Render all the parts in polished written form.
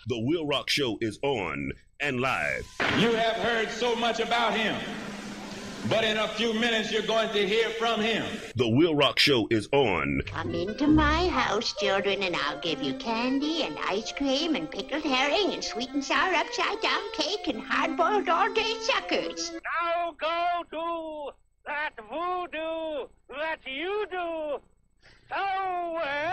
The WILROC Show is on and live. You have heard so much about him, but in a few minutes you're going to hear from him. The WILROC Show is on. Come into my house, children, and I'll give you candy and ice cream and pickled herring and sweet and sour upside-down cake and hard-boiled all-day suckers. Now go do that voodoo that you do so well.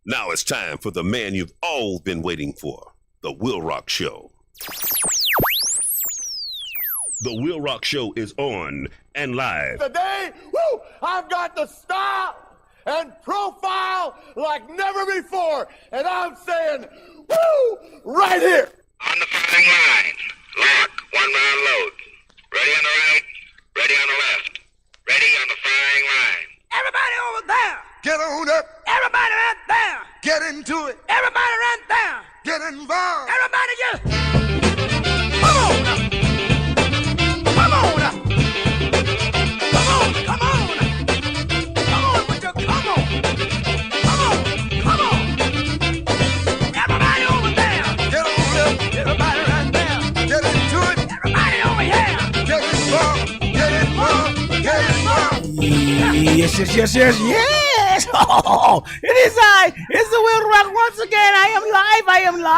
Now it's time for the man you've all been waiting for, The WILROC Show. The WILROC Show is on and live. Today, woo, I've got the style and profile like never before. And I'm saying, woo, right here. On the firing line. Lock. 1 round load. Ready on the right. Ready on the left. Ready on the firing line. Everybody over there. Get on up. Everybody right there. Get into it. Everybody right there. Get involved. Everybody just come on. Come on. Come on. Come on. Come on with your come on. Come on. Come on. Everybody over there. Get on up. Everybody right there. Get into it. Everybody over here. Get involved. Get involved. Get involved. Yes. Oh, it is I. It's the WILROC once again. I am live.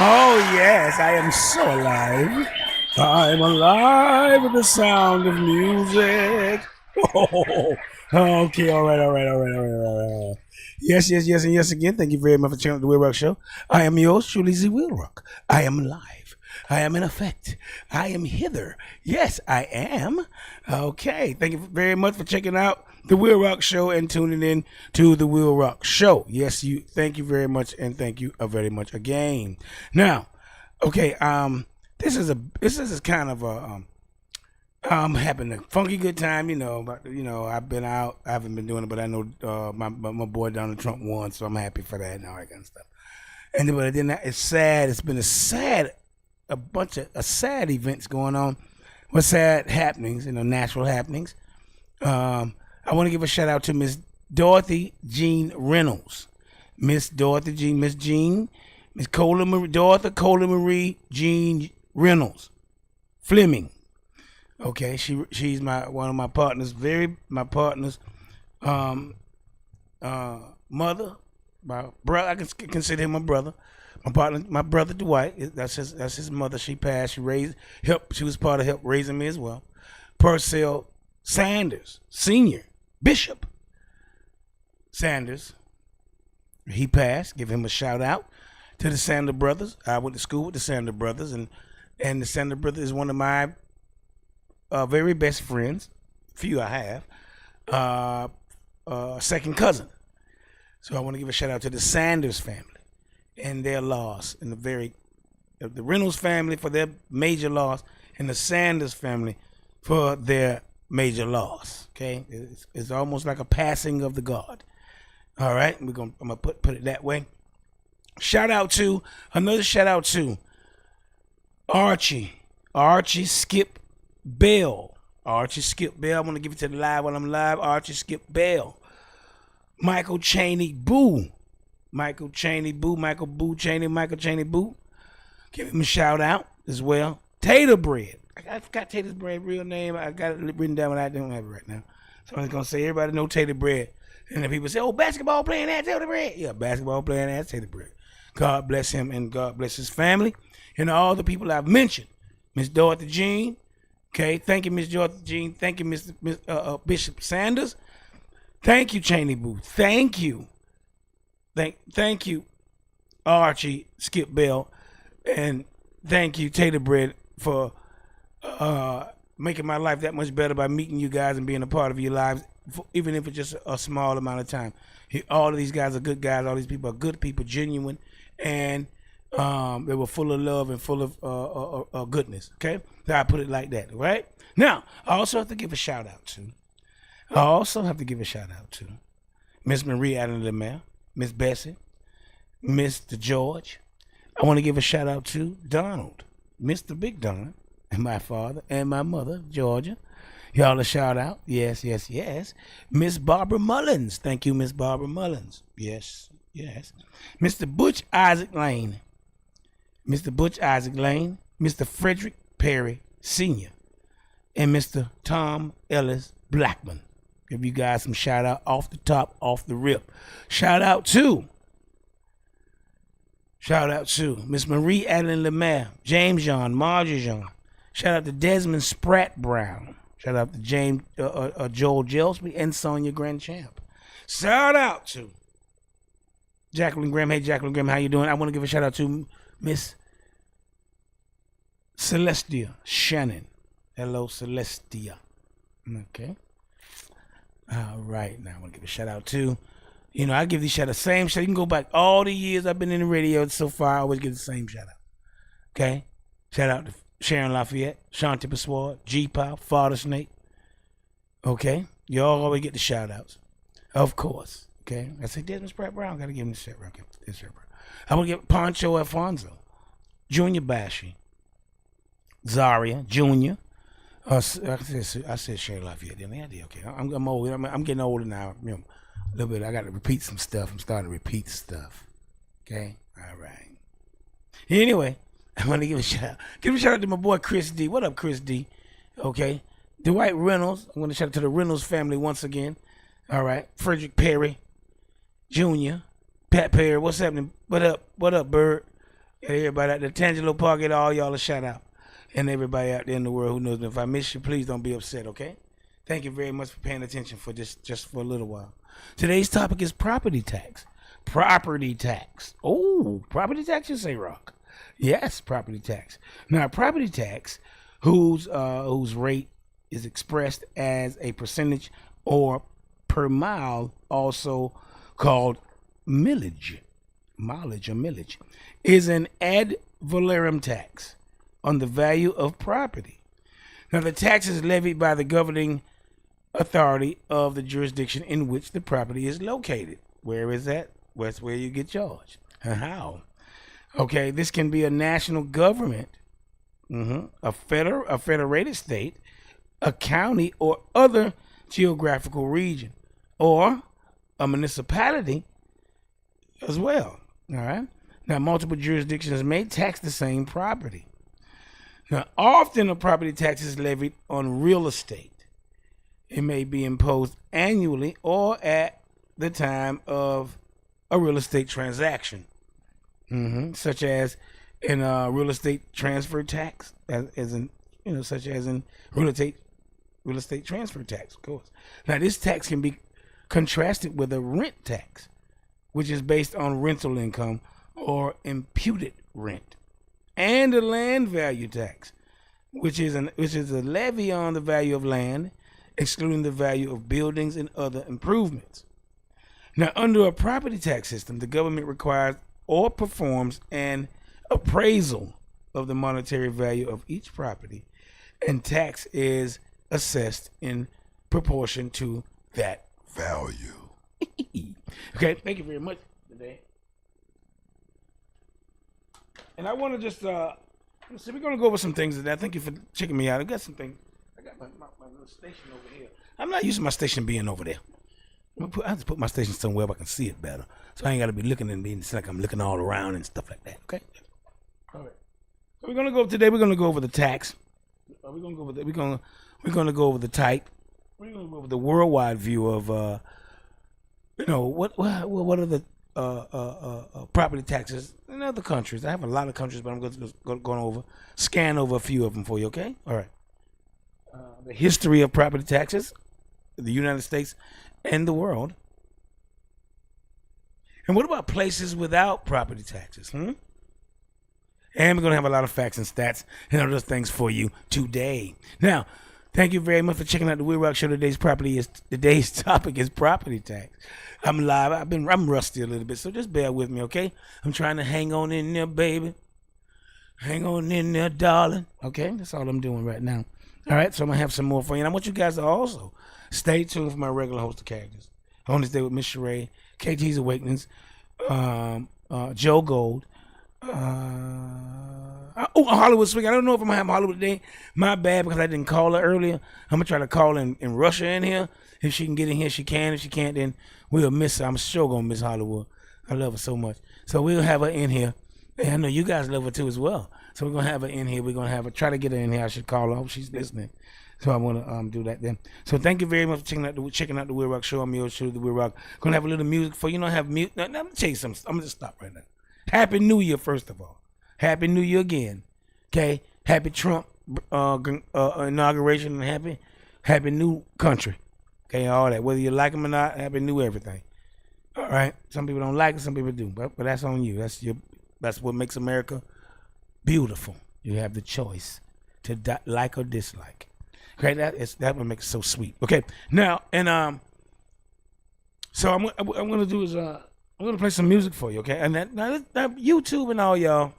Oh, yes. I am so alive. I'm alive with the sound of music. Oh, okay. All right. Yes, and yes again. Thank you very much for checking out the WILROC Show. I am yours, truly, Z WILROC. I am live. I am in effect. I am hither. Yes, I am. Okay. Thank you very much for checking out the WILROC Show and tuning in to the WILROC Show. Yes, you. Thank you very much, and thank you very much again. Now, okay. This is kind of a I'm having a funky good time. But I've been out. I haven't been doing it, but I know my boy Donald Trump won, so I'm happy for that and all that kind of stuff. But then it's sad. It's been a bunch of sad events going on with sad happenings, natural happenings. I want to give a shout out to Miss Dorothy Jean Reynolds. Miss Dorothy Jean, Miss Cola Marie Jean Reynolds Fleming. Okay, she's one of my partners, mother, my brother. I can consider him my brother. My brother Dwight, that's his mother. She passed. She was part of help raising me as well. Purcell Sanders, Senior, Bishop Sanders. He passed. Give him a shout out to the Sander brothers. I went to school with the Sander brothers, and the Sander brother is one of my very best friends. Few I have. Second cousin. So I want to give a shout out to the Sanders family and their loss, and the Reynolds family for their major loss, and the Sanders family for their major loss. Okay, it's almost like a passing of the guard. All right, I'm gonna put it that way. Another shout out to Archie Skip Bell. I want to give it to the live while I'm live. Archie Skip Bell. Michael Cheney Boo. Michael Cheney Boo. Give him a shout out as well. Tater Bread. I forgot Tater Bread's real name. I got it written down, but I don't have it right now. So I'm going to say everybody know Tater Bread. And then people say, oh, basketball playing ass Tater Bread. Yeah, basketball playing ass Tater Bread. God bless him and God bless his family. And all the people I've mentioned. Miss Dorothy Jean. Okay, thank you, Miss Dorothy Jean. Thank you, Bishop Sanders. Thank you, Cheney Boo. Thank you. Thank you, Archie Skip Bell, and thank you, Tater Bread, for making my life that much better by meeting you guys and being a part of your lives, even if it's just a small amount of time. All of these guys are good guys. All these people are good people, genuine, and they were full of love and full of goodness. Okay, so I put it like that. Right now, I also have to give a shout out to. Miss Marie Allen LeMaire, Miss Bessie, Mr. George. I want to give a shout out to Donald, Mr. Big Don, and my father and my mother, Georgia. Y'all a shout out. Yes, yes, yes. Miss Barbara Mullins. Thank you, Miss Barbara Mullins. Yes, yes. Mr. Butch Isaac Lane. Mr. Butch Isaac Lane. Mr. Frederick Perry Sr. And Mr. Tom Ellis Blackman. Give you guys some shout out off the top, off the rip. Shout out to Miss Marie Adeline Lemaire, James John, Margie John. Shout out to Desmond Spratt Brown. Shout out to James Joel Gillespie and Sonia Grandchamp. Shout out to Jacqueline Graham. Hey, Jacqueline Graham, how you doing? I want to give a shout out to Miss Celestia Shannon. Hello, Celestia. Okay. All right. Now I want to give a shout out to, I give these shout out, same shout. You can go back all the years I've been in the radio so far. I always give the same shout out. Okay. Shout out to Sharon Lafayette, Shanti Paswad, G-Pop, Father Snake. Okay. You all always get the shout outs. Of course. Okay. I say Desmond Spratt Brown. Got to give him the shout out. I want to give Poncho Alfonso, Junior Bashi, Zaria, Junior. I said Sharon Lafayette. Didn't I? Okay. I'm old. I'm getting older now. A little bit. I got to repeat some stuff. I'm starting to repeat stuff. Okay. All right. Anyway, I want to give a shout out. Give a shout out to my boy Chris D. What up, Chris D? Okay. Dwight Reynolds. I'm going to shout out to the Reynolds family once again. All right. Frederick Perry Jr. Pat Perry. What's happening? What up? What up, Bird? Everybody at the Tangelo Park, get all y'all a shout out. And everybody out there in the world who knows me. If I miss you, please don't be upset, okay? Thank you very much for paying attention for this just for a little while. Today's topic is property tax. Property tax. Oh, property tax, you say, Rock? Yes, property tax. Now, property tax, whose rate is expressed as a percentage or per mile, also called millage, is an ad valorem tax on the value of property. Now, the tax is levied by the governing authority of the jurisdiction in which the property is located. Where is that? That's where you get charged. How? Okay, this can be a national government, a federated state, a county, or other geographical region, or a municipality as well. All right. Now, multiple jurisdictions may tax the same property. Now, often a property tax is levied on real estate. It may be imposed annually or at the time of a real estate transaction, such as in a real estate transfer tax, such as in real estate transfer tax, of course. Now, this tax can be contrasted with a rent tax, which is based on rental income or imputed rent, and a land value tax, which is a levy on the value of land, excluding the value of buildings and other improvements. Now, under a property tax system, the government requires or performs an appraisal of the monetary value of each property, and tax is assessed in proportion to that value. Okay, thank you very much today. And I want to just, we're going to go over some things today. Thank you for checking me out. I got some things. I got my little station over here. I'm not using my station being over there. I have to put my station somewhere where I can see it better. So I ain't got to be looking at me and it's like I'm looking all around and stuff like that. Okay? All right. So we're going to go today. We're going to go over the tax. We're going to go over the type. We're going to go over the worldwide view of, what are the property taxes in other countries. I have a lot of countries, but I'm going to scan over a few of them for you, okay? All right. The history of property taxes, the United States and the world. And what about places without property taxes? And we're going to have a lot of facts and stats and other things for you today. Now, thank you very much for checking out the WILROC Show. Today's topic is property tax. I'm live. I'm rusty a little bit, so just bear with me, okay? I'm trying to hang on in there, baby. Hang on in there, darling. Okay, that's all I'm doing right now. All right, so I'm gonna have some more for you. And I want you guys to also stay tuned for my regular host of characters. On this day with Miss Sheree, KT's Awakenings, Joe Gold, Hollywood Swing. I don't know if I'm gonna have Hollywood today. My bad because I didn't call her earlier. I'm gonna try to call and rush her in here. If she can get in here, she can. If she can't, then we'll miss her. I'm sure gonna miss Hollywood. I love her so much. So we'll have her in here. And I know you guys love her too as well. So we're gonna have her in here. We're gonna have her try to get her in here. I should call her. I hope she's listening. So I want to do that then. So thank you very much for checking out the WILROC show. I'm your show, the WILROC. Gonna have a little music for you. Know have mute. Now, let me tell you something. I'm gonna just stop right now. Happy New Year, first of all. Happy New Year again. Okay. Happy Trump inauguration and happy new country. Okay, all that. Whether you like them or not, happy new everything. All right. Some people don't like it. Some people do. But that's on you. That's what makes America beautiful. You have the choice to like or dislike. Okay, that would make it so sweet. Okay, now and so I'm gonna do is I'm gonna play some music for you. Okay, and now YouTube and all y'all,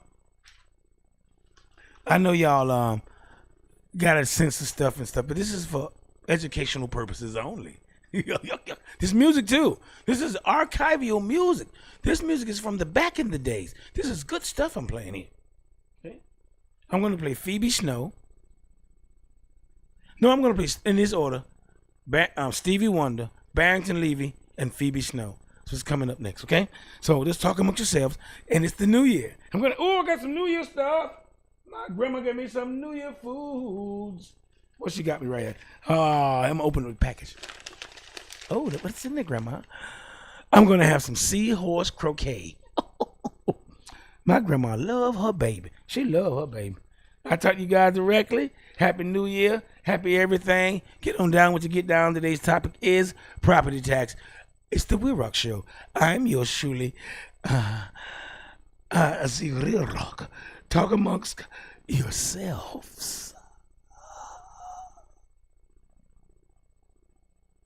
I know y'all gotta censor stuff and stuff, but this is for educational purposes only. This music too. This is archival music. This music is from the back in the days. This is good stuff I'm playing here. Okay, I'm gonna play Phoebe Snow. No, I'm going to play in this order. Stevie Wonder, Barrington Levy, and Phoebe Snow. So it's coming up next, okay? So just talk amongst yourselves, and it's the New Year. I got some New Year stuff. My grandma gave me some New Year foods. What she got me right here? I'm opening the package. Oh, what's in there, Grandma? I'm going to have some seahorse croquet. My grandma love her baby. She love her baby. I talk to you guys directly. Happy New Year. Happy everything. Get on down what you get down. Today's topic is property tax. It's the WILROC show. I'm yours truly, the real rock. Talk amongst yourselves.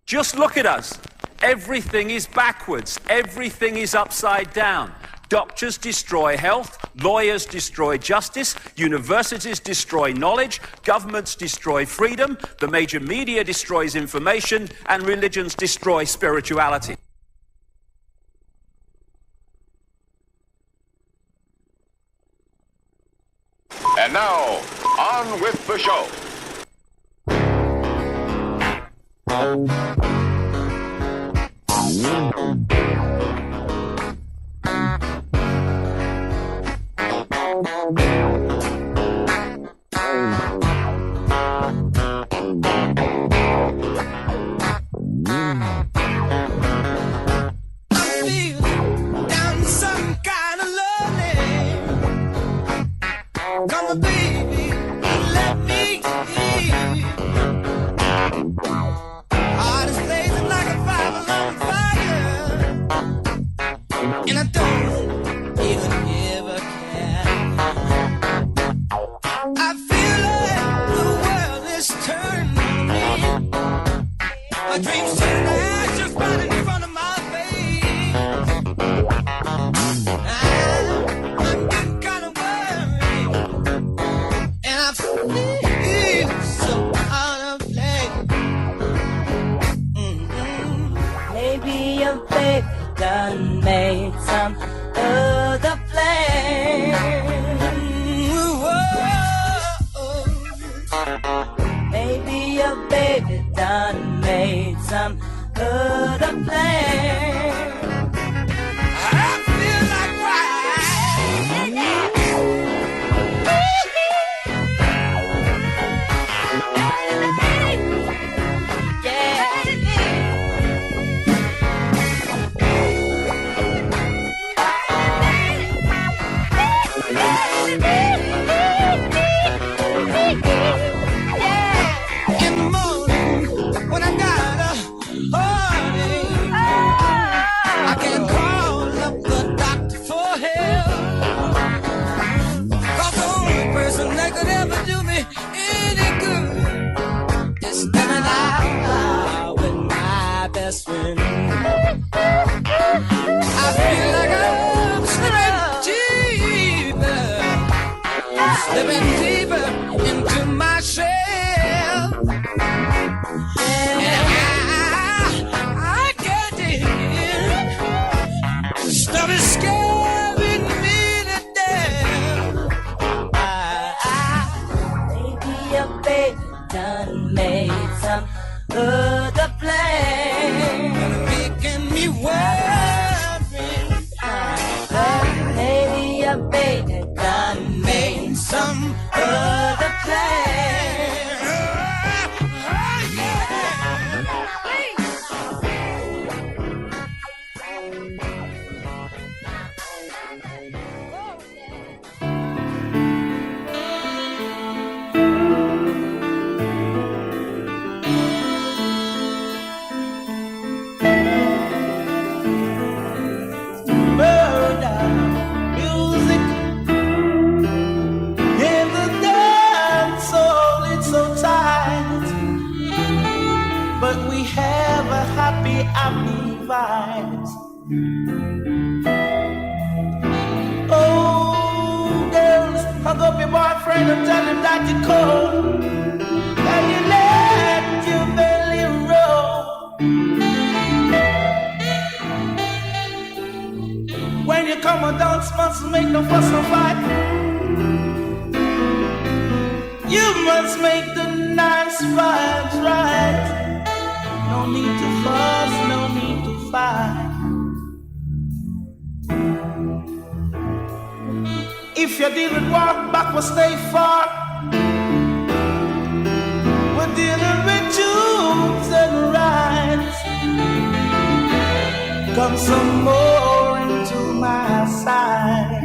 Just look at us. Everything is backwards. Everything is upside down. Doctors destroy health, lawyers destroy justice, universities destroy knowledge, governments destroy freedom, the major media destroys information, and religions destroy spirituality. And now, on with the show. Stop scaring me to death. made some other plan. Making me worry. Maybe a baby done made some other plan. Happy vibes. Oh, girls, hug up your boyfriend and tell him that you're cold. Can you let your belly roll? When you come and dance, must make no fuss or fight. You must make the nice vibes right. No need to fuss, no need to fight. If you didn't walk back, we'll stay far. We're dealing with tunes and rhymes. Come some more into my side.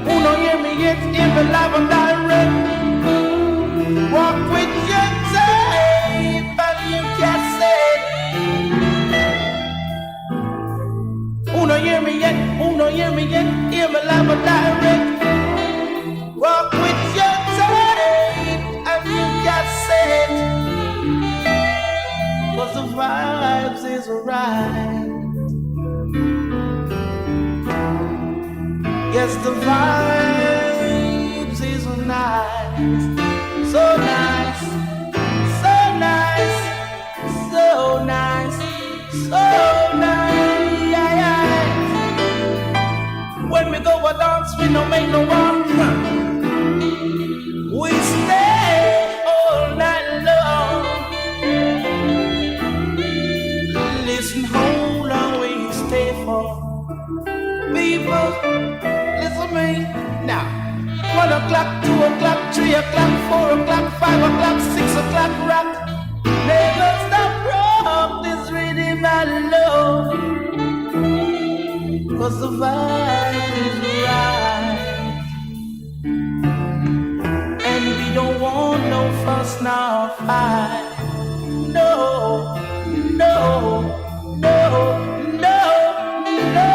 Who don't hear me yet, even live and direct. Walk with your tape and your cassette. Who don't hear me yet? Who don't hear me yet? Hear me live and direct. Walk with your tape and your cassette. 'Cause the vibes is right. Yes, the vibes is nice. So nice, so nice, so nice, so nice. When we go a dance, we don't make no one. We stay all night long. Listen, how long we stay for? People, listen to me now. 1 o'clock, 2 o'clock, 3 o'clock, 4 o'clock, 5 o'clock, 6 o'clock, rock. Never stop rock this rhythm I love. 'Cause the vibe is right. And we don't want no fuss nor fight. No, no, no, no, no.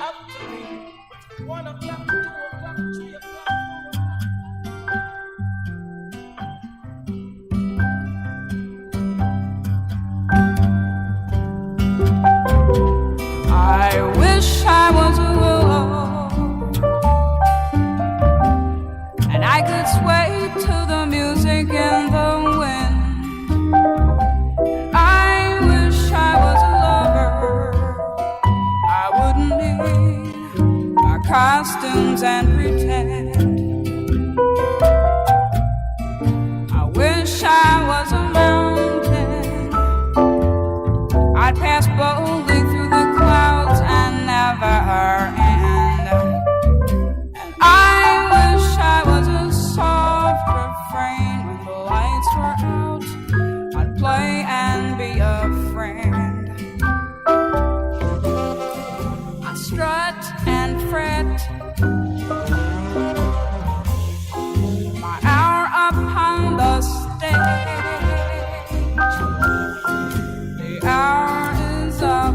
Up to me. 1 o'clock, 2 o'clock, 3 o'clock. I wish I was alone and I could sway to the music and the wind. I wish I was a lover. I wouldn't need my costumes and pretend. I wish I was a mountain. I'd pass boldly through the clouds and never end. And I wish I was a soft refrain. When the lights were out, I'd play and be a friend. I strut and fret, my hour upon the stage. The hour is up.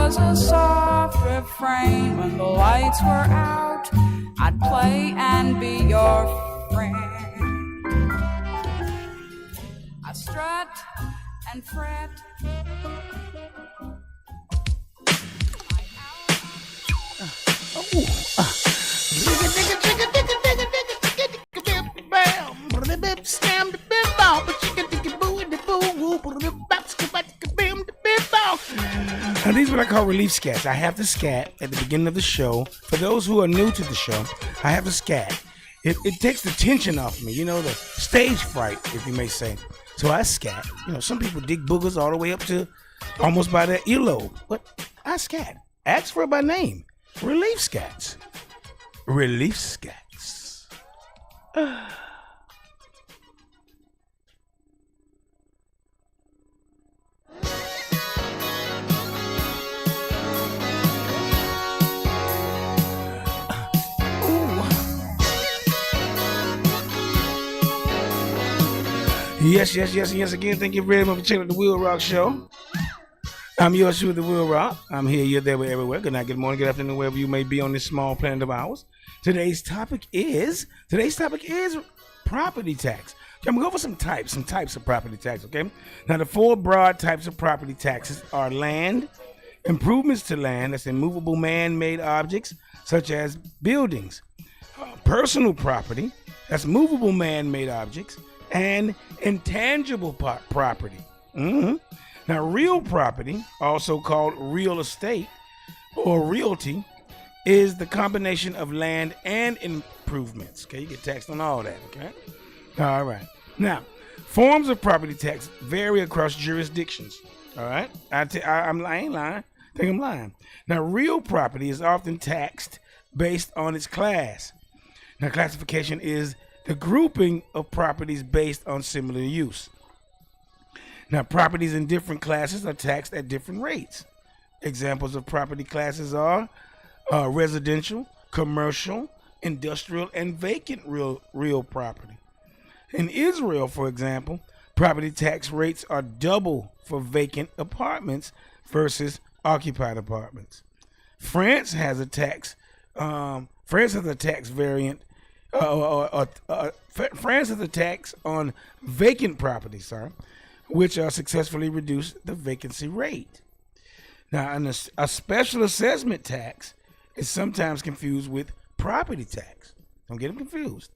was a soft refrain. When the lights were out, I'd play and be your friend. I strut and fret. Now these are what I call relief scats. I have the scat at the beginning of the show. For those who are new to the show, I have the scat. It takes the tension off me, the stage fright, if you may say. So I scat. Some people dig boogers all the way up to almost by their earlobe. But I scat. Ask for it by name. Relief scats. Relief scats. Yes, again, thank you very much for checking out the WILROC Show. I'm yours truly, the WILROC. I'm here, you're there, we're everywhere. Good night, good morning, good afternoon, wherever you may be on this small planet of ours. Today's topic is property tax. Okay, I'm gonna go over some types of property tax, okay? Now, the four broad types of property taxes are land, improvements to land, that's immovable man-made objects, such as buildings, personal property, that's movable man-made objects, and intangible property. Now, real property, also called real estate or realty, is the combination of land and improvements. Okay, you get taxed on all that. Okay, all right. Now, forms of property tax vary across jurisdictions. All right, I ain't lying. I think I'm lying. Now, real property is often taxed based on its class. Now, classification is the grouping of properties based on similar use. Now, properties in different classes are taxed at different rates. Examples of property classes are residential, commercial, industrial, and vacant real property. In Israel, for example, property tax rates are double for vacant apartments versus occupied apartments. France has a tax variant. France has a tax on vacant properties, which successfully reduce the vacancy rate. Now, a special assessment tax is sometimes confused with property tax. Don't get them confused.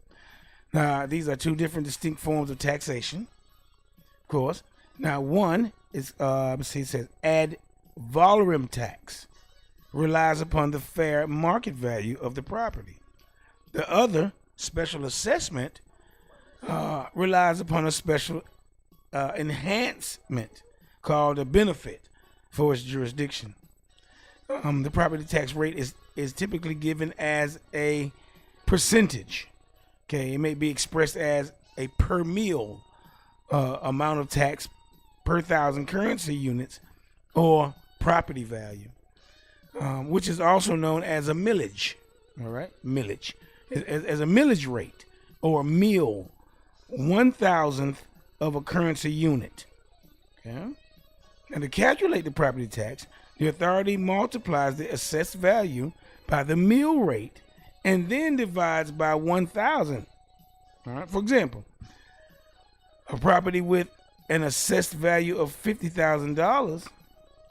Now, these are two different distinct forms of taxation, of course. Now, one is, it says ad valorem tax, relies upon the fair market value of the property. The other, special assessment, relies upon a special enhancement called a benefit for its jurisdiction. The property tax rate is typically given as a percentage. Okay, it may be expressed as a per meal amount of tax per 1,000 currency units or property value, which is also known as a millage. All right, millage as a millage rate or meal, 1,000th of a currency unit. Okay, and to calculate the property tax, the authority multiplies the assessed value by the meal rate and then divides by 1,000. All right, for example, a property with an assessed value of $50,000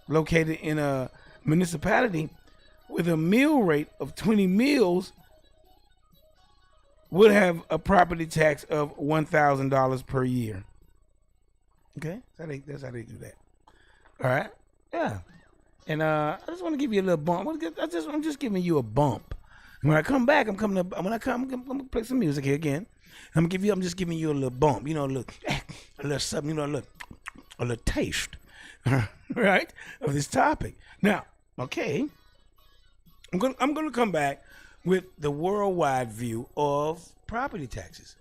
located in a municipality with a meal rate of 20 meals would have a property tax of $1,000 per year. Okay, that's how they do that. All right, yeah. And I just want to give you a little bump. I'm just giving you a bump. And when I come back, I'm gonna play some music here again. I'm just giving you a little bump. A little something. A little taste, right, of this topic. Now, okay, I'm gonna come back with the worldwide view of property taxes.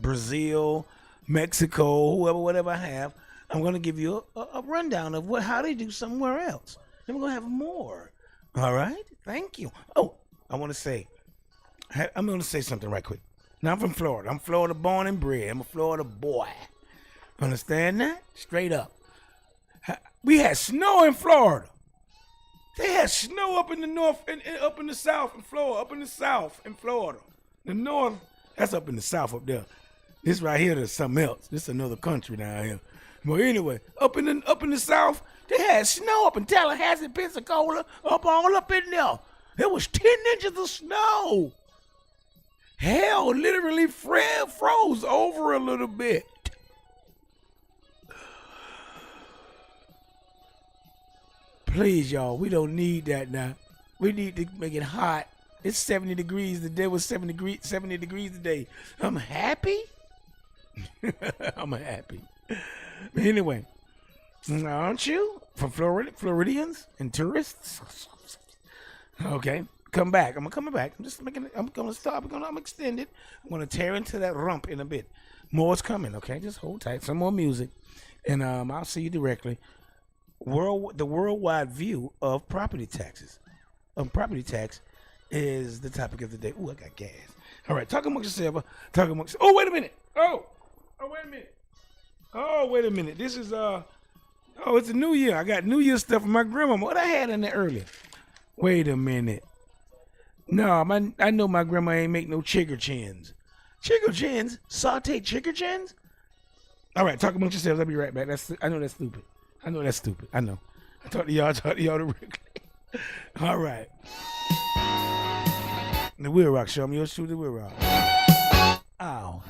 Brazil, Mexico, whatever I have. I'm going to give you a rundown of how they do somewhere else. Then we're going to have more. All right? Thank you. Oh, I'm going to say something right quick. Now, I'm from Florida. I'm Florida born and bred. I'm a Florida boy. Understand that? Straight up. We had snow in Florida. They had snow up in the north and up in the south in Florida, up in the south in Florida. The north, that's up in the south up there. This right here is something else. This is another country down here. But anyway, up in the south, they had snow up in Tallahassee, Pensacola, all up in there. There was 10 inches of snow. Hell literally froze over a little bit. Please, y'all, we don't need that now. We need to make it hot. It's 70 degrees. The day was 70 degrees today. I'm happy. I'm happy. Anyway, aren't you? From Floridians and tourists? Okay, come back. I'm coming back. I'm gonna stop. I'm extend it. I'm gonna tear into that rump in a bit. More's coming, okay? Just hold tight. Some more music. And I'll see you directly. The worldwide view of property taxes. Property tax is the topic of the day. Ooh, I got gas. All right, talk amongst yourself. Oh, wait a minute. Oh, wait a minute. Oh, wait a minute. This is it's a new year. I got New Year stuff from my grandmama. What I had in there earlier. Wait a minute. No, I know my grandma ain't make no chicken chins. Chicken chins? Sauteed chicken chins? All right, talk amongst yourselves. I'll be right back. I know that's stupid. I know. I talk to y'all directly. All right. The WILROC Show. I'm yours truly, the WILROC. Ow.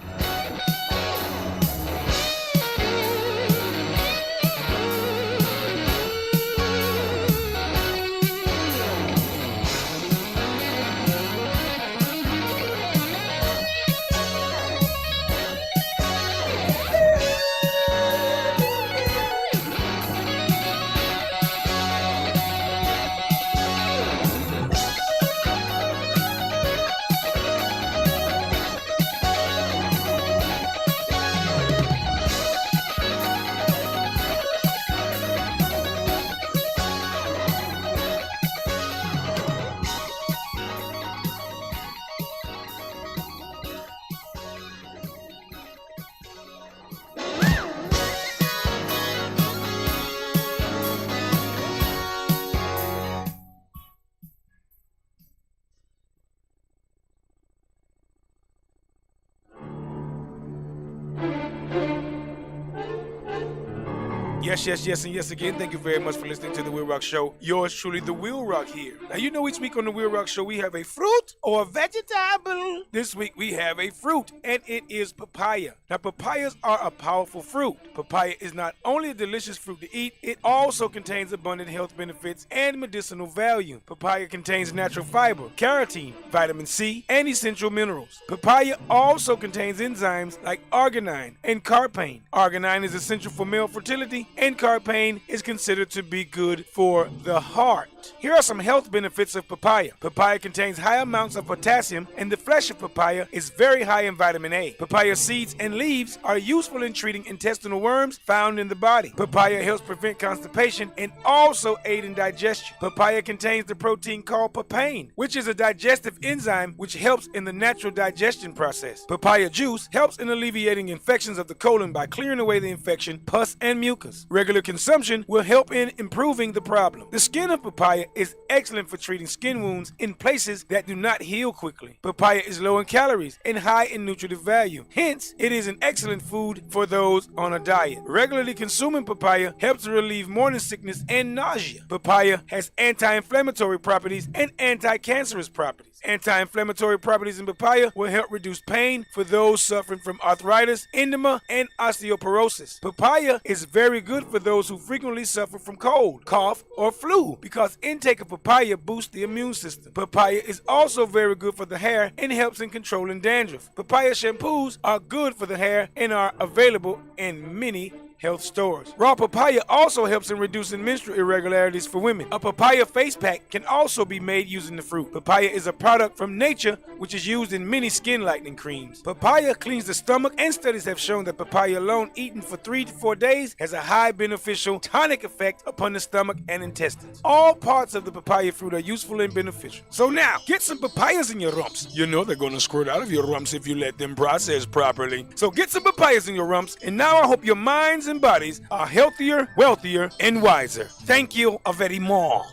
Yes, and yes again. Thank you very much for listening to the WILROC Show. Yours truly, the WILROC here. Now, you know each week on the WILROC Show, we have a fruit or a vegetable. This week, we have a fruit, and it is papaya. Now, papayas are a powerful fruit. Papaya is not only a delicious fruit to eat, it also contains abundant health benefits and medicinal value. Papaya contains natural fiber, carotene, vitamin C, and essential minerals. Papaya also contains enzymes like arginine and carpane. Arginine is essential for male fertility, and carpane is considered to be good for the heart. Here are some health benefits of papaya. Papaya contains high amounts of potassium, and the flesh of papaya is very high in vitamin A. Papaya seeds and leaves are useful in treating intestinal worms found in the body. Papaya helps prevent constipation and also aid in digestion. Papaya contains the protein called papain, which is a digestive enzyme which helps in the natural digestion process. Papaya juice helps in alleviating infections of the colon by clearing away the infection, pus, and mucus. Regular consumption will help in improving the problem. The skin of papaya is excellent for treating skin wounds in places that do not heal quickly. Papaya is low in calories and high in nutritive value. Hence, it is an excellent food for those on a diet. Regularly consuming papaya helps to relieve morning sickness and nausea. Papaya has anti-inflammatory properties and anti-cancerous properties. Anti-inflammatory properties in papaya will help reduce pain for those suffering from arthritis, edema, and osteoporosis. Papaya is very good for those who frequently suffer from cold, cough, or flu because intake of papaya boosts the immune system. Papaya is also very good for the hair and helps in controlling dandruff. Papaya shampoos are good for the hair and are available in many health stores. Raw papaya also helps in reducing menstrual irregularities for women. A papaya face pack can also be made using the fruit. Papaya is a product from nature which is used in many skin lightening creams. Papaya cleans the stomach, and studies have shown that papaya alone eaten for 3 to 4 days has a high beneficial tonic effect upon the stomach and intestines. All parts of the papaya fruit are useful and beneficial. So now, get some papayas in your rumps. You know they're going to squirt out of your rumps if you let them process properly. So get some papayas in your rumps, and now I hope your minds and bodies are healthier, wealthier, and wiser. Thank you very much.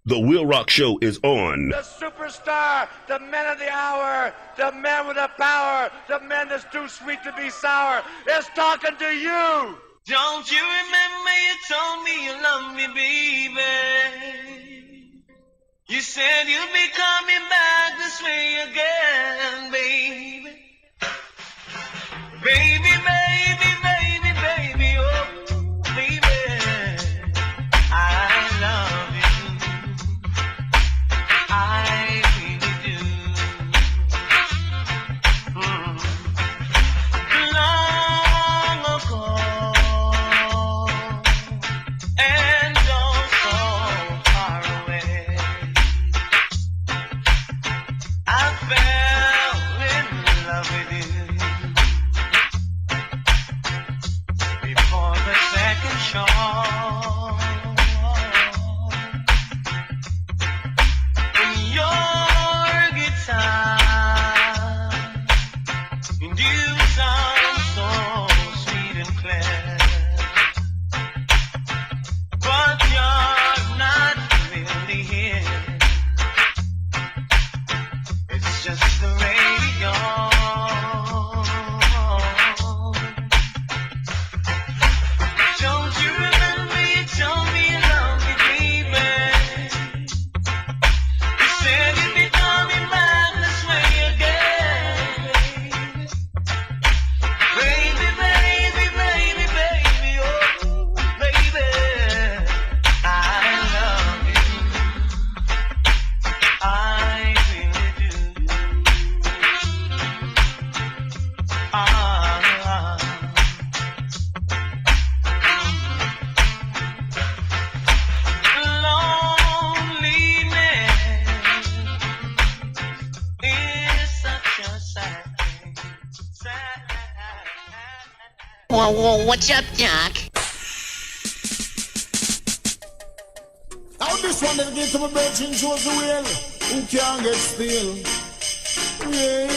The WILROC Show is on. The superstar, the men of the hour, the man with the power, the man that's too sweet to be sour, is talking to you. Don't you remember you told me you love me, baby? You said you'd be coming back this way again, baby. Baby, baby, baby, baby, oh, baby, I love you. I really do. Long ago, and oh so far away, I fell in love with you. Before the second show, your guitar, and you sound so sweet and clear, but you're not really here. It's just the radio. Don't you remember you told me you love me, baby? You said you'd be coming back this way again. Baby, baby, baby, baby, oh, baby, I love you. I really do. Loneliness is such a sad thing. Sad. Whoa, what's up, Doc? Now this one that get to my virgin shows the wheel. Who can't get still? Yeah.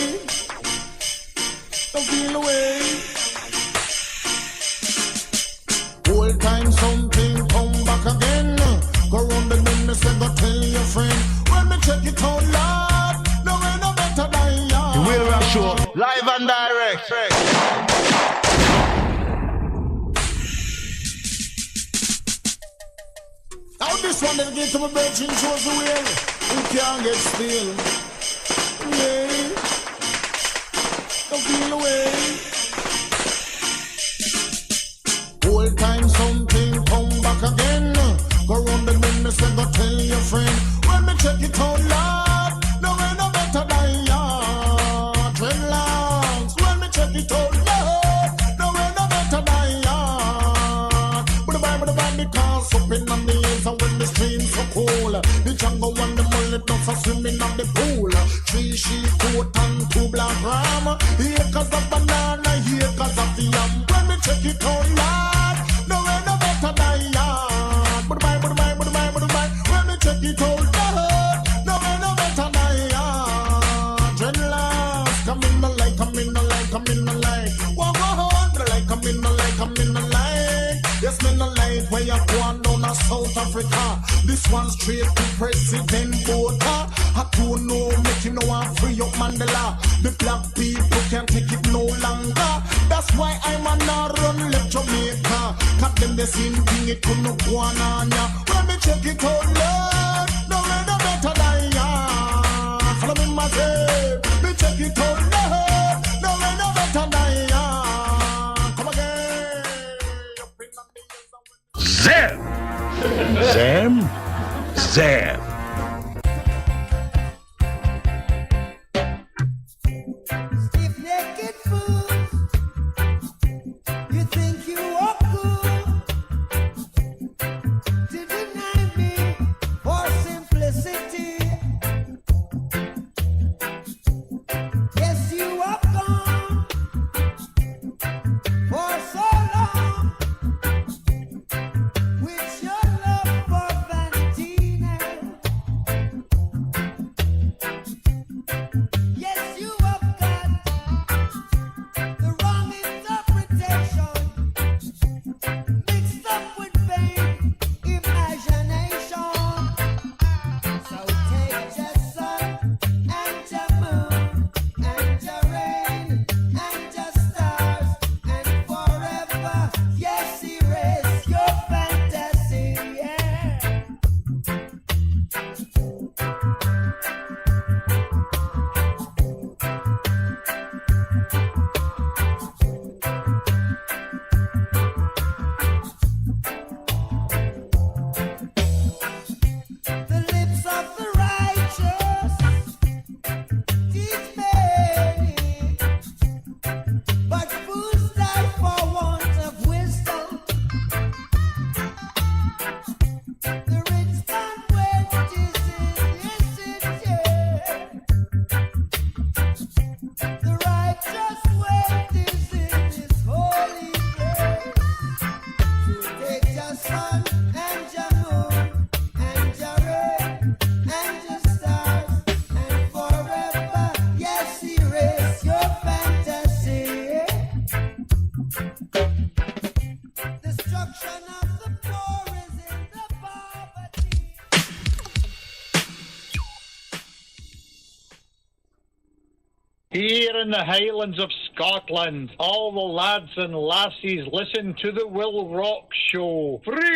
Don't feel away. Whole time something come back again. Go round the bend, say go tell your friend. When me check it out loud, no way no better than ya. The WILROC Show, live and direct. Now this one that get to my virgin shows the wheel. Who can't get still? Yeah. Don't feel away. Whole time something come back again. Go round the bend, say go tell your friend. When me check it out loud, no way no better than ya. Dreadlocks. When me check it out loud, no way no better than ya. But the Bible because up in on the hills and when the streams so cool, the jungle and the mullet dogs are swimming on the pool. 3 sheep, goat and 2 black ram. Acres of banana, acres of yam. When me check it out loud, no way no better than ya. But the Bible, when me check it out loud, no way no better than ya. Dreadlocks, come in the light, come in the light, come in the light. Walk on the light, come in the light, come in the light. Yes, me no light where you go on down to South Africa. This one straight to President Botha. I don't know, make you know I'm free up Mandela. The black people can't take it no longer. That's why I'm a run left Jamaica. Cut them the same thing, it could not go on ya. When me check it out, Lord, no way no better than ya. Follow me, my babe. Me check it out, Lord, no way no better than ya. Come again. Zam! Zam? Zam. Stiff-necked fools, you think you are cool to deny me for simplicity. Yes, you are gone for so long with your love for vanity now. there in the Highlands of Scotland, all the lads and lassies listen to the WILROC show. Freedom!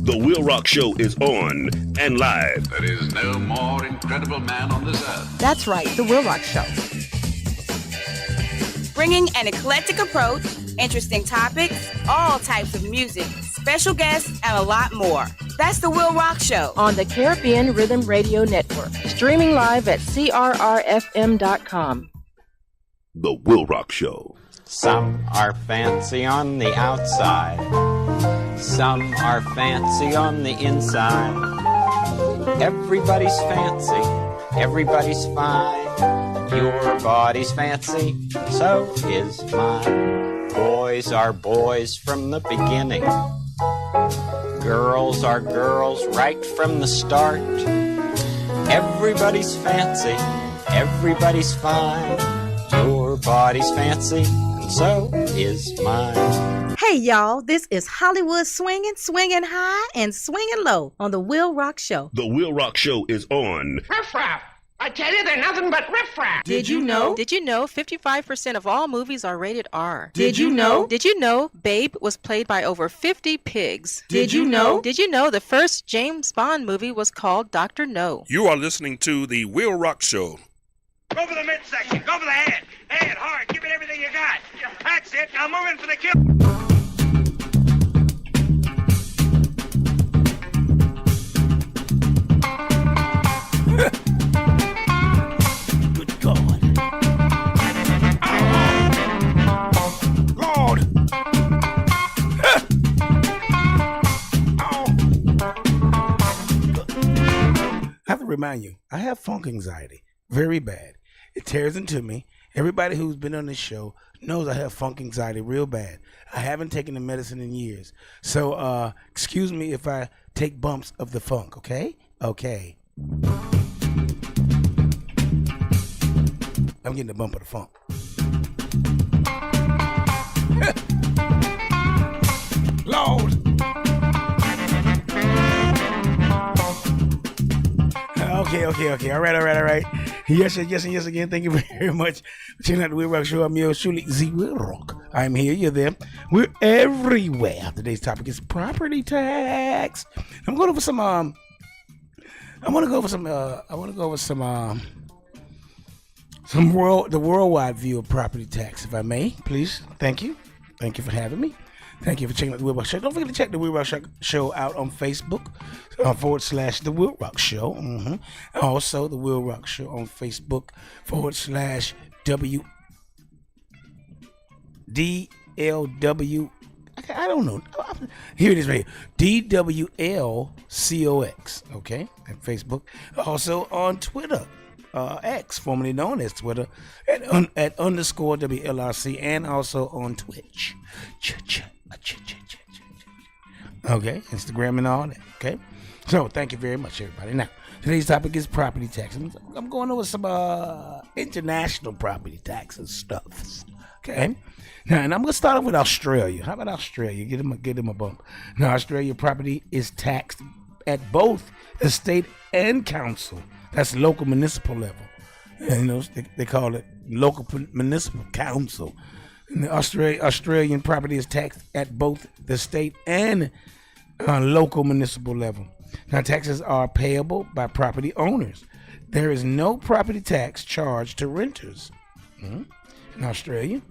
The WILROC Show is on and live. There is no more incredible man on this earth. That's right, The WILROC Show. Bringing an eclectic approach, interesting topics, all types of music, special guests, and a lot more. That's The WILROC Show. On the Caribbean Rhythm Radio Network. Streaming live at crrfm.com. The WILROC Show. Some are fancy on the outside. Some are fancy on the inside. Everybody's fancy. Everybody's fine. Your body's fancy. So is mine. Boys are boys from the beginning. Girls are girls right from the start. Everybody's fancy. Everybody's fine. Your body's fancy. So is mine. Hey y'all, this is Hollywood swinging high and swinging low on the WILROC Show. The WILROC Show is on. Riff-raff! I tell you, they're nothing but riff-raff! Did you know 55% of all movies are rated R? Did you know? Did you know Babe was played by over 50 pigs? Did you know? Did you know the first James Bond movie was called Dr. No? You are listening to the WILROC Show. Go for the midsection. Go for the head. Head, hard. Give it everything you got. That's it. Now move in for the kill. Good God. Lord. I have to remind you, I have funk anxiety. Very bad. It tears into me. Everybody who's been on this show knows I have funk anxiety real bad. I haven't taken the medicine in years. So, excuse me if I take bumps of the funk, okay? Okay. I'm getting a bump of the funk. Lord. Okay. All right. Yes again. Thank you very much for checking out the WILROC Show. I'm yours truly, Z WILROC. I'm here, you're there. We're everywhere. Today's topic is property tax. I'm going over some I want to go over the worldwide view of property tax, if I may, please. Thank you for having me. Thank you for checking out the WILROC Show. Don't forget to check the WILROC Show out on Facebook / the WILROC Show. Also, the WILROC Show on Facebook /DLW. I don't know. Here it is right here. DWLCOX. Okay, at Facebook. Also on Twitter. X, formerly known as Twitter, at _WLRC, and also on Twitch. Okay, Instagram and all that. Okay, so thank you very much, everybody. Now, today's topic is property tax. I'm going over some international property tax and stuff. Okay, now, and I'm gonna start off with Australia. How about Australia? Get them a bump. Now, Australia property is taxed at both the state and council. That's local municipal level. And, they call it local municipal council. And the Australian property is taxed at both the state and local municipal level. Now, taxes are payable by property owners. There is no property tax charged to renters. In Australia,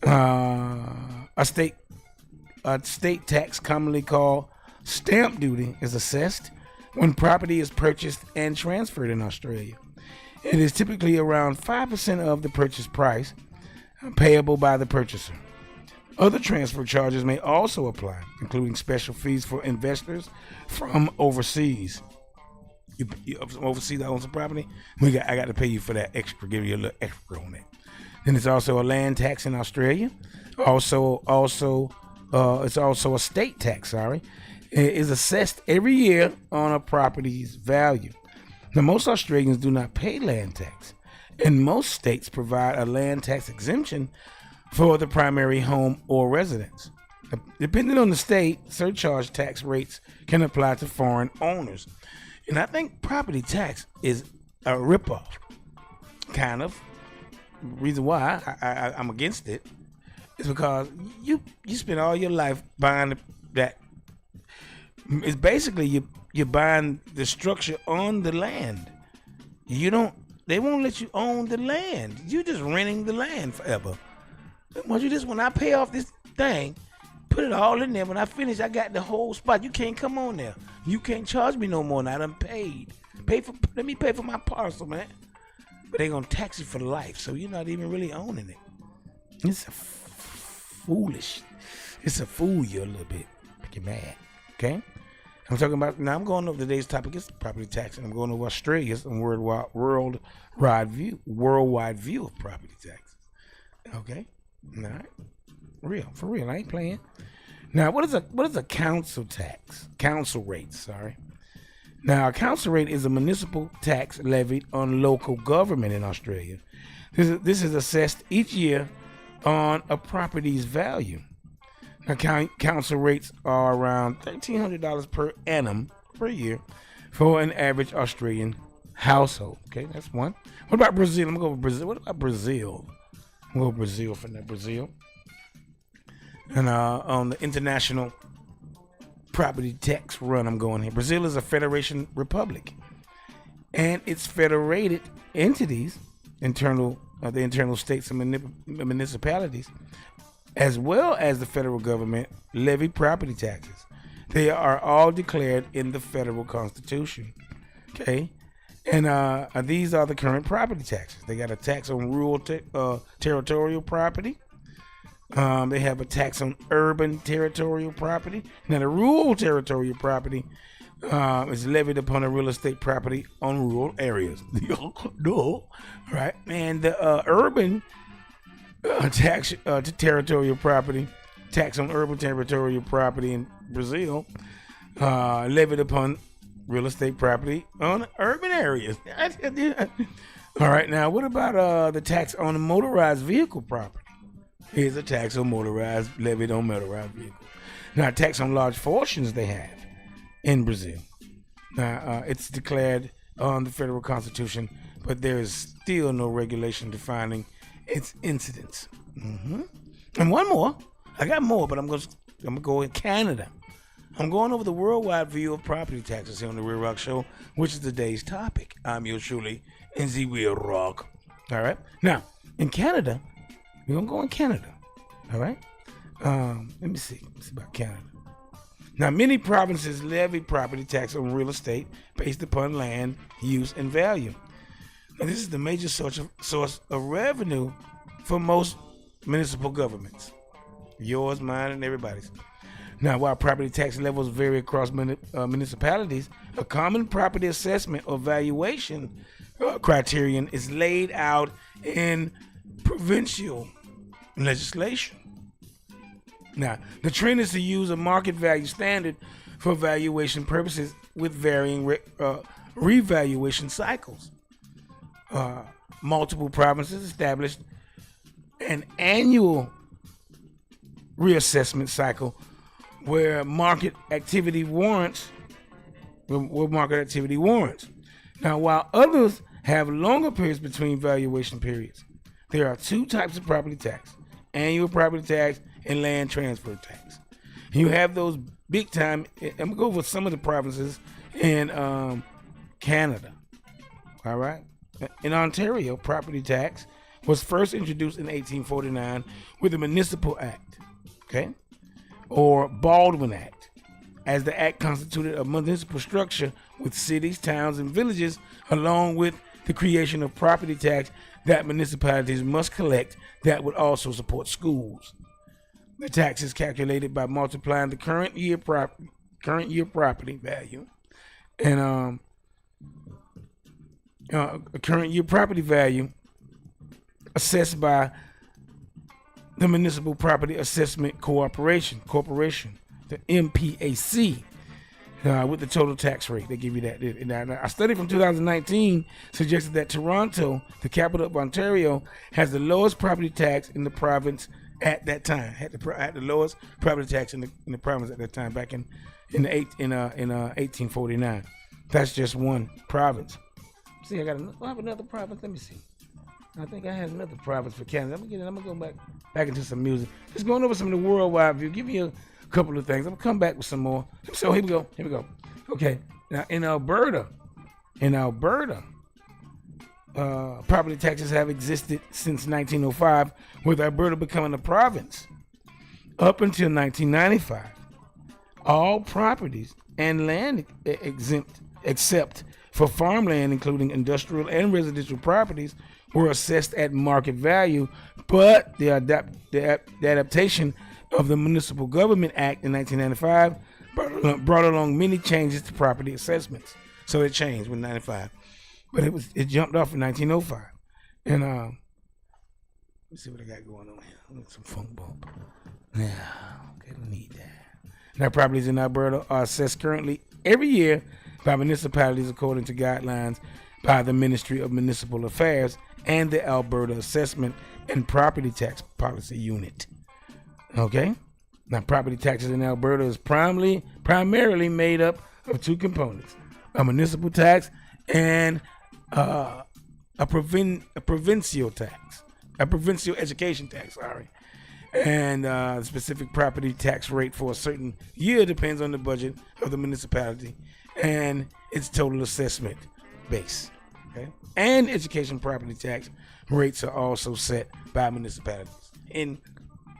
a state tax, commonly called stamp duty, is assessed when property is purchased and transferred in Australia. It is typically around 5% of the purchase price, payable by the purchaser. Other transfer charges may also apply, including special fees for investors from overseas. You from overseas that owns some property, I got to pay you for that extra, give you a little extra on that. Then there's also a land tax in Australia. It's also a state tax, It is assessed every year on a property's value. Now, most Australians do not pay land tax, and most states provide a land tax exemption for the primary home or residence. Depending on the state, surcharge tax rates can apply to foreign owners. And I think property tax is a ripoff, kind of. Reason why I'm against it is because you spend all your life buying that. It's basically you're buying the structure on the land. They won't let you own the land. You're just renting the land forever. When I pay off this thing, put it all in there. When I finish, I got the whole spot. You can't come on there. You can't charge me no more. Now I done paid. Let me pay for my parcel, man. But they gonna tax you for life, so you're not even really owning it. It's a foolish. It's a fool you a little bit. Make you mad. Okay? I'm talking about now. I'm going over today's topic is property tax, and I'm going over Australia's worldwide view of property taxes. Okay, all right, for real. I ain't playing. Now, what is a council tax? Council rate, sorry. Now, a council rate is a municipal tax levied on local government in Australia. This is assessed each year on a property's value. Now, council rates are around $1,300 per annum per year for an average Australian household. Okay, that's one. What about Brazil? I'm going to go with Brazil. What about Brazil? I'm going to go with Brazil for that. Brazil. And on the international property tax run, I'm going here. Brazil is a federation republic, and its federated entities, the internal states and municipalities, as well as the federal government, levy property taxes. They are all declared in the federal constitution. Okay, and these are the current property taxes. They got a tax on rural territorial property. They have a tax on urban territorial property. Now, the rural territorial property is levied upon a real estate property on rural areas. No, right? And the urban tax territorial property, tax on urban territorial property in Brazil, levied upon real estate property on urban areas. All right, now what about the tax on the motorized vehicle property? Here's a tax on levied on motorized vehicles. Now, a tax on large fortunes they have in Brazil. Now, it's declared on the federal constitution, but there is still no regulation defining its incidence. And one more. I got more, but I'm gonna go in Canada. I'm going over the worldwide view of property taxes here on the WILROC Show, which is today's topic. I'm yours truly, in the WILROC. All right. Now, in Canada, we're gonna go in Canada. All right. Let me see. Let's see about Canada. Now, many provinces levy property tax on real estate based upon land use and value. Now, this is the major source of revenue for most municipal governments. Yours, mine, and everybody's. Now, while property tax levels vary across municipalities, a common property assessment or valuation criterion is laid out in provincial legislation. Now, the trend is to use a market value standard for valuation purposes with varying revaluation cycles. Multiple provinces established an annual reassessment cycle where market activity warrants. Now, while others have longer periods between valuation periods, there are two types of property tax: annual property tax and land transfer tax. You have those big time. I'm gonna go over some of the provinces in Canada. All right. In Ontario, property tax was first introduced in 1849 with the Municipal Act, okay, or Baldwin Act, as the act constituted a municipal structure with cities, towns, and villages, along with the creation of property tax that municipalities must collect that would also support schools. The tax is calculated by multiplying the current year property value and current year property value assessed by the Municipal Property Assessment Corporation, the MPAC, with the total tax rate. They give you that. Now, a study from 2019 suggested that Toronto, the capital of Ontario, has the lowest property tax in the province at that time. Had the lowest property tax in the province at that time, back in 1849. That's just one province. See, I have another province. Let me see. I think I had another province for Canada. I'm gonna go back into some music. Just going over some of the worldwide view. Give me a couple of things. I'm gonna come back with some more. So here we go. Okay. Now in Alberta, property taxes have existed since 1905, with Alberta becoming a province. Up until 1995, all properties and land exempt, except for farmland, including industrial and residential properties, were assessed at market value, but the adaptation of the Municipal Government Act in 1995 brought along many changes to property assessments. So it changed with 95, but it jumped off in 1905. And let's see what I got going on here. I need some funk bump. Yeah, okay, I need that. Now, properties in Alberta are assessed currently every year by municipalities according to guidelines by the Ministry of Municipal Affairs and the Alberta Assessment and Property Tax Policy Unit. Okay? Now, property taxes in Alberta is primarily made up of two components: a municipal tax and a provincial tax, a provincial education tax, And the specific property tax rate for a certain year depends on the budget of the municipality and its total assessment base. Okay? And education property tax rates are also set by municipalities in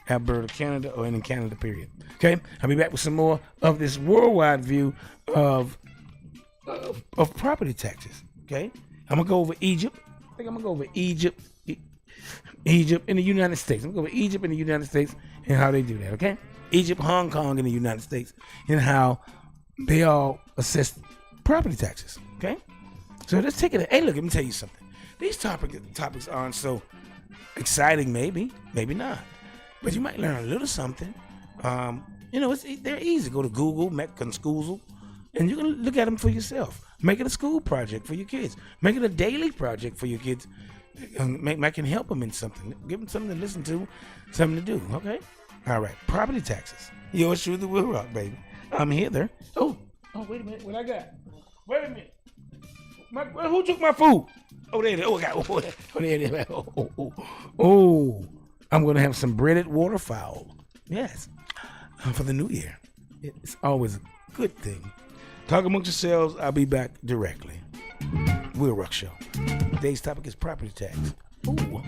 Alberta, Canada, or in Canada, period. Okay? I'll be back with some more of this worldwide view of property taxes. Okay? I'm going to go over Egypt. I think I'm going to go over Egypt in the United States. I'm going to go over Egypt in the United States and how they do that, okay? Egypt, Hong Kong in the United States, and how they all assess property taxes, okay? So let's take it. Hey, look, let me tell you something. These topics aren't so exciting, maybe not. But you might learn a little something. They're easy. Go to Google, Schoozle, and you can look at them for yourself. Make it a school project for your kids. Make it a daily project for your kids. I can help them in something. Give them something to listen to, something to do, okay? All right, property taxes. Yours truly, Will Rock, baby. I'm here there. Oh, wait a minute. What I got? Wait a minute. Who took my food? Oh, there it is. Oh, I got there it is. Oh, I'm going to have some breaded waterfowl. Yes, for the new year. It's always a good thing. Talk amongst yourselves. I'll be back directly. Will Rock Show. Today's topic is property tax. Ooh.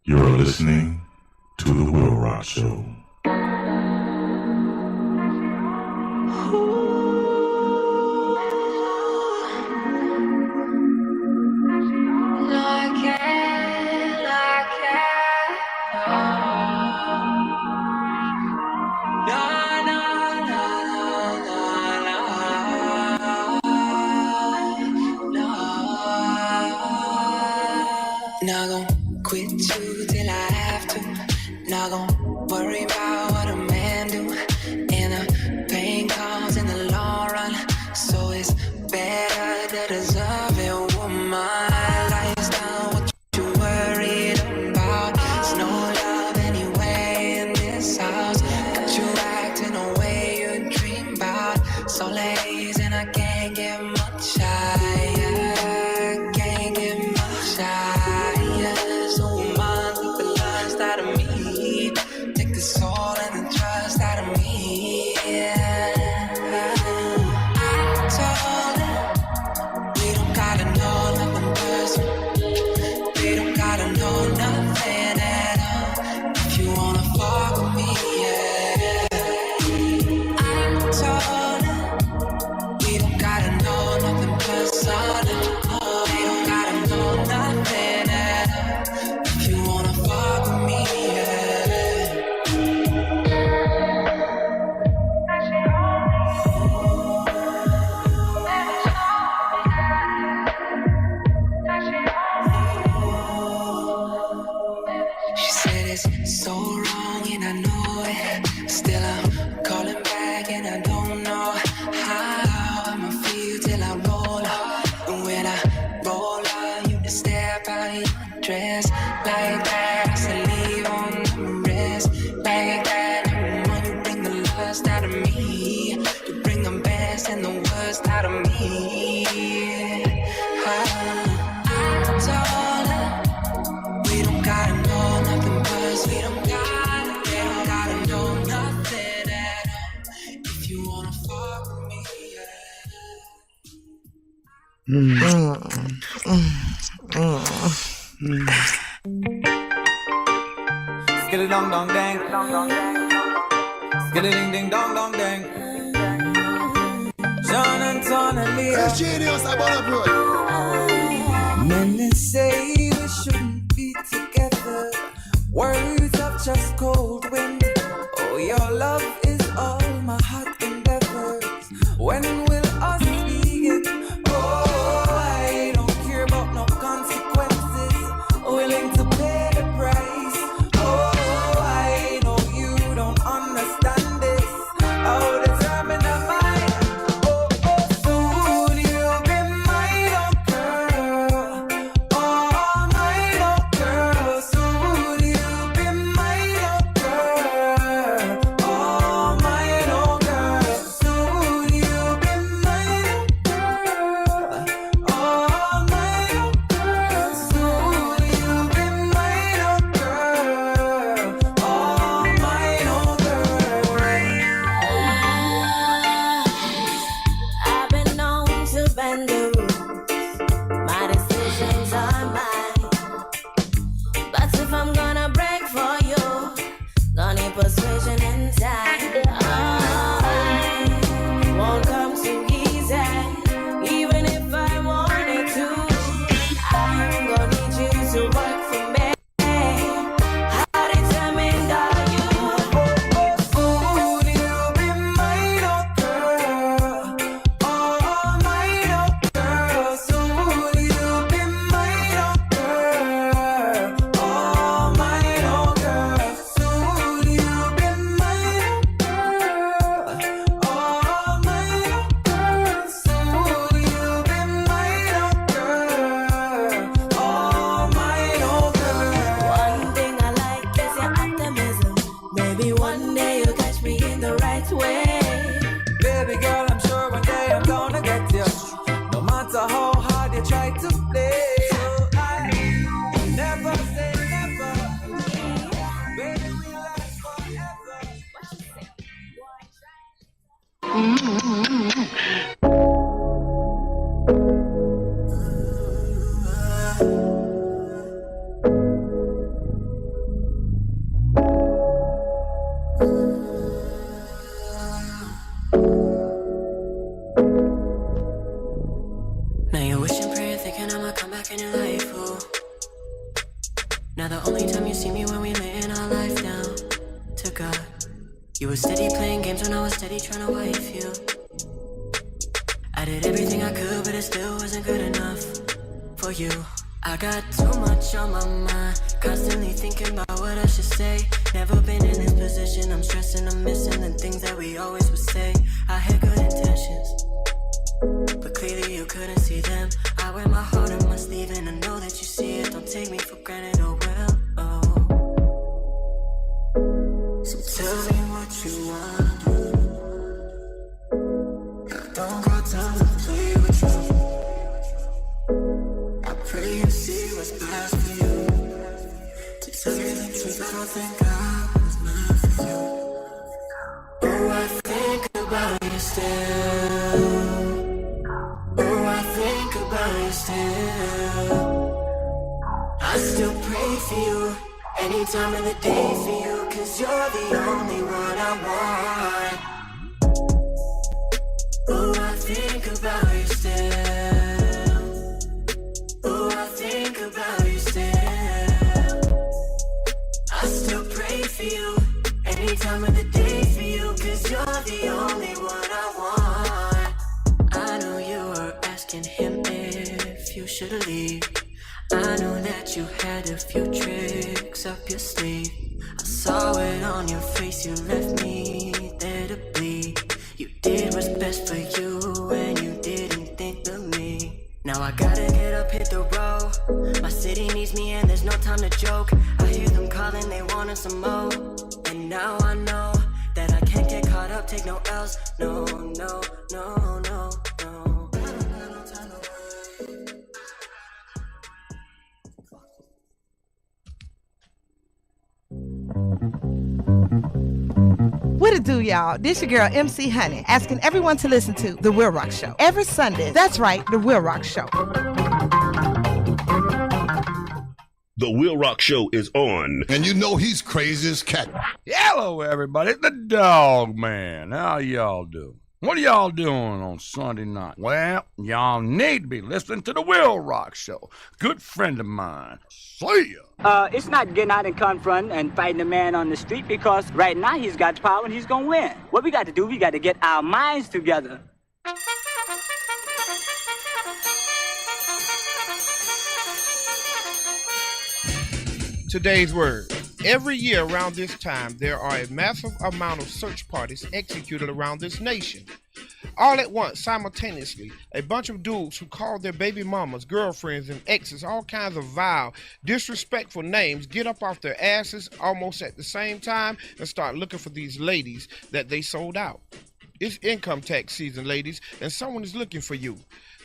You're listening to The Will Rock Show. Not gon' quit you till I have to. Not gon' worry about worst out of me. You bring the best and the worst out of me. I told her we don't gotta know nothing but we don't gotta know nothing at all. If you wanna fuck with me, Skitty dong dong dang. Skitty ding ding dong dong dang. John and Tonally. Hey, genius, I'm on a road. Many say we shouldn't be together. Words of just cold wind. Oh, your love is all my heart endeavors. When will us begin? Oh, I don't care about no consequences. Willing to pay the price. Oh, I know you don't understand this. How determined am I? Oh, soon you'll be mine, oh girl. Oh, mine, oh girl. Soon you'll be mine, oh girl. Oh, mine, oh girl. Soon you'll be mine, oh girl. Oh, mine, oh girl. Soon you'll be mine, oh girl. Oh, mine, oh I've been known to bend the rules. My decisions are mine. But if I'm gonna break for you, gonna need persuasion and time. I won't come too easy, even if I wanted to. I'm gonna need you to work for me. How determined are you? Soon you'll be mine, oh girl. Oh, mine, oh girl. Soon you'll be mine, oh girl. Oh, mine, oh girl. Soon you'll be mine, oh girl. Oh, mine, oh girl. Soon you'll be mine, oh girl. Oh, mine, oh girl. One thing I like is your optimism. Maybe one day you'll catch me in the right way. Baby girl, I'm sure one day I'm gonna get you. No matter how hard you try to play. So I never say never. Baby, we last forever. Now you wish and pray, thinking I'ma come back in your life, oh. Now the only time you see me when we laying our life down to God. You were steady playing games when I was steady trying to wife you. I did everything I could, but it still wasn't good enough for you. I got too much on my mind, constantly thinking about what I should say. Never been in this position, I'm stressing, I'm missing the things that we always would say. I had good intentions, but clearly you couldn't see them. I wear my heart on my sleeve and I know that you see it. Don't take me for granted, oh well, oh. So tell me what you wanna do. Don't got time to play with you. I pray you see what's best for you. To tell you the truth, I don't think I was meant for you. Oh, I think about you still. Oh, I think about you still. I still pray for you any time of the day for you, 'cause you're the only one I want. Oh, I think about you still. Oh, I think about you still. I still pray for you any time of the day for you, 'cause you're the only one I want. I know you were asking him if you should leave. I know that you had a few tricks up your sleeve. I saw it on your face, you left me there to bleed. You did what's best for you and you didn't think of me. Now I gotta get up, hit the road. My city needs me and there's no time to joke. I hear them calling, they wanting some more. And now I know that I can't get caught up take no else. No, no, no, no, no. What it do, y'all? This your girl, MC Honey, asking everyone to listen to The WILROC Show every Sunday. That's right, The WILROC Show. The WILROC Show is on. And you know he's crazy as cat. Hello, everybody. It's the Dog Man. How y'all doing? What are y'all doing on Sunday night? Well, y'all need to be listening to the WILROC Show. Good friend of mine. See ya. It's not getting out and confronting and fighting a man on the street because right now he's got power and he's gonna win. What we got to do, we got to get our minds together. Today's word. Every year around this time, there are a massive amount of search parties executed around this nation. All at once, simultaneously, a bunch of dudes who call their baby mamas, girlfriends, and exes all kinds of vile, disrespectful names get up off their asses almost at the same time and start looking for these ladies that they sold out. It's income tax season, ladies, and someone is looking for you.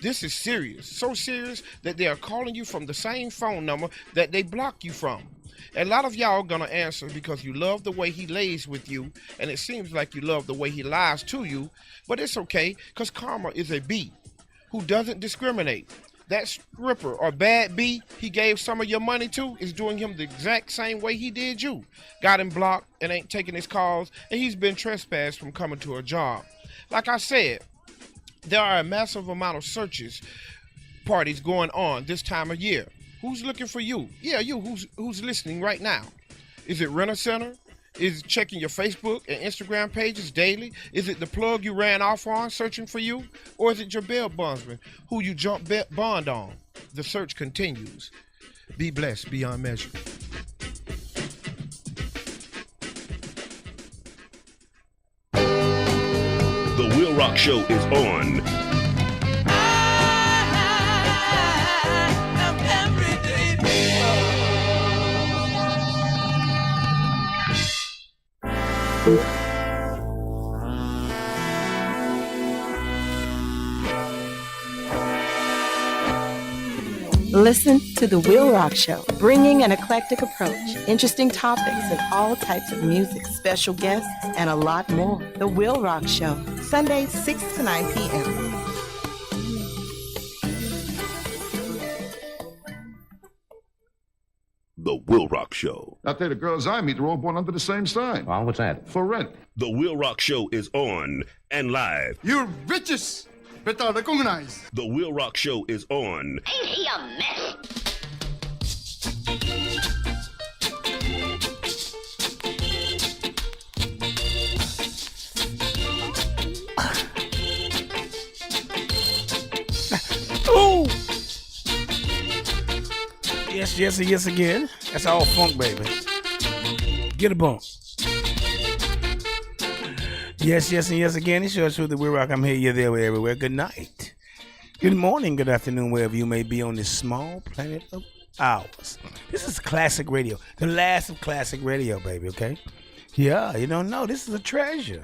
This is serious, so serious that they are calling you from the same phone number that they blocked you from. A lot of y'all gonna answer because you love the way he lays with you, and it seems like you love the way he lies to you, but it's okay, because karma is a bee who doesn't discriminate. That stripper or bad bee he gave some of your money to is doing him the exact same way he did you. Got him blocked and ain't taking his calls, and he's been trespassed from coming to a job. Like I said, there are a massive amount of searches parties going on this time of year. Who's looking for you? Yeah, you who's listening right now. Is it Rent-A-Center? Is it checking your Facebook and Instagram pages daily? Is it the plug you ran off on searching for you? Or is it your bail bondsman who you jump bond on? The search continues. Be blessed beyond measure. The WILROC Show is on. Listen to The WILROC Show, bringing an eclectic approach, interesting topics, and all types of music, special guests, and a lot more. The WILROC Show, Sundays 6 to 9 p.m. The WILROC Show. I tell you, the girls I meet are all born under the same sign. Well, what's that? For rent. The WILROC Show is on and live. You're bitches. Better recognize. The WILROC Show is on. Ain't he a mess? Ooh! Yes, yes, and yes again. That's all funk, baby. Get a bump. Yes, yes, and yes again. It's your truth, the WILROC. I'm here, you're there, we're everywhere. Good night. Good morning, good afternoon, wherever you may be on this small planet of ours. This is classic radio. The last of classic radio, baby, okay? Yeah, you don't know. This is a treasure.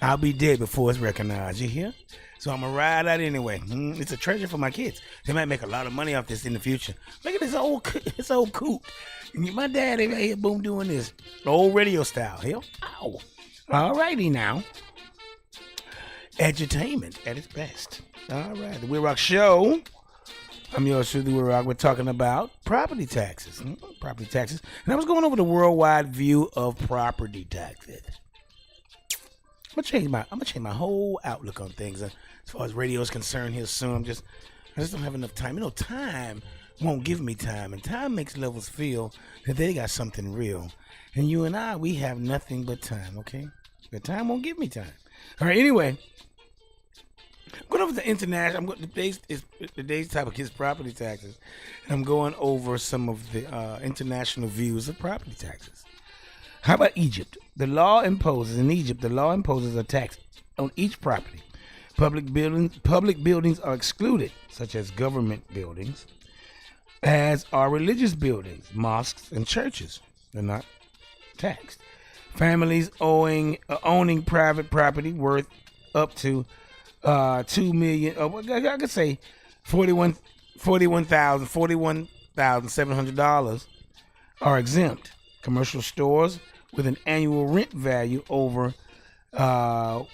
I'll be dead before it's recognized, you hear? So I'm going to ride out anyway. It's a treasure for my kids. They might make a lot of money off this in the future. Look at this old coupe. My daddy right here, boom, doing this. Old radio style. Here. Ow. All righty now. Edutainment at its best. All right. The WILROC Show. I'm yours truly, WILROC. We're talking about property taxes. Property taxes. And I was going over the worldwide view of property taxes. I'm gonna change my whole outlook on things as far as radio is concerned here soon. I just don't have enough time. You know, time won't give me time, and time makes lovers feel that they got something real. And you and I, we have nothing but time, okay? The time won't give me time. All right, anyway. I'm going over the international. Today's topic is property taxes. And I'm going over some of the international views of property taxes. How about Egypt? In Egypt, the law imposes a tax on each property. Public buildings are excluded, such as government buildings, as are religious buildings, mosques, and churches. They're not taxed. Families owning private property worth up to $2 million. I could say $41,700 are exempt. Commercial stores with an annual rent value over, euros,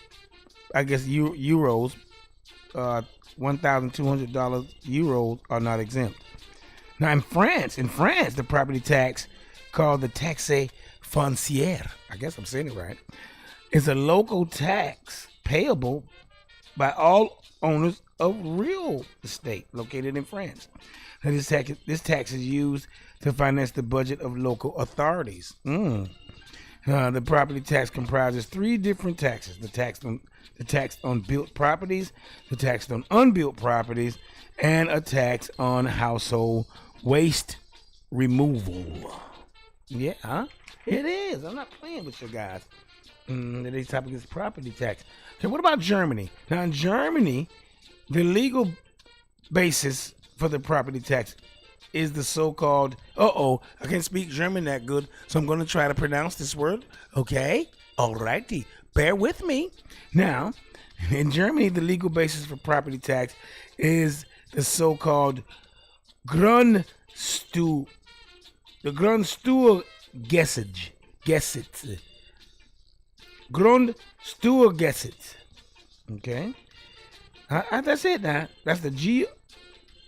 $1,200 euros are not exempt. Now in France, the property tax called the taxe foncière, I guess I'm saying it right, is a local tax payable by all owners of real estate located in France. Now this tax is used to finance the budget of local authorities. The property tax comprises three different taxes: the tax on built properties, the tax on unbuilt properties, and a tax on household waste removal. Yeah, it is. I'm not playing with you guys. Today's topic is property tax. Okay, what about Germany? Now, in Germany, the legal basis for the property tax is the so-called, I can't speak German that good, so I'm going to try to pronounce this word. Okay? Alrighty. Bear with me. Now, in Germany, the legal basis for property tax is the so-called Grundsteuergesetz. Grundsteuergesetz. Okay? That's it now. That's the G,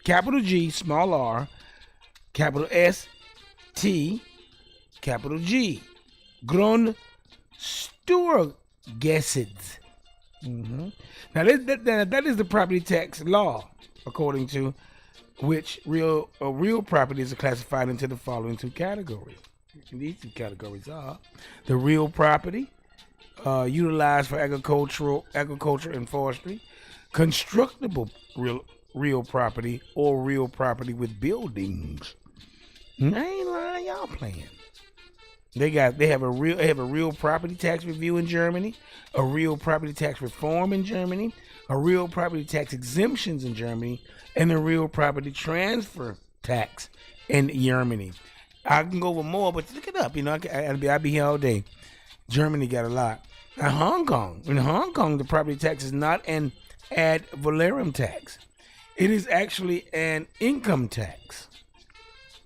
capital G, small r, capital S, T, capital G. Grundsteuergesetz. Now that is the property tax law, according to which real properties are classified into the following two categories. And these two categories are the real property utilized for agriculture and forestry, constructible real property, or real property with buildings. I ain't lying, y'all playing. They have a real property tax review in Germany, a real property tax reform in Germany, a real property tax exemptions in Germany, and a real property transfer tax in Germany. I can go over more, but look it up. I'll be here all day. Germany got a lot. Now, in Hong Kong, the property tax is not an ad valorem tax. It is actually an income tax.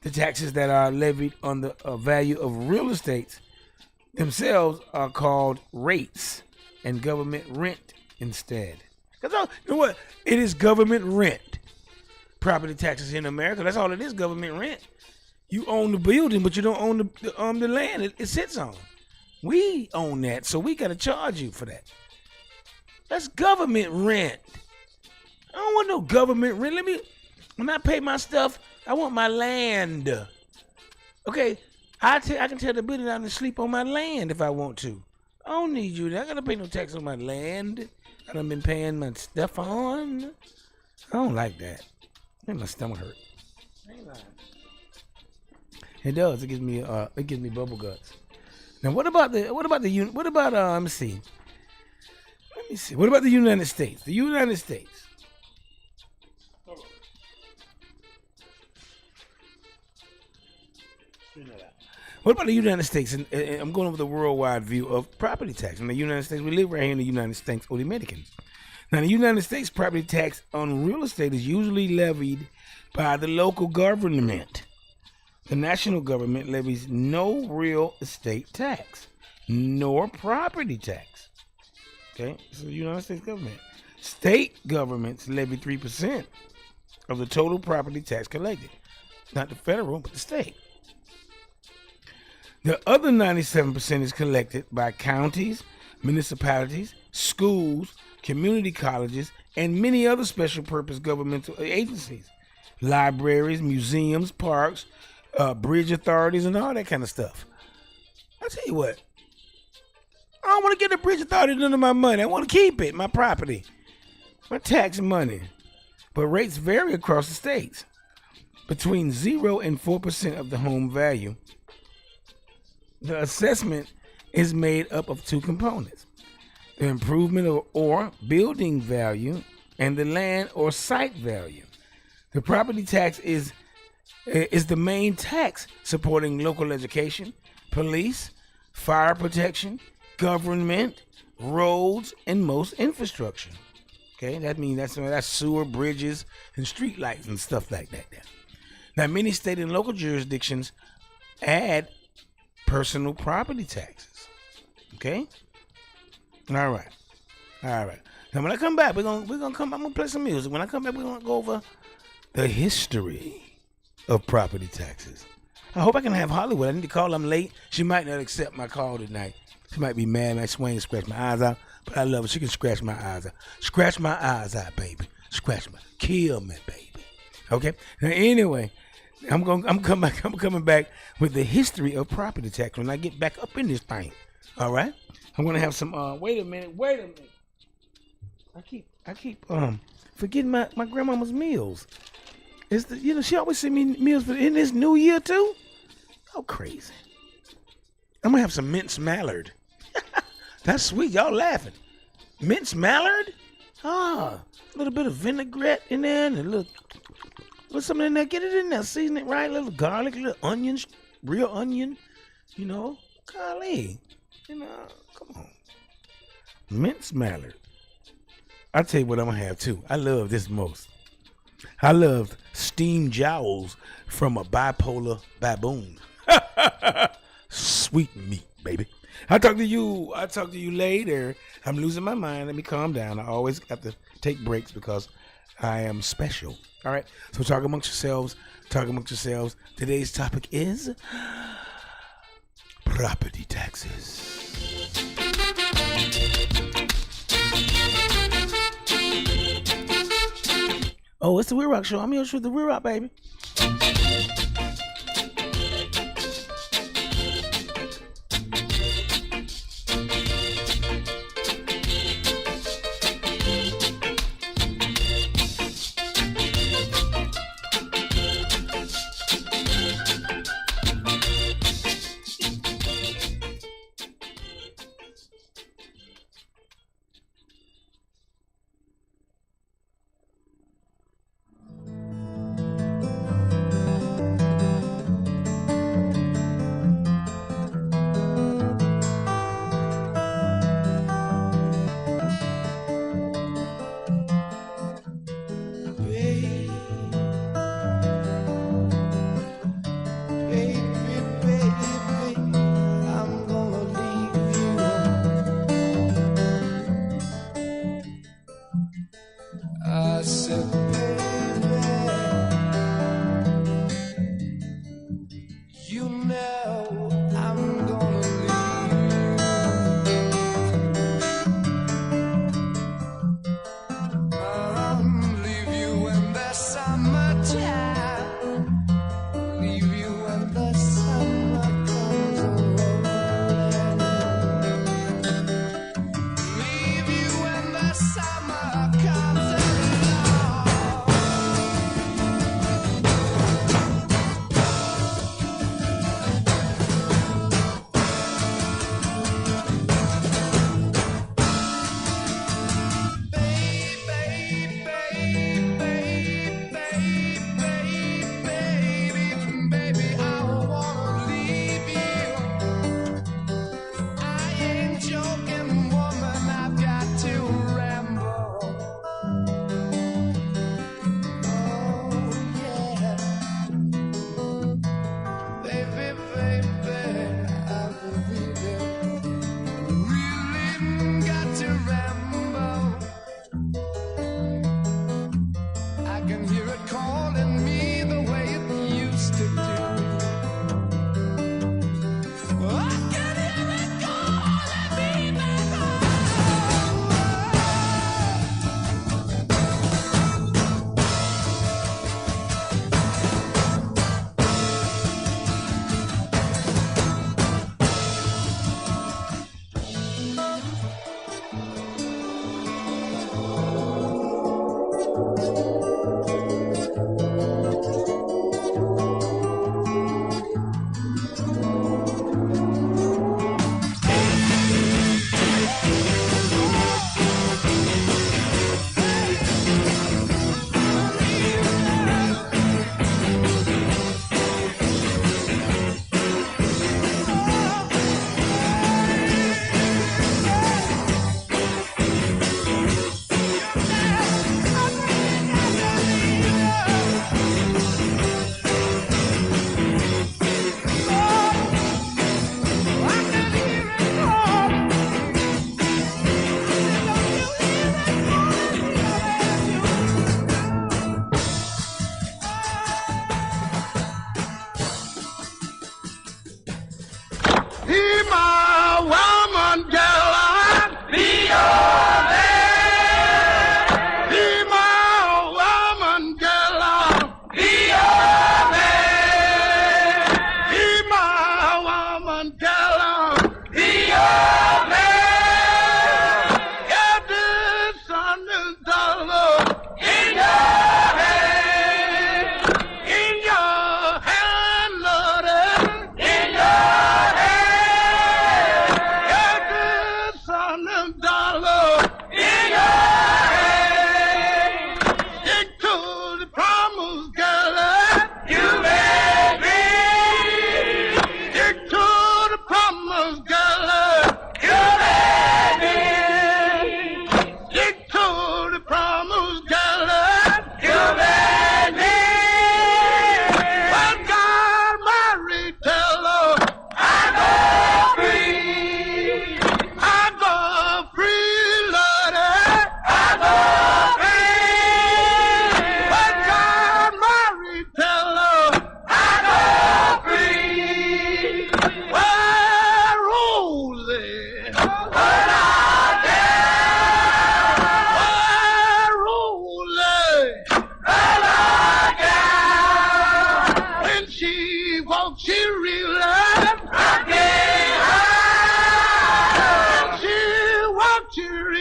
The taxes that are levied on the value of real estate themselves are called rates and government rent instead. Because you know what? It is government rent. Property taxes in America, that's all it is, government rent. You own the building, but you don't own the land it sits on. We own that, so we got to charge you for that. That's government rent. I don't want no government rent. When I pay my stuff, I want my land. Okay, I can tell the building I can sleep on my land if I want to. I don't need you. I gotta pay no tax on my land. I done been paying my stuff on. I don't like that. Make my stomach hurt. Ain't lying. It does. It gives me bubble guts. Now, what about let me see. What about the United States? The United States. What about the United States? And I'm going over the worldwide view of property tax. In the United States, we live right here in the United States of the Americans. Now, the United States property tax on real estate is usually levied by the local government. The national government levies no real estate tax, nor property tax. Okay, so the United States government. State governments levy 3% of the total property tax collected. Not the federal, but the state. The other 97% is collected by counties, municipalities, schools, community colleges, and many other special purpose governmental agencies, libraries, museums, parks, bridge authorities, and all that kind of stuff. I'll tell you what, I don't want to get the bridge authority none of my money. I want to keep it, my property, my tax money. But rates vary across the states, between 0 and 4% of the home value. The assessment is made up of two components: the improvement or building value and the land or site value. The property tax is the main tax supporting local education, police, fire protection, government, roads, and most infrastructure. Okay, that means that's sewer, bridges, and street lights and stuff like that. Now, many state and local jurisdictions add personal property taxes. Okay. All right. Now, when I come back, I'm gonna play some music. When I come back, we're gonna go over the history of property taxes. I hope I can have Hollywood. I need to call them late. She might not accept my call tonight. She might be mad. I swing and scratch my eyes out, but I love her. She can scratch my eyes out. Scratch my eyes out, baby. Kill me, baby. Okay. Now, anyway, I'm coming back with the history of property tax when I get back up in this thing. All right. I'm gonna have some. Wait a minute. I keep forgetting my grandmama's meals. She always send me meals in this new year too. How crazy. I'm gonna have some minced mallard. That's sweet. Y'all laughing. Minced mallard? A little bit of vinaigrette in there and a little something in there. Get it in there. Season it right. A little garlic, a little onions, real onion. Golly. Come on. Minced mallard. I'll tell you what I'm gonna have too. I love this most. I love steamed jowls from a bipolar baboon. Sweet meat, baby. I'll talk to you later. I'm losing my mind. Let me calm down. I always got to take breaks because I am special. All right. So talk amongst yourselves. Today's topic is property taxes. Oh, it's the WILROC Show. I'm your show, the WILROC, baby.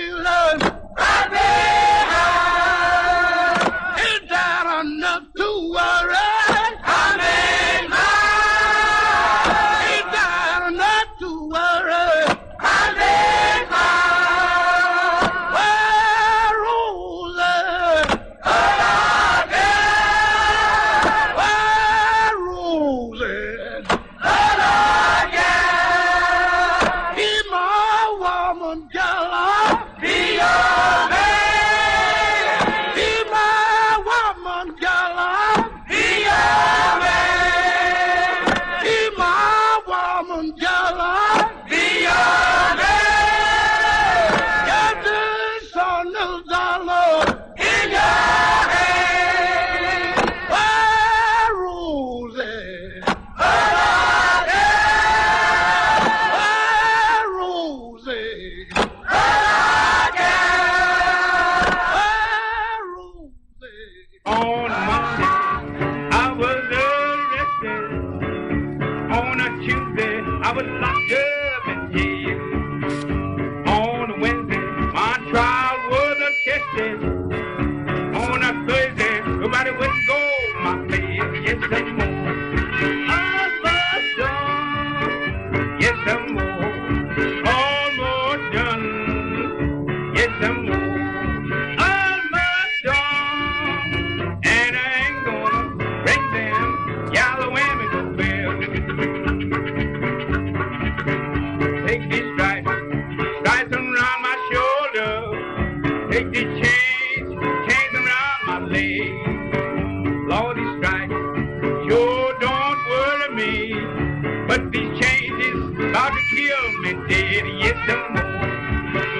feeling. Right behind. Is that enough to worry? I'm in mine. Is that enough to worry? I'm in mine. Well, Rosie. Well, Rosie. Be my woman, girl. Be your man. Be my woman, girl. Be your man. Be my woman, girl. Be your man. Got this on the dollar in your hand. Well, Rosie. Well, Rosie. On Monday, I was arrested. On a Tuesday, I was locked up in jail. On a Wednesday, my trial was attested. On a Thursday, nobody would go my bail. Yes, some more. Almost done. Yes, some more. Almost done. Yes, some more. Almost done. And I ain't gonna break them yellow women no bell. Take these stripes around my shoulder. Take these chains around my leg. Lord, these stripes sure don't worry me, but these chains is about to kill me dead. Yes, some more.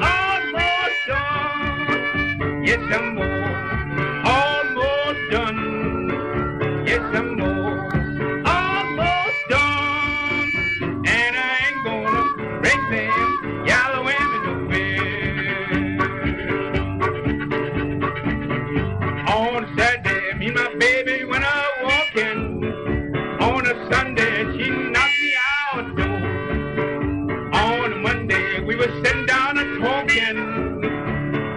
Almost done. Yes, some more. Almost done. Yes, some more. Almost done. And I ain't gonna break them yellow women no bell. On Saturday, me and my baby went out walking. On a Sunday, she knocked me out the door. On a Monday, we were sitting down and talking.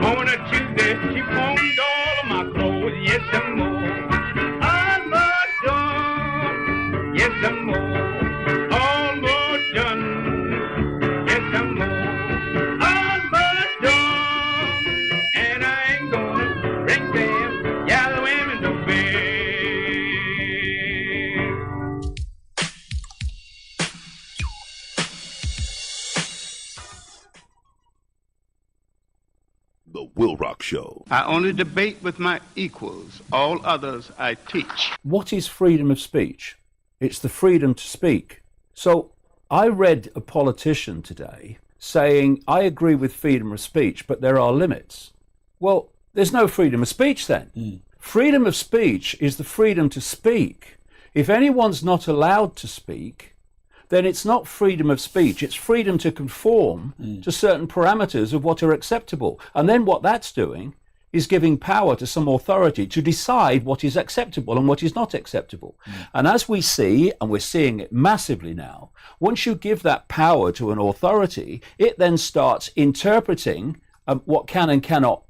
On a Tuesday, she phoned all of my clothes. Yes, some more. Almost done. Yes, some more. Almost done. Yes, some more. Almost done. And I ain't gonna break them yellow women no bell. The Will Rock Show. I only debate with my equals. All others I teach. What is freedom of speech? It's the freedom to speak. So I read a politician today saying, I agree with freedom of speech, but there are limits. Well, there's no freedom of speech then. Freedom of speech is the freedom to speak. If anyone's not allowed to speak, then it's not freedom of speech, it's freedom to conform to certain parameters of what are acceptable. And then what that's doing is giving power to some authority to decide what is acceptable and what is not acceptable. And as we see, and we're seeing it massively now, once you give that power to an authority, it then starts interpreting what can and cannot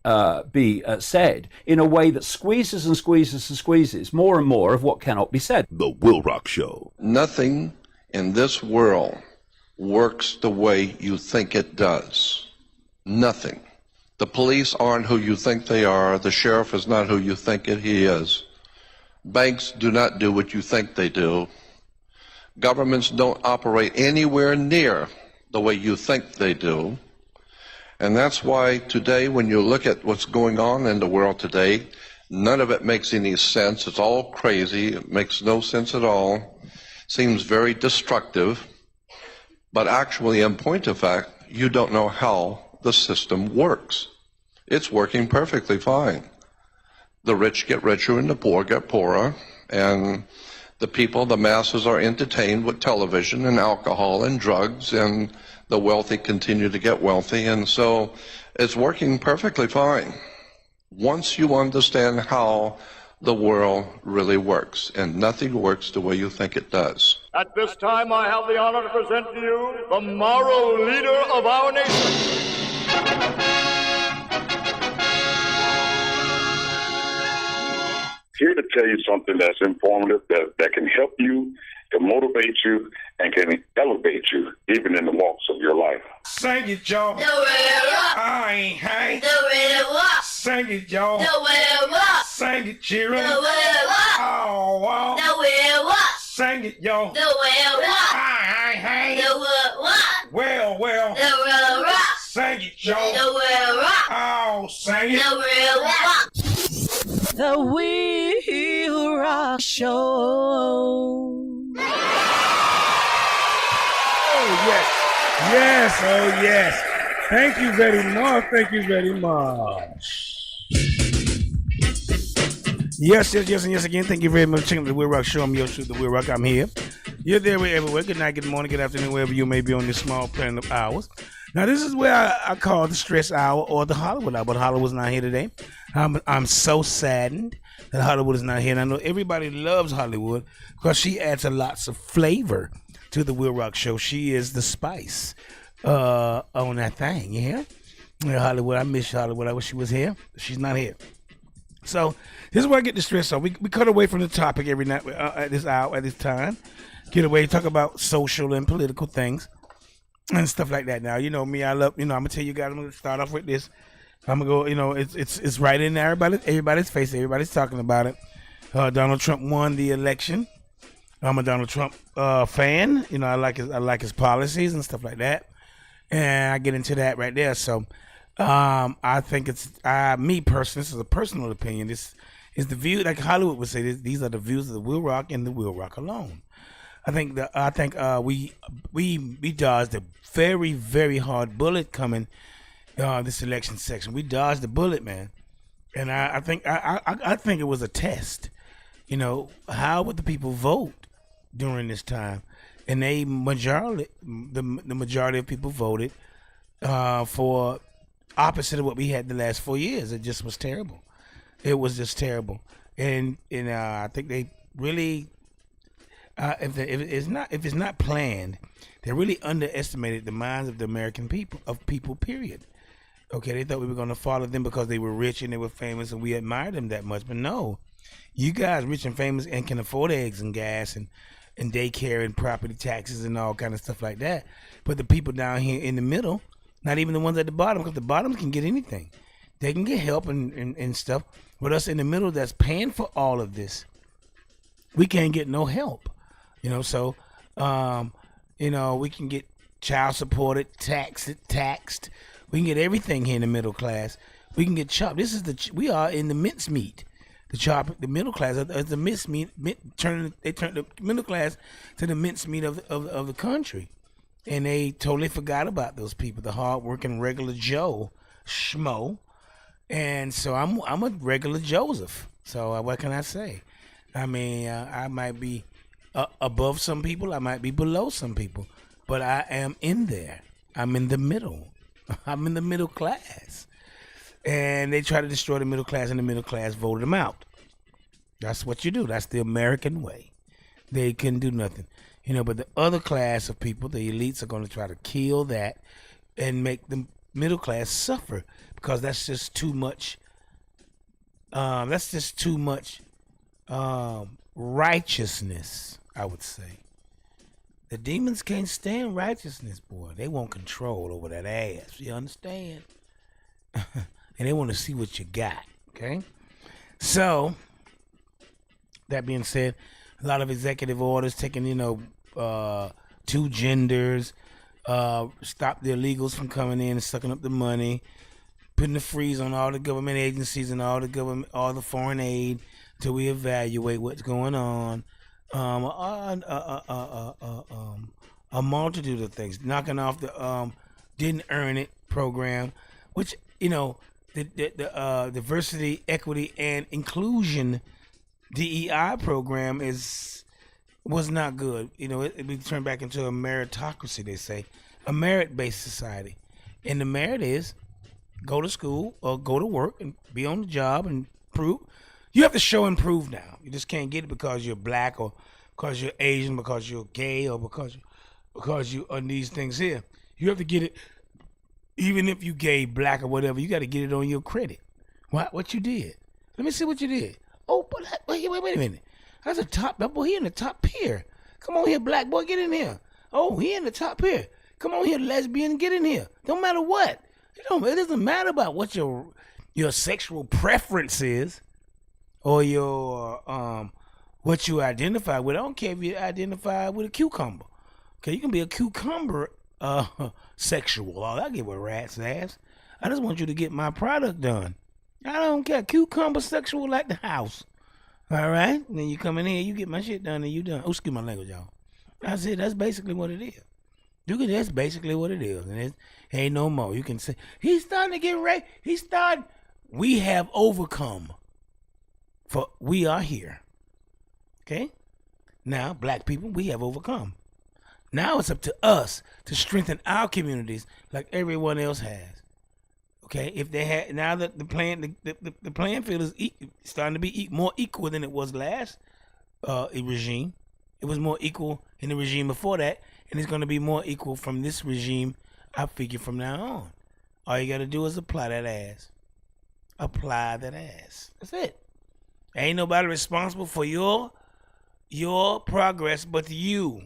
be said in a way that squeezes and squeezes and squeezes more and more of what cannot be said. The Will Rock Show. Nothing in this world works the way you think it does. Nothing. The police aren't who you think they are. The sheriff is not who you think he is. Banks do not do what you think they do. Governments don't operate anywhere near the way you think they do. And that's why today, when you look at what's going on in the world today, none of it makes any sense. It's all crazy. It makes no sense at all. Seems very destructive. But actually, in point of fact, you don't know how the system works. It's working perfectly fine. The rich get richer and the poor get poorer, and the people, the masses, are entertained with television and alcohol and drugs, and the wealthy continue to get wealthy, and so it's working perfectly fine once you understand how the world really works, and nothing works the way you think it does. At this time, I have the honor to present to you the moral leader of our nation. tell you something that's informative, that can help you, to motivate you, and can elevate you, even in the walks of your life. Sing it, Joe. The WILROC. I ain't hang. The WILROC. Sing it, Joe. The WILROC. Sing it, children. The WILROC. Oh, wow. The WILROC. Sing it, yo. The WILROC. I ain't hang. The WILROC. Well. The WILROC. Sing it, Joe. The WILROC. Oh, sing it. The WILROC. The Will Rock Show. Oh, yes. Oh, yes. Thank you very much. Yes, and yes again. Thank you very much for checking out the WILROC Show. I'm your truth, the WILROC. I'm here. You're there, we're everywhere. Good night, good morning, good afternoon, wherever you may be on this small planet of ours. Now, this is where I call the stress hour or the Hollywood hour, but Hollywood's not here today. I'm so saddened that Hollywood is not here. And I know everybody loves Hollywood because she adds a lots of flavor to the WILROC Show. She is the spice on that thing, you hear? Yeah, Hollywood, I miss Hollywood. I wish she was here. She's not here. So this is where I get the stress off. We cut away from the topic every night at this hour, at this time. Get away, talk about social and political things and stuff like that. Now, you know me, I love, I'm gonna tell you guys, I'm gonna start off with this. I'm gonna go, it's right in everybody's face. Everybody's talking about it. Donald Trump won the election. I'm a Donald Trump fan. I like his policies and stuff like that. And I get into that right there. So I think it's me personally. This is a personal opinion. This is the view, like Hollywood would say. These are the views of the WILROC and the WILROC alone. I think we dodged a very, very hard bullet coming this election section. We dodged the bullet, man, and I think it was a test. How would the people vote during this time? And the majority of people voted for opposite of what we had the last 4 years. It just was terrible. It was just terrible, and I think they really. If it's not planned, they really underestimated the minds of the American people. Period. Okay, they thought we were going to follow them because they were rich and they were famous and we admired them that much. But no, you guys rich and famous and can afford eggs and gas and daycare and property taxes and all kind of stuff like that. But the people down here in the middle, not even the ones at the bottom, because the bottom can get anything. They can get help and stuff. But us in the middle that's paying for all of this, we can't get no help. So, we can get child supported, taxed. We can get everything here in the middle class. We can get chopped. We are in the mincemeat. The middle class is the mincemeat. They turn the middle class to the mincemeat of the country, and they totally forgot about those people, the hardworking regular Joe schmo. And so I'm a regular Joseph. So what can I say? I mean, I might be above some people, I might be below some people, but I am in there. I'm in the middle. I'm in the middle class. And they try to destroy the middle class, and the middle class voted them out. That's what you do. That's the American way. They can do nothing. But the other class of people, the elites, are going to try to kill that and make the middle class suffer, because that's just too much. Righteousness, I would say. The demons can't stand righteousness, boy. They want control over that ass. You understand? And they want to see what you got. Okay? So, that being said, a lot of executive orders taking, two genders, stop the illegals from coming in and sucking up the money, putting a freeze on all the government agencies and all the foreign aid till we evaluate what's going on. A multitude of things, knocking off the didn't earn it program, which the diversity, equity, and inclusion DEI program was not good. It turned back into a meritocracy. They say a merit-based society, and the merit is go to school or go to work and be on the job and prove. You have to show and prove now. You just can't get it because you're black or because you're Asian, because you're gay, or because you are these things here. You have to get it, even if you gay, black, or whatever. You got to get it on your credit. What you did? Let me see what you did. Oh, but wait a minute. That's a top. That boy, he in the top tier. Come on here, black boy, get in here. Oh, he in the top here. Come on here, lesbian, get in here. Don't matter what. It doesn't matter about what your sexual preference is or your what you identify with. I don't care if you identify with a cucumber. Okay, you can be a cucumber sexual. All I give a rat's ass. I just want you to get my product done. I don't care. Cucumber sexual like the house. All right? And then you come in here, you get my shit done, and you done. Oh, excuse my language, y'all. I said that's basically what it is. That's basically what it is. And it ain't no more. You can say, he's starting to get ready. We have overcome. For we are here. Okay? Now, black people, we have overcome. Now it's up to us to strengthen our communities like everyone else has. Okay? If they had, now that the playing field is starting to be more equal than it was last regime. It was more equal in the regime before that, and it's going to be more equal from this regime, I figure, from now on. All you got to do is apply that ass. Apply that ass. That's it. Ain't nobody responsible for your progress but you.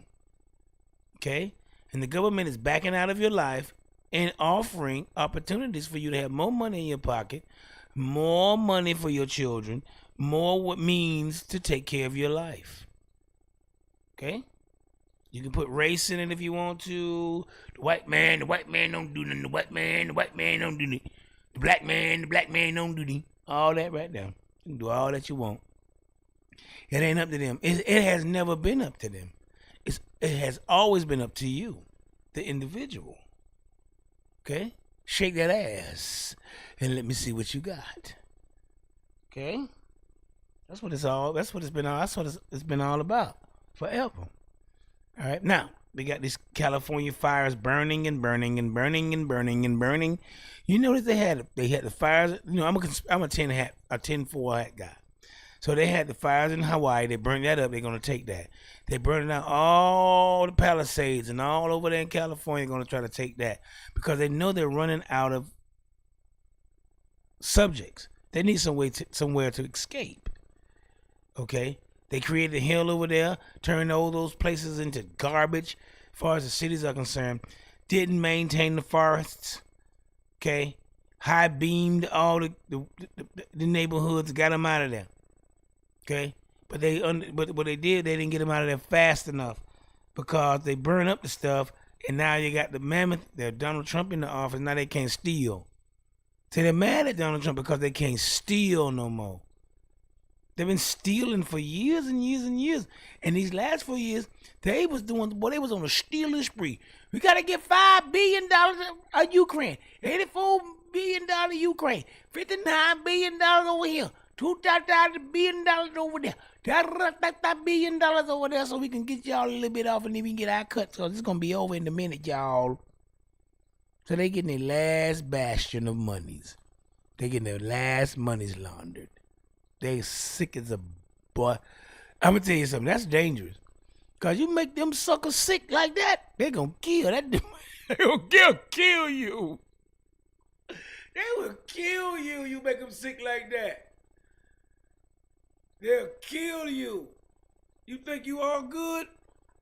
Okay? And the government is backing out of your life and offering opportunities for you to have more money in your pocket, more money for your children, more means to take care of your life. Okay? You can put race in it if you want to. The white man don't do nothing. The white man don't do nothing. The black man don't do nothing. All that right there. You can do all that you want. It ain't up to them. It has never been up to them. It has always been up to you, the individual. Okay? Shake that ass and let me see what you got. Okay? That's what it's been all about. Forever. All right, now we got these California fires burning and burning and burning and burning and burning. You notice they had the fires. You know, I'm a 10-4 hat guy. So they had the fires in Hawaii. They burned that up. They're gonna take that. They burning out all the Palisades and all over there in California. Gonna try to take that because they know they're running out of subjects. They need somewhere to escape. Okay. They created a hill over there, turned all those places into garbage as far as the cities are concerned. Didn't maintain the forests. Okay? High beamed all the neighborhoods, got them out of there. Okay? But what they did, they didn't get them out of there fast enough because they burned up the stuff, and now you got the mammoth, Donald Trump in the office, now they can't steal. So they're mad at Donald Trump because they can't steal no more. They've been stealing for years and years and years. And these last 4 years, they was on a stealing spree. We got to get $5 billion of Ukraine. $84 billion Ukraine. $59 billion over here. $2 billion over there. $1 billion over there so we can get y'all a little bit off and then we can get our cut. So it's going to be over in a minute, y'all. So they getting their last bastion of monies. They getting their last monies laundered. They sick as a boy. I'm gonna tell you something. That's dangerous. Cause you make them suckers sick like that, they gonna kill that. They gonna kill you. They will kill you. You make them sick like that. They'll kill you. You think you all good?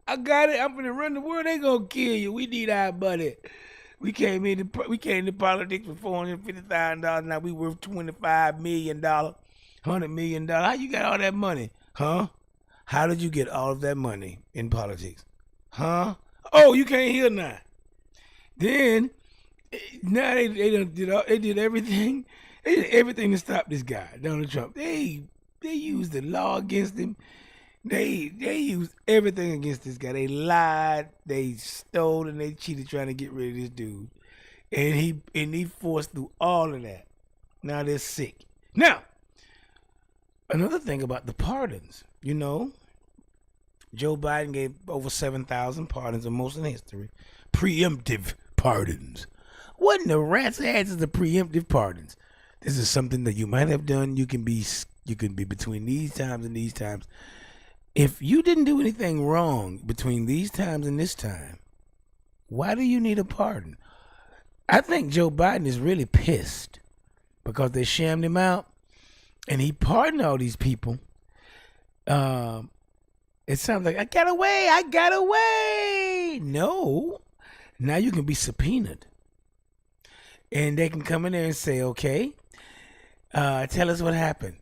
I got it. I'm gonna run the world. They gonna kill you. We need our money. We came into politics for $450,000. Now we worth $25 million. $100 million. How you got all that money? Huh? How did you get all of that money in politics? Huh? Oh, you can't hear now. Then, now they did everything. They did everything to stop this guy, Donald Trump. They used the law against him. They used everything against this guy. They lied, they stole, and they cheated trying to get rid of this dude. And he forced through all of that. Now they're sick. Now, another thing about the pardons, you know, Joe Biden gave over 7,000 pardons, the most in history. Preemptive pardons. What in the rat's ass is the preemptive pardons? This is something that you might have done. You can be between these times and these times. If you didn't do anything wrong between these times and this time, why do you need a pardon? I think Joe Biden is really pissed because they shammed him out. and he pardoned all these people. It sounds like I got away. No, now you can be subpoenaed, and they can come in there and say, okay, tell us what happened,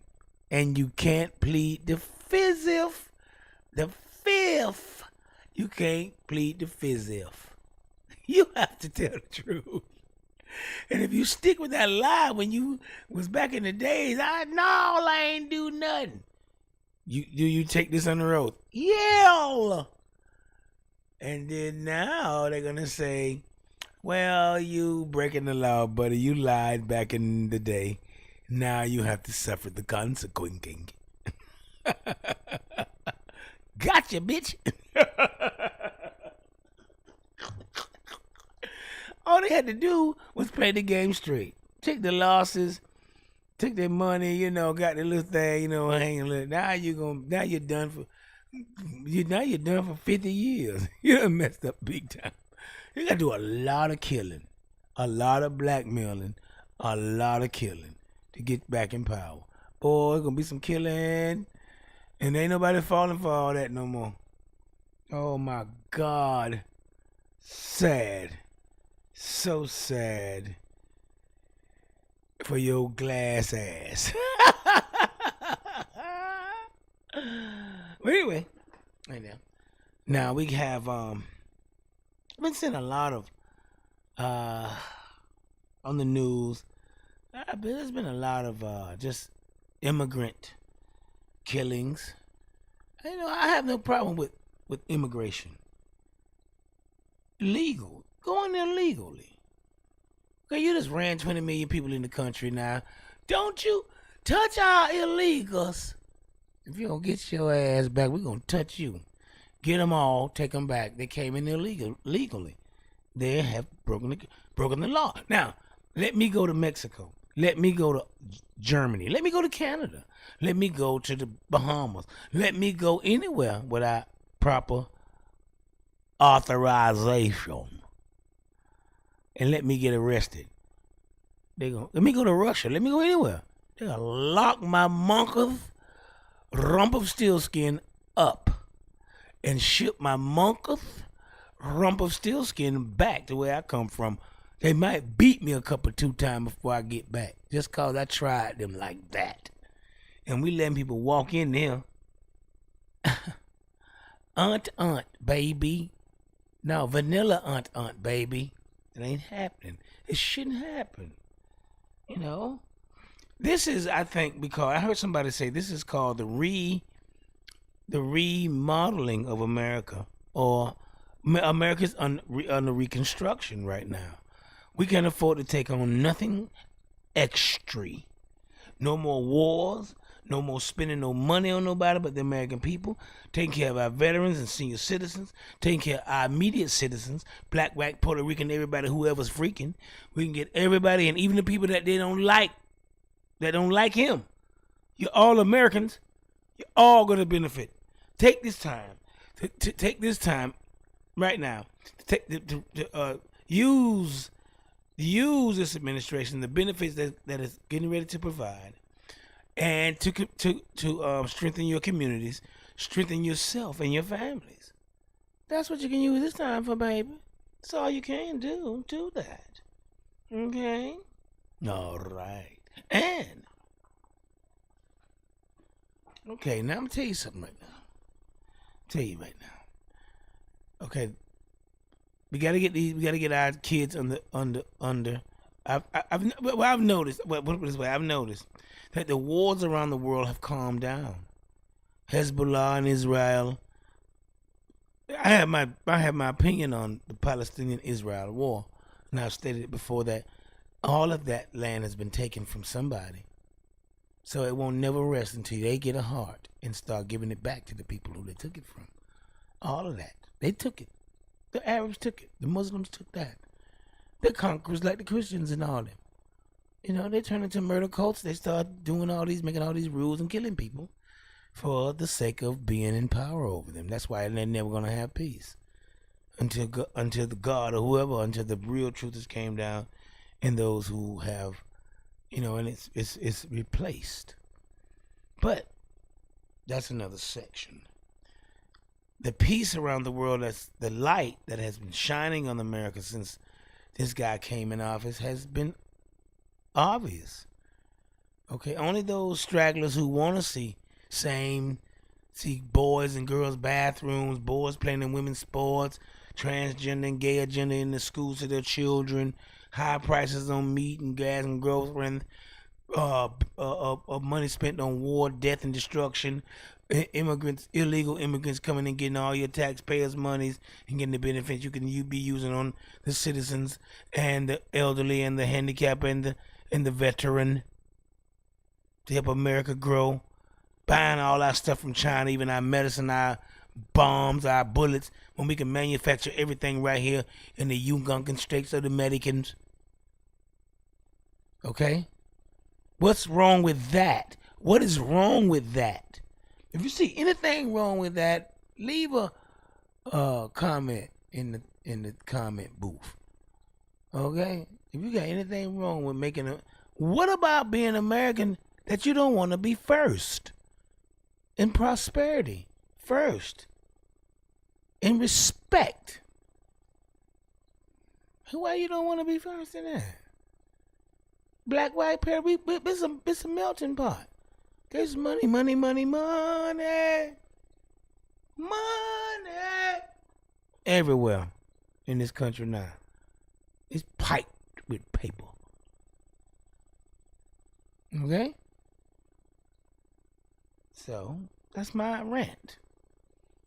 and you can't plead the fifth. You can't plead the fifth. You have to tell the truth. And if you stick with that lie when you was back in the days, I ain't do nothing. You take this under oath? Yeah. And then now they're gonna say, well, you breaking the law, buddy. You lied back in the day. Now you have to suffer the consequence. Gotcha, bitch. All they had to do was play the game straight. Take the losses, took their money, got the little thing, hanging a little. Now you're done for 50 years. You done messed up big time. You gotta do a lot of killing, a lot of blackmailing, a lot of killing to get back in power. Boy, it's gonna be some killing, and ain't nobody falling for all that no more. Oh my God. Sad. So sad for your glass ass. But anyway, right now we have been seeing a lot of on the news. There's been a lot of just immigrant killings. I have no problem with immigration. Legal. Go in there legally. Okay, you just ran 20 million people in the country now. Don't you touch our illegals. If you don't get your ass back, we're going to touch you. Get them all, take them back. They came in legally. They have broken the law. Now, let me go to Mexico. Let me go to Germany. Let me go to Canada. Let me go to the Bahamas. Let me go anywhere without proper authorization. And let me get arrested. Let me go to Russia. Let me go anywhere. They're going to lock my monketh rump of steelskin up and ship my monketh rump of steelskin back to where I come from. They might beat me a couple 2 times before I get back, just cause I tried them like that. And we letting people walk in there. Aunt, baby. No, vanilla aunt, baby. It ain't happening. It shouldn't happen. This is, I think, because I heard somebody say this is called the remodeling of America, or America's under reconstruction right now. We can't afford to take on nothing extra. No more wars. No more spending no money on nobody but the American people. Taking care of our veterans and senior citizens. Taking care of our immediate citizens. Black, white, Puerto Rican, everybody, whoever's freaking. We can get everybody, and even the people that they don't like, that don't like him. You're all Americans. You're all going to benefit. Take this time. Take this time right now. To use this administration, the benefits that is getting ready to provide, and to strengthen your communities, strengthen yourself and your families. That's what you can use this time for, baby. That's all you can do. Do that. Okay? All right. And, okay, now I'm going to tell you something right now. Okay. We gotta get our kids under. I've noticed. Put it this way, I've noticed that the wars around the world have calmed down. Hezbollah and Israel. I have my opinion on the Palestinian-Israel war, and I've stated it before that all of that land has been taken from somebody, so it won't never rest until they get a heart and start giving it back to the people who they took it from. All of that, they took it. The Arabs took it. The Muslims took that. The conquerors, like the Christians and all them. They turn into murder cults. They start doing making all these rules and killing people for the sake of being in power over them. That's why they're never going to have peace until the God or whoever, until the real truth has came down, and those who have, and it's replaced. But that's another section. The peace around the world, that's the light that has been shining on America since this guy came in office, has been obvious. Okay, only those stragglers who want to see boys and girls bathrooms, boys playing in women's sports, transgender and gay agenda in the schools of their children, high prices on meat and gas and groceries, money spent on war, death, and destruction, illegal immigrants coming and getting all your taxpayers' monies and getting the benefits you be using on the citizens and the elderly and the handicapped and the veteran to help America grow. Buying all our stuff from China, even our medicine, our bombs, our bullets, when we can manufacture everything right here in the Ugandan states of the Americans. Okay? What's wrong with that? What is wrong with that? If you see anything wrong with that, leave a comment in the comment booth. Okay? If you got anything wrong with what about being American that you don't want to be first in prosperity, first in respect? Why you don't want to be first in that? Black, white, pair, it's a melting pot. There's money, money, money, money, money everywhere in this country now. It's piped with paper. Okay? So that's my rant.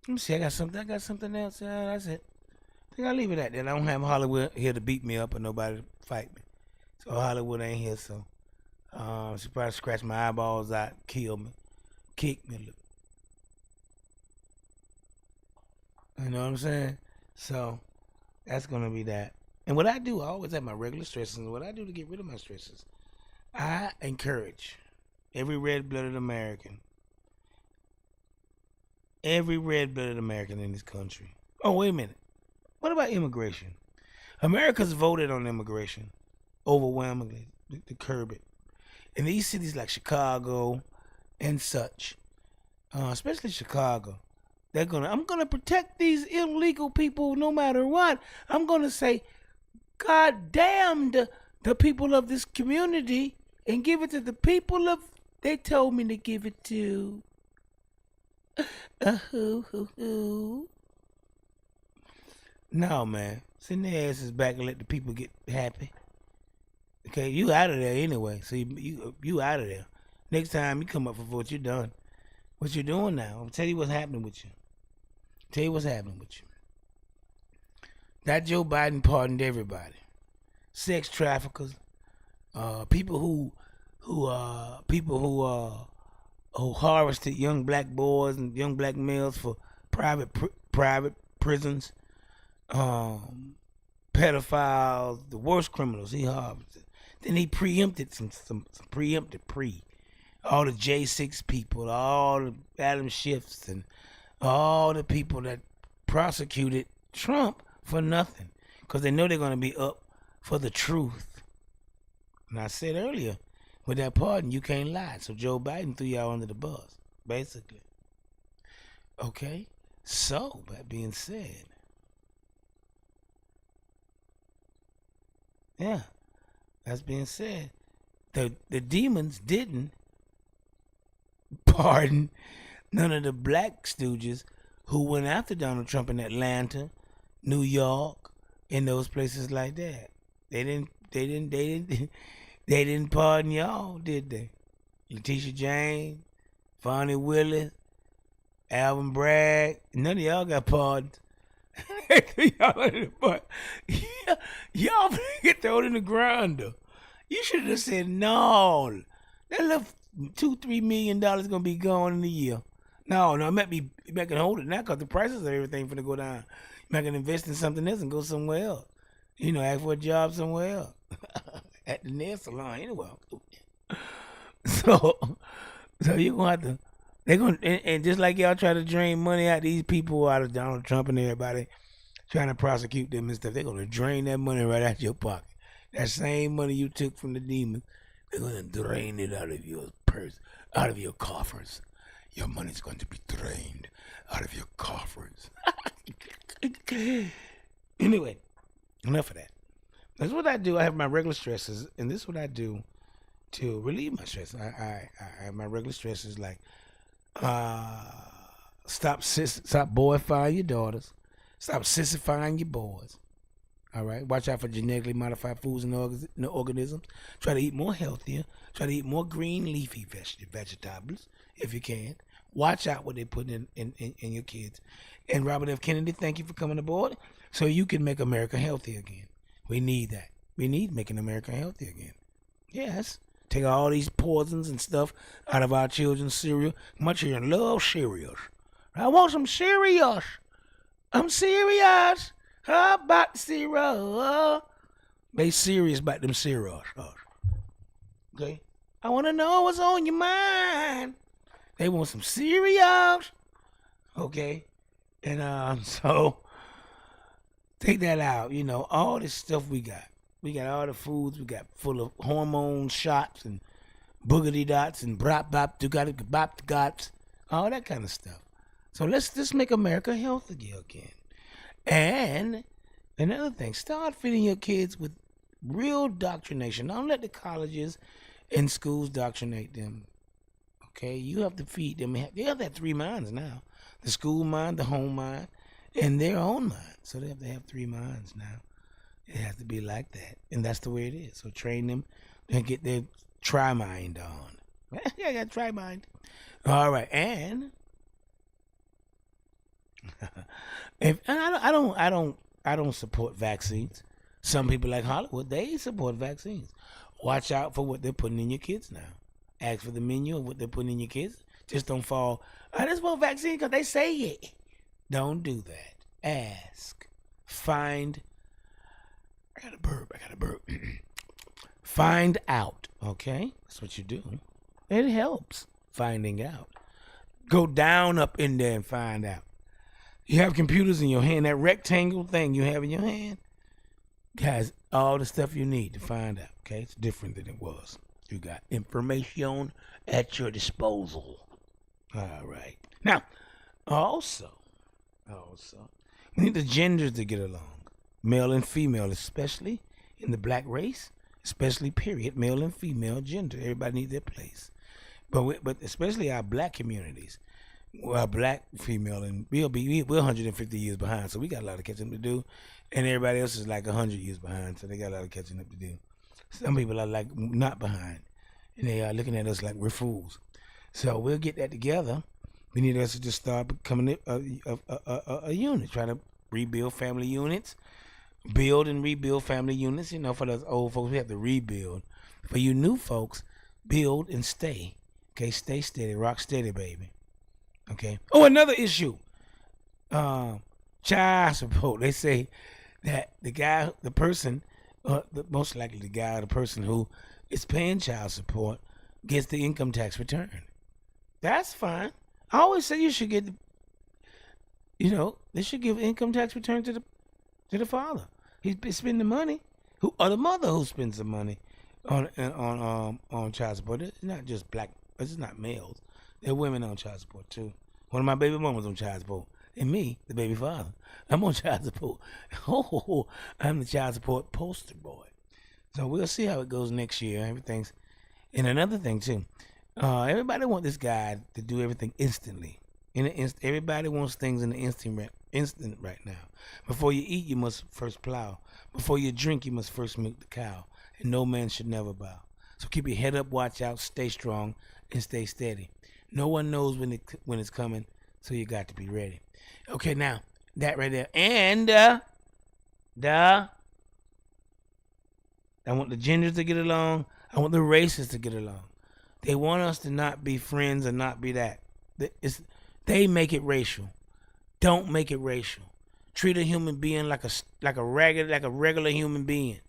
Let me see. I got something else. That's it. I think I'll leave it at that. I don't have Hollywood here to beat me up or nobody to fight me. So Hollywood ain't here. So she probably scratch my eyeballs out, kill me, kick me. Look. You know what I'm saying? So that's gonna be that. And what I do, I always have my regular stresses. What I do to get rid of my stresses, I encourage every red-blooded American. Every red-blooded American in this country. Oh, wait a minute. What about immigration? America's voted on immigration overwhelmingly to curb it. In these cities like Chicago and such, especially Chicago, I'm gonna protect these illegal people no matter what. I'm gonna say, God damn the people of this community and give it to the people they told me to give it to. No, man. Send their asses back and let the people get happy. Okay, you out of there anyway. So you out of there. Next time you come up for vote, you're done. What you doing now? I'll tell you what's happening with you. That Joe Biden pardoned everybody. Sex traffickers, people who harvested young black boys and young black males for private prisons, pedophiles, the worst criminals he harvested. Then he preempted some preempted all the J6 people, all the Adam Schiffs, and all the people that prosecuted Trump for nothing, because they know they're going to be up for the truth. And I said earlier, with that pardon, you can't lie. So Joe Biden threw y'all under the bus, basically. Okay? So, that being said, yeah, that's being said, the demons didn't pardon none of the black stooges who went after Donald Trump in Atlanta, New York, and those places like that. They didn't pardon y'all, did they? Letitia James, Fonnie Willis, Alvin Bragg, none of y'all got pardoned. Y'all get thrown in the ground though. You should have said no. That little $2-3 million gonna be gone in a year. No, I might can hold it now because the prices of everything finna go down. You might can invest in something else and go somewhere else. You know, ask for a job somewhere else. At the nail salon anyway. So you're gonna have to. They're gonna and just like y'all try to drain money out these people, out of Donald Trump and everybody, trying to prosecute them and stuff. They're gonna drain that money right out your pocket. That same money you took from the demons, They're going to drain it out of your purse, out of your coffers. Your money's going to be drained out of your coffers. Anyway, enough of that. That's what I do. I have my regular stresses, and this is what I do to relieve my stress. I have my regular stresses like stop boyfying your daughters, stop sissifying your boys. All right, watch out for genetically modified foods and organisms. Try to eat more healthier. Try to eat more green leafy vegetables if you can. Watch out what they put in your kids. And Robert F. Kennedy, thank you for coming aboard so you can make America healthy again. We need that. We need making America healthy again. Yes. Take all these poisons and stuff out of our children's cereal. Much of you love cereals. I want some cereals. I'm serious. How about the cereal? They serious about them cereals. Okay? I want to know what's on your mind. They want some cereals. Okay? And so take that out. You know, all this stuff we got. We got all the foods we got full of hormone shots and boogity dots and brop bop bop gots, all that kind of stuff. So let's just make America healthy again. And another thing, start feeding your kids with real doctrination. Don't let the colleges and schools doctrinate them. Okay, you have to feed them. They have that three minds now: the school mind, the home mind, and their own mind. So they have to have three minds now. It has to be like that, and that's the way it is. So train them and get their tri-mind on. Yeah, I got tri-mind. All right, and I don't support vaccines. Some people like Hollywood, they support vaccines. Watch out for what they're putting in your kids now. Ask for the menu of what they're putting in your kids. Just don't fall. I just want vaccine because they say it. Don't do that. Ask. Find. I got a burp. Find out, okay? That's what you do. It helps finding out. Go down up in there and find out. You have computers in your hand, that rectangle thing you have in your hand, guys, all the stuff you need to find out, okay? It's different than it was. You got information at your disposal. All right. Now, also, we need the genders to get along. Male and female, especially in the black race, especially period, male and female gender. Everybody needs their place. But especially our black communities, our black female, and we're 150 years behind, so we got a lot of catching up to do. And everybody else is like 100 years behind, so they got a lot of catching up to do. Some people are like not behind, and they are looking at us like we're fools. So we'll get that together. We need us to just start becoming a unit, try to rebuild family units. Build and rebuild family units. You know, for those old folks, we have to rebuild. For you new folks, build and stay. Okay, stay steady, rock steady, baby. Okay. Oh, another issue. Child support. They say that the person who is paying child support gets the income tax return. That's fine. I always say you should get, they should give income tax return to the father. He's spending the money, or the mother who spends the money on child support. It's not just black. It's not males. There are women on child support too. One of my baby mamas on child support, and me, the baby father, I'm on child support. Oh, I'm the child support poster boy. So we'll see how it goes next year. Everything's, and another thing too. Everybody wants this guy to do everything instantly. Everybody wants things in the instant right now. Before you eat, you must first plow. Before you drink, you must first milk the cow. And no man should never bow. So keep your head up, watch out, stay strong, and stay steady. No one knows when it's coming, so you got to be ready. Okay, now, that right there. And, I want the genders to get along. I want the races to get along. They want us to not be friends and not be that. They make it racial. Don't make it racial. Treat a human being like a regular human being.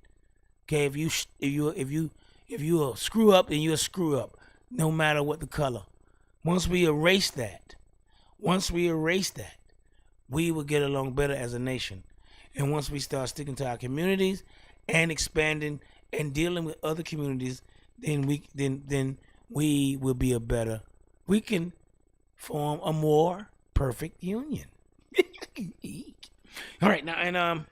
Okay, if you a screw up, then you a screw up, no matter what the color. Once we erase that, we will get along better as a nation. And once we start sticking to our communities and expanding and dealing with other communities then we will be we can form a more perfect union. All right, now, and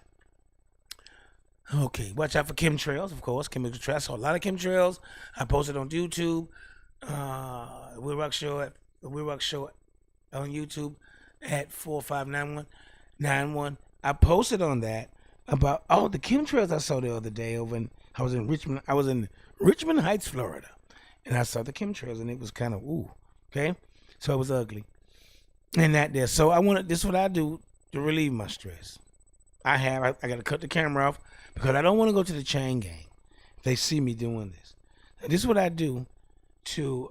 okay, watch out for chemtrails, of course. Chemtrails. I saw a lot of chemtrails. I posted on YouTube. The Will Rock Show on YouTube at 459191. I posted on that about all the chemtrails I saw the other day I was in Richmond Heights, Florida, and I saw the chemtrails, and it was kind of okay. So it was ugly, and that there. So this is what I do to relieve my stress. I got to cut the camera off because I don't want to go to the chain gang. They see me doing this. And this is what I do to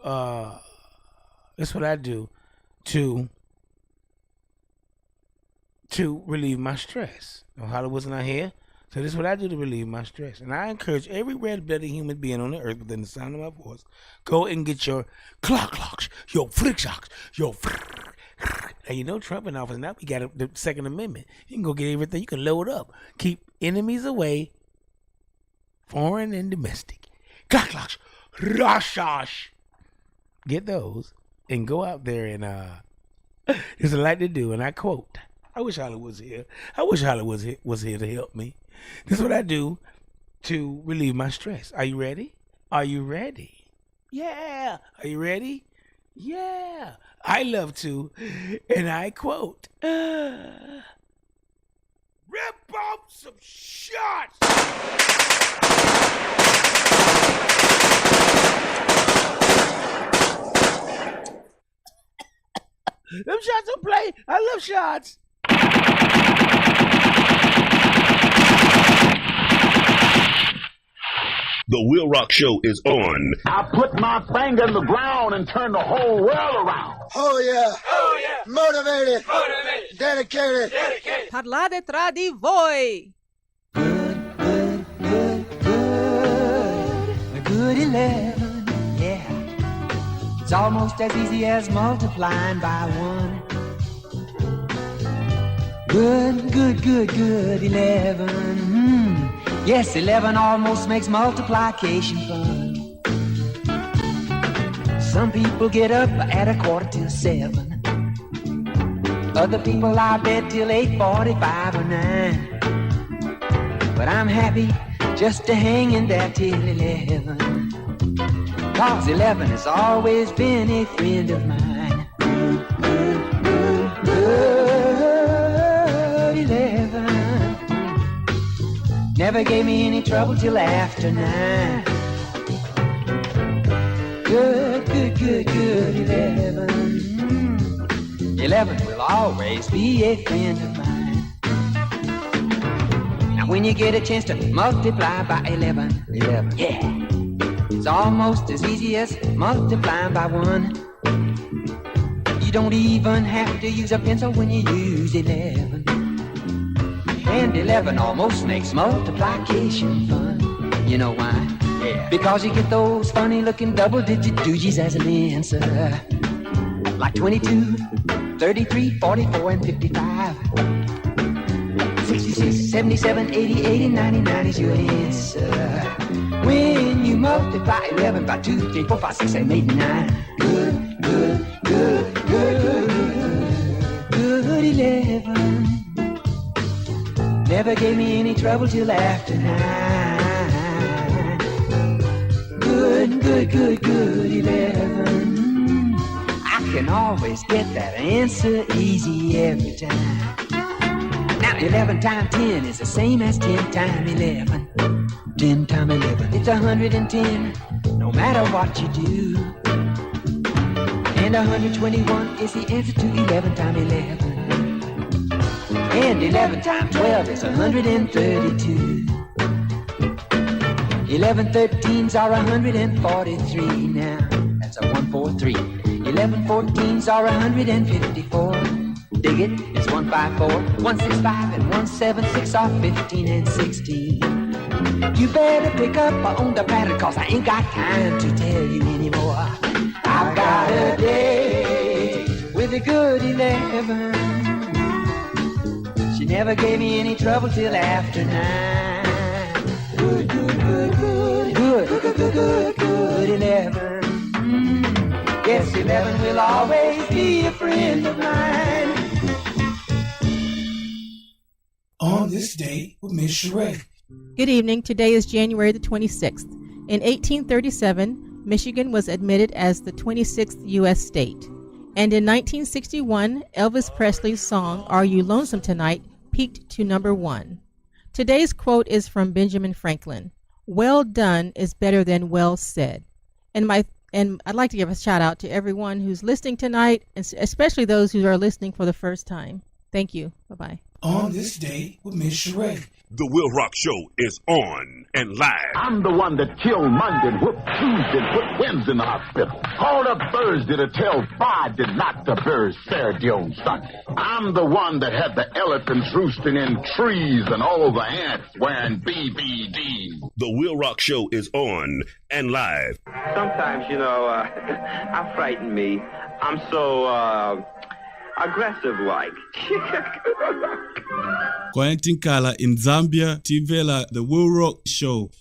relieve my stress. Hollywood's not here, so this is what I do to relieve my stress. And I encourage every red-blooded human being on the earth within the sound of my voice, go and get your clocks, your flick shocks, your. And you know Trump in office now. We got the Second Amendment. You can go get everything. You can load up. Keep enemies away, foreign and domestic. Clocks, rashash. Get those and go out there and there's a lot to do. And I quote. I wish Hollywood was here. I wish Hollywood was here to help me. This is what I do to relieve my stress. Are you ready? Are you ready? Yeah. Are you ready? Yeah. I love to, and I quote, rip off some shots. Them shots don't play. I love shots. The Will Rock Show is on. I put my finger in the ground and turn the whole world around. Oh yeah. Oh yeah. Motivated. Dedicated. Parlate tra di voi. Good 11, yeah. It's almost as easy as multiplying by one. Good 11. Yes, 11 almost makes multiplication fun. Some people get up at 7:15. Other people lie bed till 8:45 or 9. But I'm happy just to hang in there till 11. 'Cause 11 has always been a friend of mine. Good 11. Never gave me any trouble till after 9. Good 11. 11 will always be a friend of mine. Now when you get a chance to multiply by 11, yeah, it's almost as easy as multiplying by 1. You don't even have to use a pencil when you use 11. And 11 almost makes multiplication fun. You know why? Yeah. Because you get those funny looking double-digit doogies as an answer. Like 22, 33, 44, and 55. 66, 77, 80, 80, 99 is your answer. When you multiply 11 by 2, 3, 4, 5, 6, 7, 8, 9. Good 11. Never gave me any trouble till after 9. Good 11. I can always get that answer easy every time. Now 11 times 10 is the same as 10 times 11. 10 times 11, it's 110, no matter what you do. And 121 is the answer to 11 times 11. And 11 times 12 is 132. 11 13s are 143 now. That's a 143. 11 14s are 154. Dig it, it's 154. 165 and 176 are 15 and 16. You better pick up on the pattern, 'cause I ain't got time to tell you anymore. I've got a day with a good 11. She never gave me any trouble till after 9. Good good in ever. Yes, 11 will always be a friend of mine. On this day with Miss Sheree. Good evening. Today is January the 26th. In 1837, Michigan was admitted as the 26th U.S. state. And in 1961, Elvis Presley's song, Are You Lonesome Tonight, peaked to number 1. Today's quote is from Benjamin Franklin. Well done is better than well said. And I'd like to give a shout out to everyone who's listening tonight, especially those who are listening for the first time. Thank you. Bye-bye. On this day with Miss Sheree. The Will Rock Show is on and live. I'm the one that killed Monday and whooped Tuesday and put Wednesday in the hospital. Called up Thursday to tell Friday not to bury Saturday on Sunday. I'm the one that had the elephants roosting in trees and all the ants wearing BBD. The Will Rock Show is on and live. Sometimes, I frighten me. I'm so, aggressive-like. Kwayentinkala in Zambia, Tivela, the WILROC Show.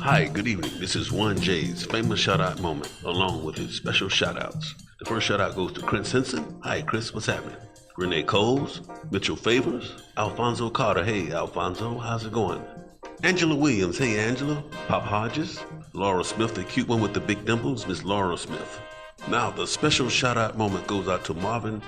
Hi, good evening. This is One J's famous shout-out moment, along with his special shout-outs. The first shout-out goes to Chris Henson. Hi, Chris, what's happening? Renee Coles, Mitchell Favors, Alfonso Carter. Hey, Alfonso, how's it going? Angela Williams. Hey, Angela. Pop Hodges. Laura Smith, the cute one with the big dimples, Miss Laura Smith. Now, the special shout-out moment goes out to Marvin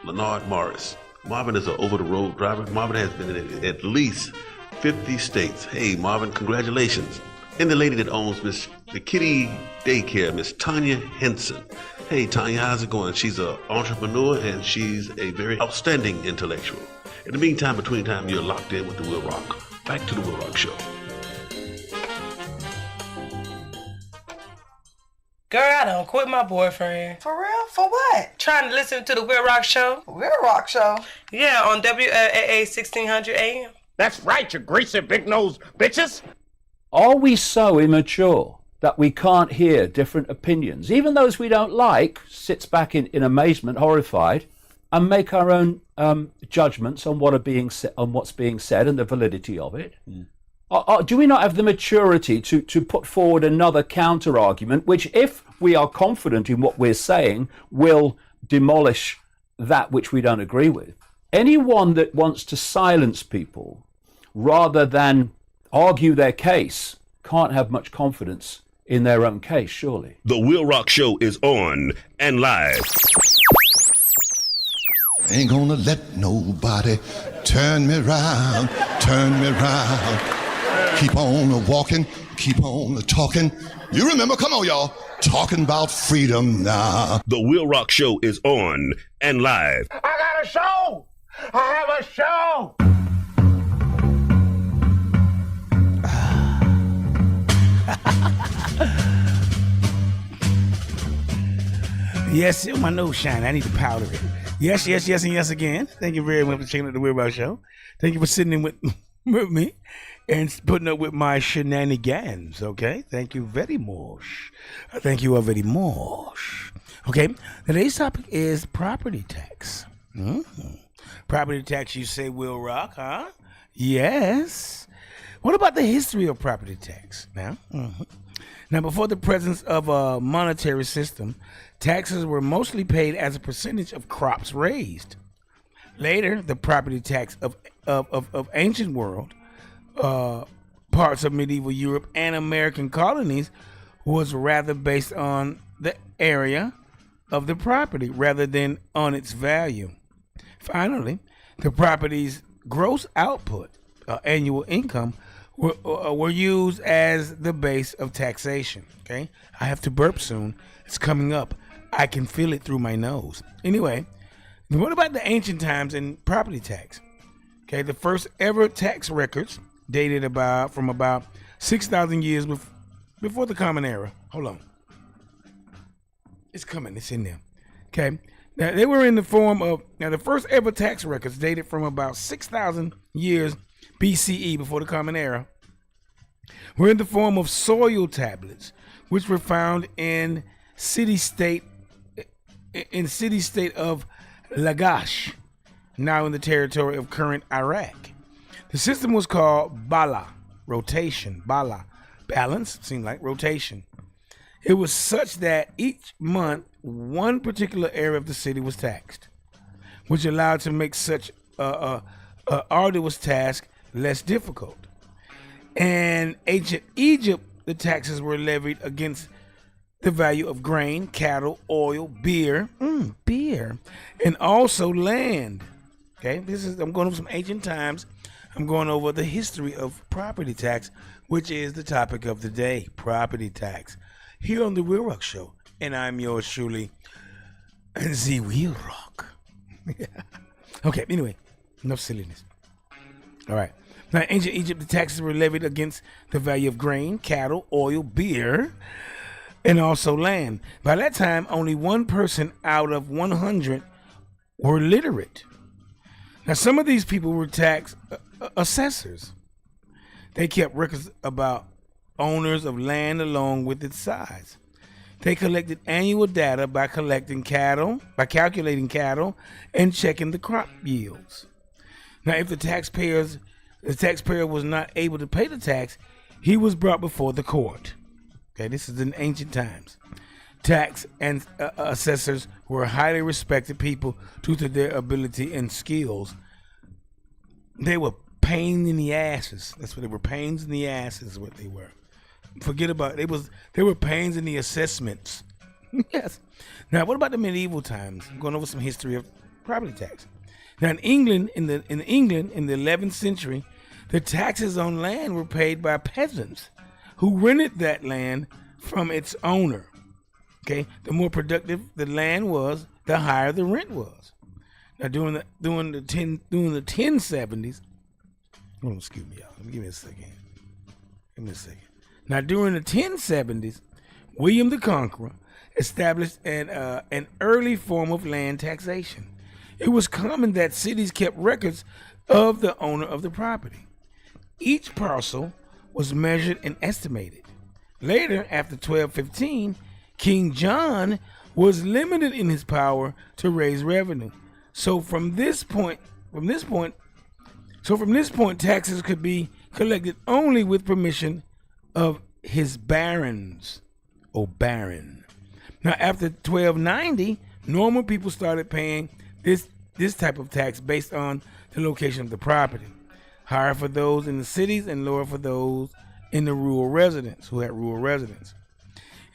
Leonard Morris. Marvin is an over-the-road driver. Marvin has been in at least 50 states. Hey, Marvin, congratulations. And the lady that owns the kitty daycare, Miss Tanya Henson. Hey, Tanya, how's it going? She's an entrepreneur, and she's a very outstanding intellectual. In the meantime, between time, you're locked in with the Will Rock. Back to the Will Rock Show. Girl, I done quit my boyfriend. For real? For what? Trying to listen to the WILROC Show. WILROC Show? Yeah, on WAA 1600 AM. That's right, you greasy big-nosed bitches. Are we so immature that we can't hear different opinions? Even those we don't like, sits back in amazement, horrified, and make our own judgments on what's being said and the validity of it. Do we not have the maturity to put forward another counter argument, which, if we are confident in what we're saying, will demolish that which we don't agree with? Anyone that wants to silence people rather than argue their case can't have much confidence in their own case, surely. The Will Rock Show is on and live. Ain't gonna let nobody turn me round, turn me round. Keep on walking, keep on talking. You remember, come on, y'all, talking about freedom now. The Will Rock Show is on and live. I got a show! I have a show! Yes, my nose shine. I need to powder it. Yes, and yes again. Thank you very much for checking out the WILROC Show. Thank you for sitting in with me and putting up with my shenanigans, okay? Thank you very much. Thank you all very much. Okay, today's topic is property tax. Property tax, you say, WILROC, huh? Yes. What about the history of property tax now? Now, before the presence of a monetary system, taxes were mostly paid as a percentage of crops raised. Later, the property tax of ancient world, parts of medieval Europe and American colonies was rather based on the area of the property rather than on its value. Finally, the property's gross output, annual income, were used as the base of taxation. Okay, I have to burp soon. It's coming up. I can feel it through my nose. Anyway, what about the ancient times and property tax? Okay, the first ever tax records dated from about 6,000 years before the Common Era. Hold on. It's coming. It's in there. Okay. Now, they were in the form of, the first ever tax records dated from about 6,000 years BCE, before the Common Era, were in the form of soil tablets, which were found in city-state of Lagash, now in the territory of current Iraq. The system was called Bala, rotation, bala, balance, seemed like rotation. It was such that each month, one particular area of the city was taxed, which allowed to make such a arduous task less difficult. In ancient Egypt, the taxes were levied against the value of grain, cattle, oil, beer, and also land. Okay, I'm going over some ancient times. I'm going over the history of property tax, which is the topic of the day, property tax, here on the WILROC Show. And I'm yours truly, the WILROC. Okay, anyway, enough silliness. All right. Now, in ancient Egypt, the taxes were levied against the value of grain, cattle, oil, beer, and also land. By that time, only one person out of 100 were literate. Now, some of these people were tax assessors. They kept records about owners of land along with its size. They collected annual data by calculating cattle, and checking the crop yields. Now, if the taxpayer was not able to pay the tax, he was brought before the court. Okay, this is in ancient times. Tax and assessors were highly respected people due to their ability and skills. They were pains in the asses. That's what they were. Pains in the asses is what they were. Forget about it. They were pains in the assessments. Yes. Now, what about the medieval times? I'm going over some history of property tax. Now, in England, in the 11th century, the taxes on land were paid by peasants who rented that land from its owner. Okay, the more productive the land was, the higher the rent was. Now, during the 1070s, excuse me, y'all. Give me a second. Now, during the 1070s, William the Conqueror established an early form of land taxation. It was common that cities kept records of the owner of the property. Each parcel was measured and estimated. Later, after 1215, King John was limited in his power to raise revenue. So from this point, taxes could be collected only with permission of his barons or baron. Now, after 1290, normal people started paying this type of tax based on the location of the property. Higher for those in the cities and lower for those in the rural residents who had rural residence.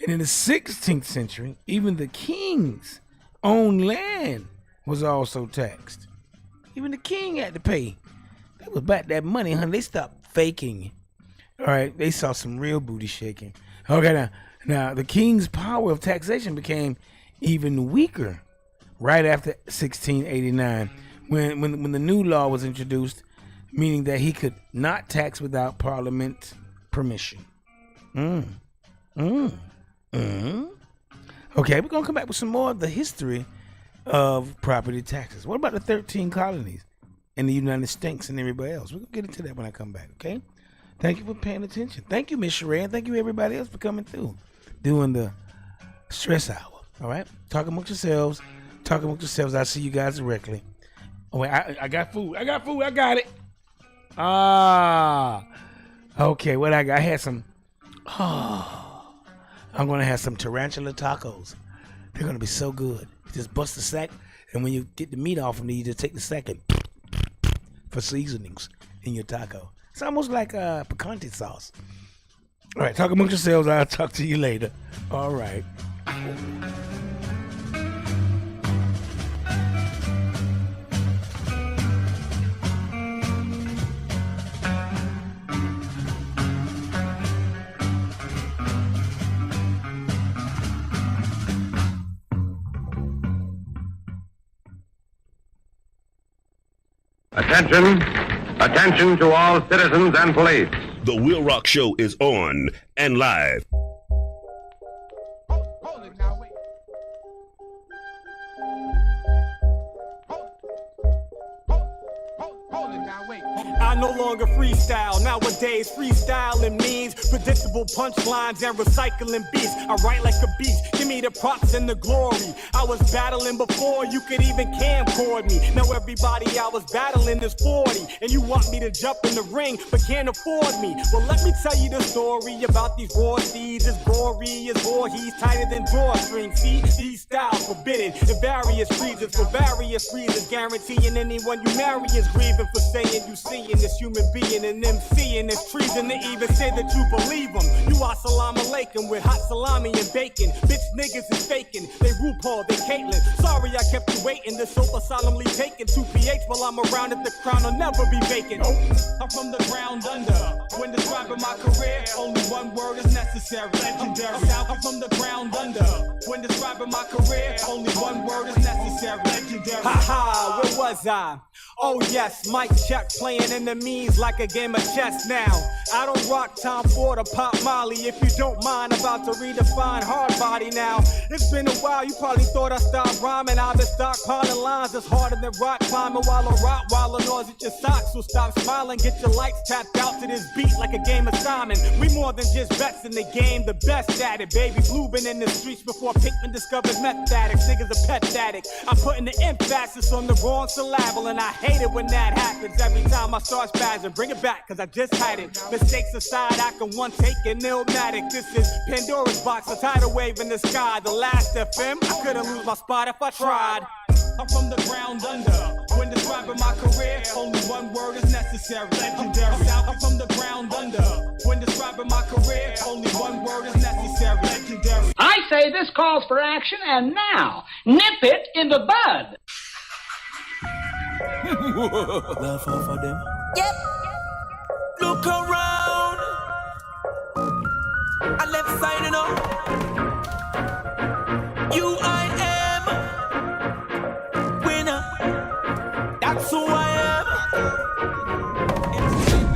And in the 16th century, even the king's own land was also taxed. Even the king had to pay. They was back that money, honey. They stopped faking. All right, they saw some real booty shaking. Okay, now the king's power of taxation became even weaker right after 1689, when the new law was introduced, meaning that he could not tax without parliament permission. Okay, we're gonna come back with some more of the history of property taxes. What about the 13 colonies in the United States and everybody else? We're gonna get into that when I come back, okay? Thank you for paying attention. Thank you, Miss Sheree, and thank you everybody else for coming through, doing the stress hour. All right, talk amongst yourselves. I'll see you guys directly. Oh wait, I got food. I got it. Okay. What I got? I had some. I'm gonna have some tarantula tacos. They're gonna be so good. You just bust the sack, and when you get the meat off them, you just take the sack and for seasonings in your taco. It's almost like picante sauce. All right, talk amongst yourselves. I'll talk to you later. All right. Attention to all citizens and police. The WILROC Show is on and live. I no longer freestyle. Nowadays, freestyling means predictable punchlines and recycling beats. I write like a beast. Give me the props and the glory. I was battling before you could even camcord me. Now everybody I was battling is 40, and you want me to jump in the ring but can't afford me. Well, let me tell you the story about these raw seeds. As gory as Voorhees, tighter than drawstring. See, these styles forbidden in various reasons, for various reasons, guaranteeing anyone you marry is grieving for saying you seeing this human being and them seeing it's treason to even say that you believe them. You are salam alaikum with hot salami and bacon. Bitch niggas is faking, they RuPaul, they Caitlyn. Sorry I kept you waiting, the sofa solemnly taken 2 pH while I'm around at the crown will never be vacant. I'm from the ground under, when describing my career, only one word is necessary, legendary. I'm from the ground under, when describing my career, only one word is necessary, legendary. Haha, where was I? Oh yes, mic check, playing enemies like a game of chess now. I don't rock Tom Ford or Pop Molly. If you don't mind, about to redefine hard body now. It's been a while, you probably thought I stopped rhyming. I've been stockpiling lines that's harder than rock climbing while I rock while the noise at your socks. So stop smiling, get your lights tapped out to this beat like a game of Simon. We more than just vets in the game, the best at it. Baby Blue been in the streets before Pinkman discovered meth addicts. Niggas a pet addict. I'm putting the emphasis on the wrong syllable, and I hate it when that happens. Every time I start spazzing, bring it back, cause I just had it. Mistakes aside, I can one take an illmatic. This is Pandora's box, a tidal wave in the sky. The last FM, I couldn't lose my spot if I tried. I'm from the ground under, when describing my career, only one word is necessary, legendary. I'm from the ground under, when describing my career, only one word is necessary, legendary. I say this calls for action, and now, nip it in the bud. Well, for them. Yep. Look around. I left side, you know. You, I am winner. That's who I am.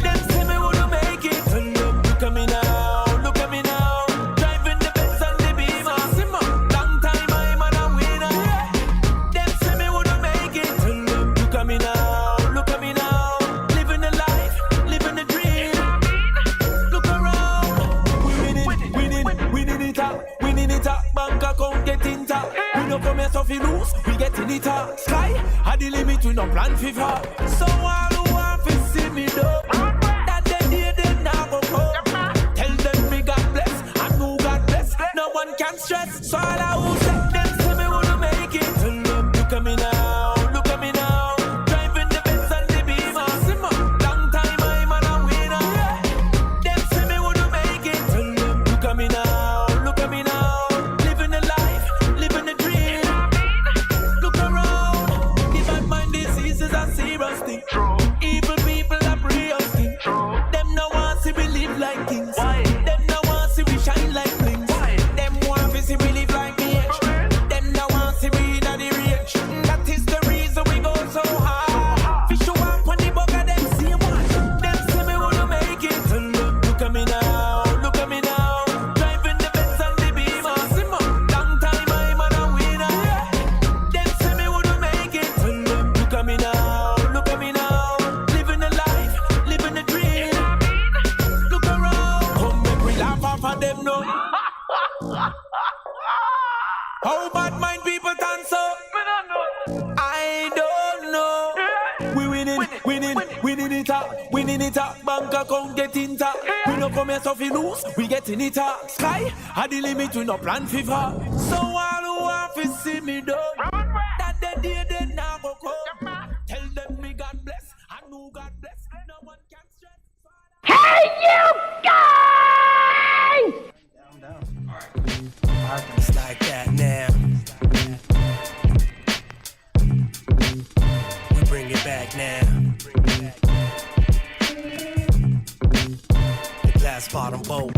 Them say me wouldn't make it. And them look at me now. Look at me now. Driving the Benz and the Beamer. Long time I'm a winner. Them say me wouldn't make it. And them look at me now. Look at me now. Living the life, living the dream. Look around. Winning it up. Bank account getting top. We no come here so fi lose. We getting it up. Sky, at the limit we no plan fi fall. So all who want fi see me though, that they now go come. Tell them me God bless, and who God bless. No one can stress. So all I who say them say me wouldn't make it. Tell them look at me now, look at me now. Driving the Benz and the Beamer. Long time I'm a winner. Them say me wouldn't make it. Tell them look at me now, look at me now. Living the life, living the dream. Look around. The bad mind disease is a serious thing. Evil people are real thing. Them no want see we live like kings. Them no want see we shine like blings. Them want to see we live like the edge. Them no want see we in the range. That is the reason we go so hard. Fish you up on the bugger, them see one. Them say me wouldn't make it. And look at me now, look at me now. Driving the Benz and the Beamer. Long time I'm a winner. Them say me wouldn't make it. And look at me now, look at me now. Living the life, living the dream. Look around. Come make we laugh off of them now. How bad mind people dance so? I don't know. We winning it up. Bank account getting top. We no come here so fi lose. We getting it up. Sky, at the limit we no plan fi fall. So all who want fi see me though, that they now go come. Tell them me God bless, and who God bless. No one can stress. Hey, you guys! It's like that now. We bring it back now. The glass bottom boat.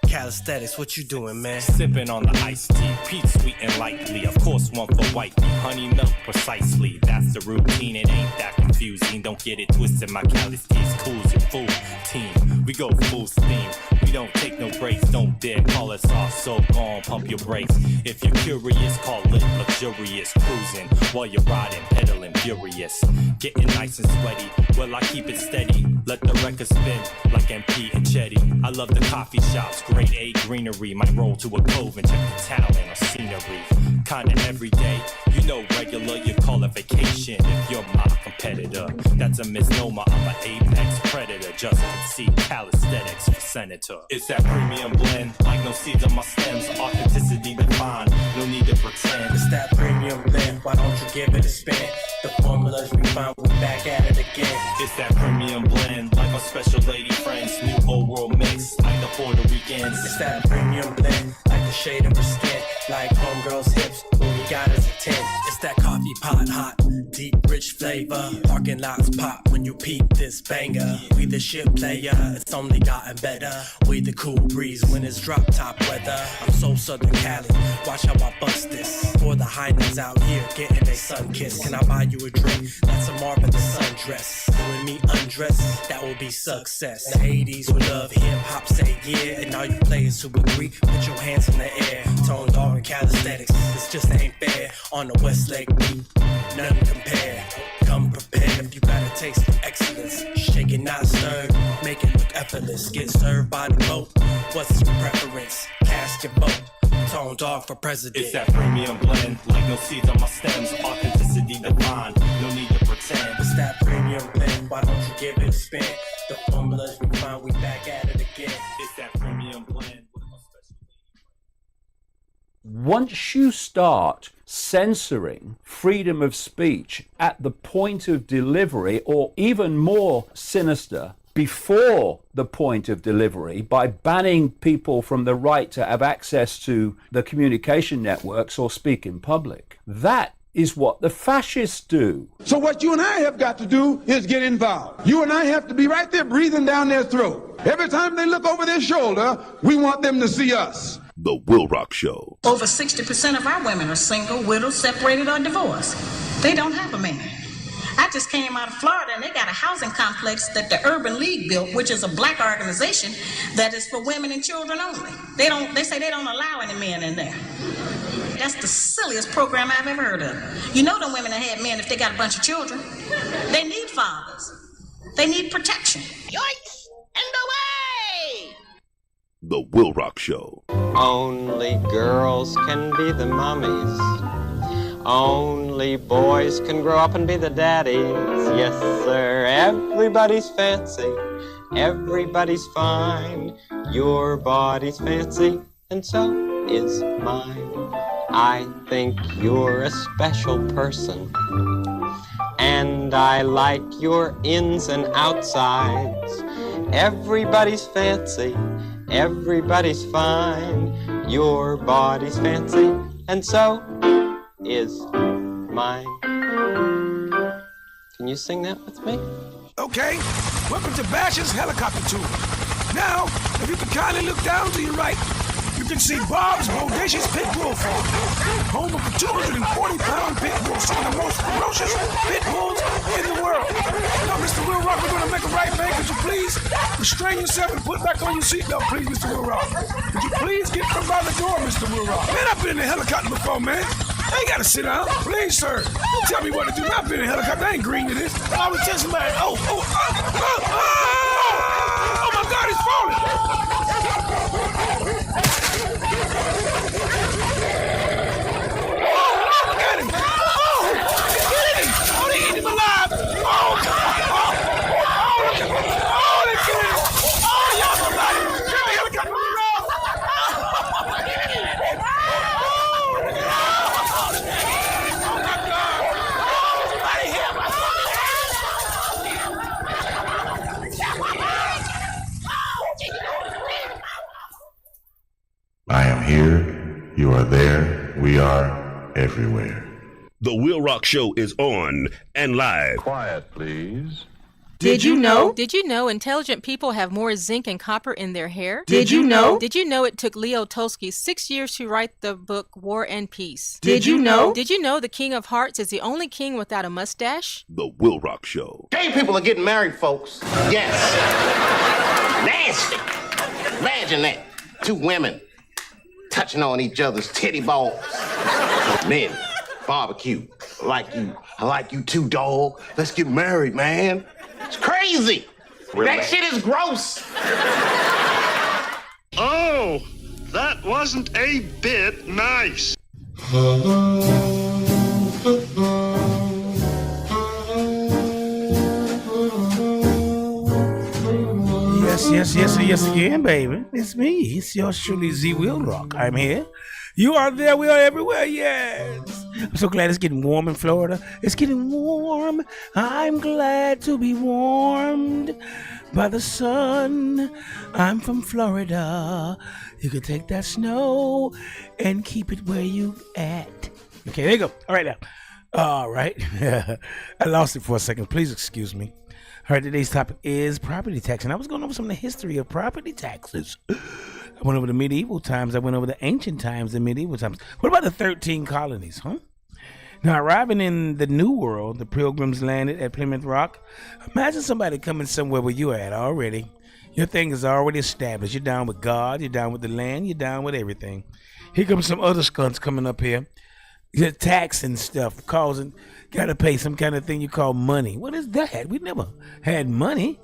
Calisthenics, what you doing, man? Sipping on the iced tea, peach sweet and lightly. Of course, one for white, honey milk precisely. That's the routine, it ain't that confusing. Don't get it twisted, my calisthenics cool's your full team. We go full steam, we don't take no breaks. Don't dare call us off, so go on, pump your brakes. If you're curious, call it luxurious cruising while you're riding, pedaling furious. Getting nice and sweaty, well I keep it steady. Let the record spin like MP and Chetty. I love the coffee shops, grade A greenery. Might roll to a cove and check the talent or scenery. Kinda every day, you know regular, you call it vacation. If you're my competitor, that's a misnomer. I'm an apex predator, just concede calisthenics for senator. It's that premium blend, like no seeds on my stems. Authenticity defined, no need to pretend. It's that premium blend, why don't you give it a spin? The formulas we found, we back at it again. It's that premium blend, like our special lady friends. New old world mix, like the Puerto Ricans. It's that premium blend, like the shade of her skin. Like homegirl's hips, when we got us a 10. It's that coffee pot hot, deep rich flavor. Parking lots pop when you peep this banger. We the shit player, it's only gotten better. We the cool breeze when it's drop top weather. I'm so Southern Cali, watch how I bust this. For the highness out here, getting a sun kiss. Can I buy you a drink? That's a marvelous sundress. You and me undress, that will be success. The 80s we love hip hop, say yeah. And all you players who agree, put your hands in the air. Tone dog and calisthenics, this just ain't fair. On the West Lake beat, none compare. Come prepared if you got a taste for excellence. Shake it, not stirred, make it look effortless. Get served by the boat, what's your preference? Cast your vote, Tone dog for president. It's that premium blend, like no seeds on my stems. Authenticity defined, no need to pretend. It's that premium blend, why don't you give it a spin? The formulas we find, we back at it again. It's that premium blend. Once you start censoring freedom of speech at the point of delivery, or even more sinister, before the point of delivery, by banning people from the right to have access to the communication networks or speak in public, that is what the fascists do. So what you and I have got to do is get involved. You and I have to be right there breathing down their throat. Every time they look over their shoulder, we want them to see us. The WILROC Show. Over 60% of our women are single, widowed, separated, or divorced. They don't have a man. I just came out of Florida, and they got a housing complex that the Urban League built, which is a black organization that is for women and children only. They say they don't allow any men in there. That's the silliest program I've ever heard of. You know them women that had men if they got a bunch of children. They need fathers. They need protection. Yikes! And away! The WILROC Show. Only girls can be the mummies. Only boys can grow up and be the daddies. Yes, sir. Everybody's fancy. Everybody's fine. Your body's fancy, and so is mine. I think you're a special person. And I like your ins and outsides. Everybody's fancy. Everybody's fine. Your body's fancy, and so is mine. Can you sing that with me? Okay, welcome to Bash's Helicopter Tour. Now, if you can kindly look down to your right, you can see Bob's Bodacious Pit Bull Farm, home of the 240-pound pit bull, some of the most ferocious pit bulls in the world. Now, Mr. WILROC, we're going to make a right bank. Could you please restrain yourself and put back on your seatbelt, please, Mr. WILROC? Could you please get from by the door, Mr. WILROC? Man, I've been in a helicopter before, man. I ain't gotta sit down. Please, sir. Don't tell me what to do. I've been in a helicopter. I ain't green to this. I was just somebody. Oh my God, he's falling. Oh, look at him. Oh, he's getting him. Oh, they eat him alive. Oh, God. Oh, look at him. Oh, they get him. Oh, y'all somebody. Get the helicopter. I am here, you are there, we are everywhere. The WILROC Show is on and live. Quiet, please. Did you know? Did you know intelligent people have more zinc and copper in their hair? Did you know? Did you know it took Leo Tolstoy 6 years to write the book War and Peace? Did you know? Did you know the King of Hearts is the only king without a mustache? The WILROC Show. Gay people are getting married, folks. Yes. Nasty. Imagine that. Two women touching on each other's titty balls. Men, barbecue. I like you too, dog. Let's get married, man. It's crazy. That shit is gross. Oh, that wasn't a bit nice. Yes again, baby. It's me. It's yours truly, Z WILROC. I'm here. You are there. We are everywhere. Yes. I'm so glad it's getting warm in Florida. It's getting warm. I'm glad to be warmed by the sun. I'm from Florida. You can take that snow and keep it where you at. Okay, there you go. All right now. All right. I lost it for a second. Please excuse me. All right, today's topic is property tax, and I was going over some of the history of property taxes. I went over the medieval times. I went over the ancient times, the medieval times. What about the 13 colonies, huh? Now, arriving in the New World, the Pilgrims landed at Plymouth Rock. Imagine somebody coming somewhere where you're at already. Your thing is already established. You're down with God. You're down with the land. You're down with everything. Here comes some other skunks coming up here. You're taxing stuff, got to pay some kind of thing you call money. What is that? We never had money.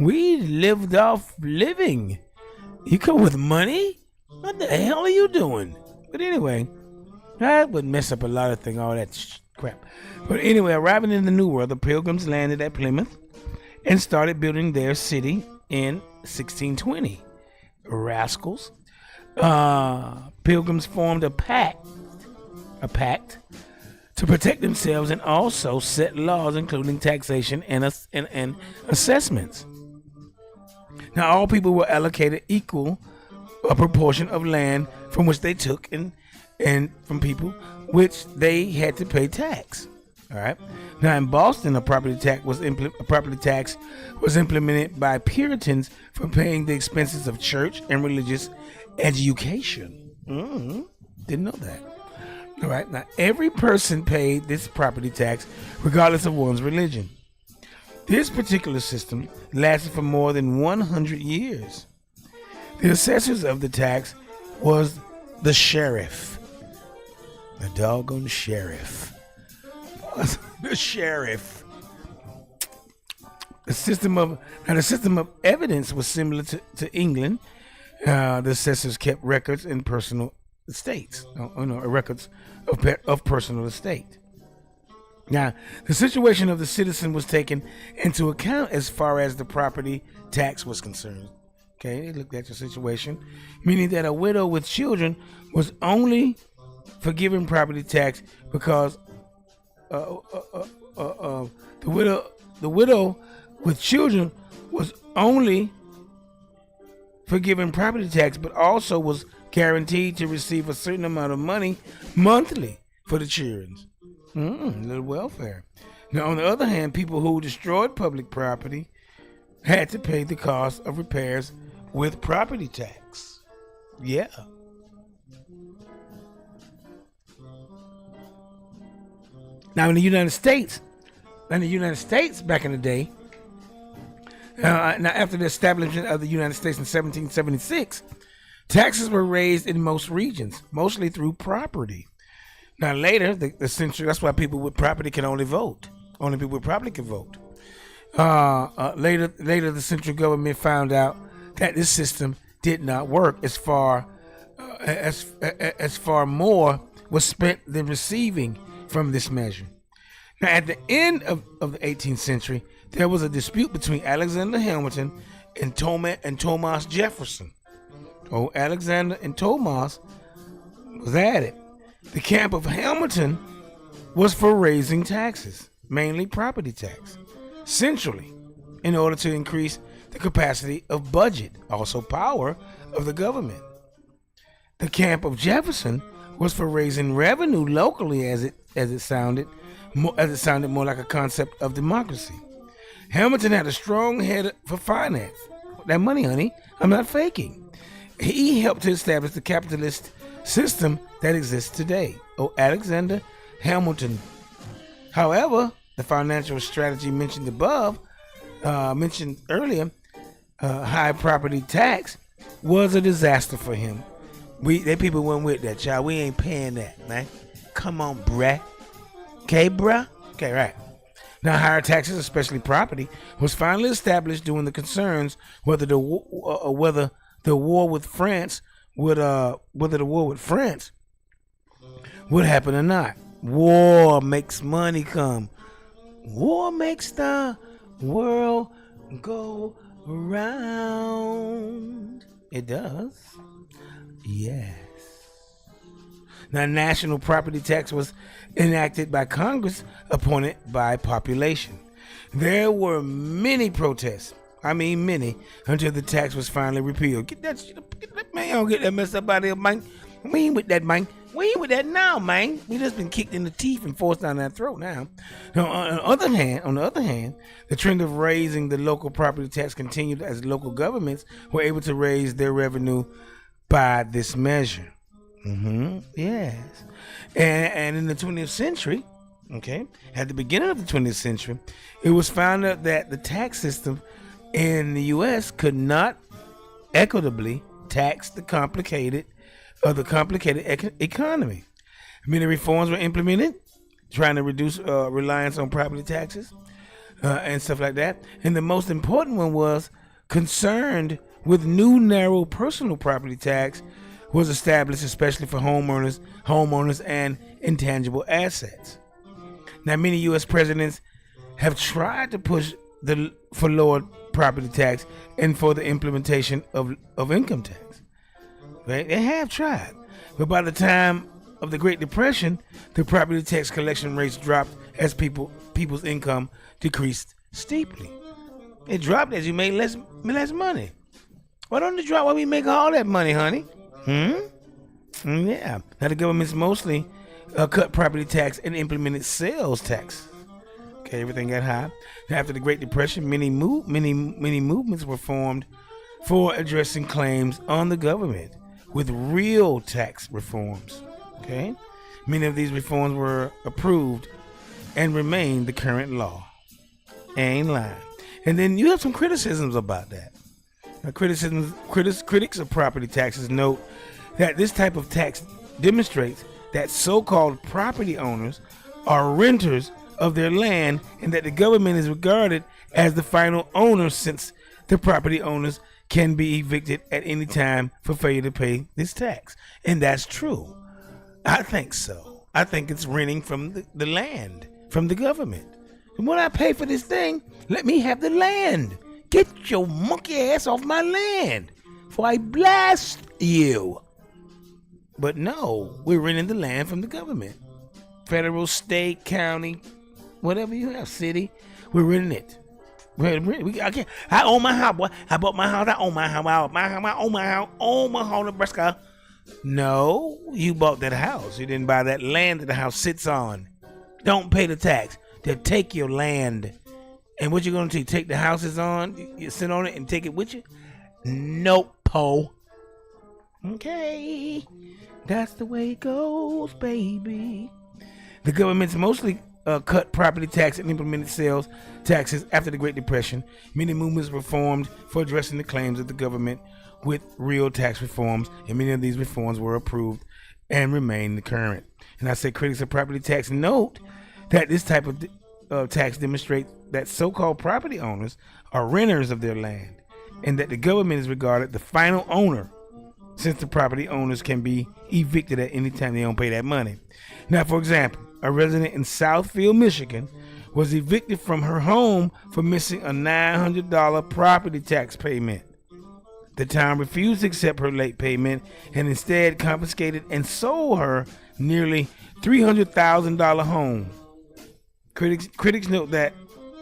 We lived off living. You come with money? What the hell are you doing? But anyway, that would mess up a lot of things, all that crap. But anyway, arriving in the New World, the Pilgrims landed at Plymouth and started building their city in 1620. Rascals. Pilgrims formed a pact to protect themselves and also set laws including taxation and assessments. Now, all people were allocated equal a proportion of land from which they took and from people which they had to pay tax. All right. Now, in Boston, a property tax was implemented by Puritans for paying the expenses of church and religious education. Didn't know that. All right. Now, every person paid this property tax regardless of one's religion. This particular system lasted for more than 100 years. The assessors of the tax was the sheriff. The doggone sheriff. The sheriff. The system of evidence was similar to England. The assessors kept records in personal estates, records of personal estate. Now, the situation of the citizen was taken into account as far as the property tax was concerned. Okay, they looked at your situation, meaning that a widow with children was only forgiven property tax because the widow with children was only forgiven property tax, but also was guaranteed to receive a certain amount of money monthly for the children. Little welfare. Now, on the other hand, people who destroyed public property had to pay the cost of repairs with property tax. Yeah. Now, in the United States, back in the day, now after the establishment of the United States in 1776, taxes were raised in most regions, mostly through property. Now later, the century, that's why people with property can only vote. Only people with property can vote. Later, the central government found out that this system did not work as far more was spent than receiving from this measure. Now, at the end of the 18th century, there was a dispute between Alexander Hamilton and Thomas Jefferson. Oh, Alexander and Thomas was at it. The camp of Hamilton was for raising taxes, mainly property tax, centrally, in order to increase the capacity of budget, also power of the government. The camp of Jefferson was for raising revenue locally, as it sounded more like a concept of democracy. Hamilton had a strong head for finance. That money, honey, I'm not faking. He helped to establish the capitalist system that exists today. Oh, Alexander Hamilton. However, the financial strategy mentioned earlier, high property tax, was a disaster for him. They people went with that, child. We ain't paying that, man. Come on, bruh. Okay, bruh? Okay, right. Now, higher taxes, especially property, was finally established during the concerns whether the war with France would happen or not. War makes money come. War makes the world go around. It does. Yes. Now, national property tax was enacted by Congress, appointed by population. There were many protests. I mean many, until the tax was finally repealed. Get that man, don't get that messed up out of here, man. We ain't with that, man. We ain't with that now, man. We just been kicked in the teeth and forced down that throat now. Now, on the other hand, the trend of raising the local property tax continued as local governments were able to raise their revenue by this measure. Yes. And in the 20th century, okay, at the beginning of the 20th century, it was found out that the tax system in the U.S. could not equitably tax the complicated economy. Many reforms were implemented, trying to reduce reliance on property taxes and stuff like that. And the most important one was concerned with new narrow personal property tax was established, especially for homeowners and intangible assets. Now, many U.S. presidents have tried to push for lower property tax and for the implementation of income tax. Right? They have tried, but by the time of the Great Depression, the property tax collection rates dropped as people's income decreased steeply. It dropped as you made less money. Why don't it drop while we make all that money, honey? Yeah. Now the government's mostly cut property tax and implemented sales tax. Okay, everything got high. Now, after the Great Depression, many movements were formed for addressing claims on the government with real tax reforms. Okay, many of these reforms were approved and remain the current law. Ain't lying. And then you have some criticisms about that. Now, critics of property taxes note that this type of tax demonstrates that so-called property owners are renters of their land and that the government is regarded as the final owner, since the property owners can be evicted at any time for failure to pay this tax. And that's true. I think so. I think it's renting from the land, from the government. And when I pay for this thing, let me have the land. Get your monkey ass off my land, for I blast you. But no, we're renting the land from the government. Federal, state, county, whatever you have, city, we're renting it. I own my house, boy. I bought my house. I own my house. I own my house, Nebraska. No, you bought that house. You didn't buy that land that the house sits on. Don't pay the tax. They'll take your land. And what you gonna do? Take the houses on? You sit on it and take it with you? Nope, po. Okay, that's the way it goes, baby. The government's mostly cut property tax and implemented sales taxes after the Great Depression. Many movements were formed for addressing the claims of the government with real tax reforms, and many of these reforms were approved and remain the current. And I say critics of property tax note that this type of tax demonstrates that so-called property owners are renters of their land, and that the government is regarded the final owner, since the property owners can be evicted at any time they don't pay that money. Now, for example, a resident in Southfield, Michigan, was evicted from her home for missing a $900 property tax payment. The town refused to accept her late payment and instead confiscated and sold her nearly $300,000 home. Critics note that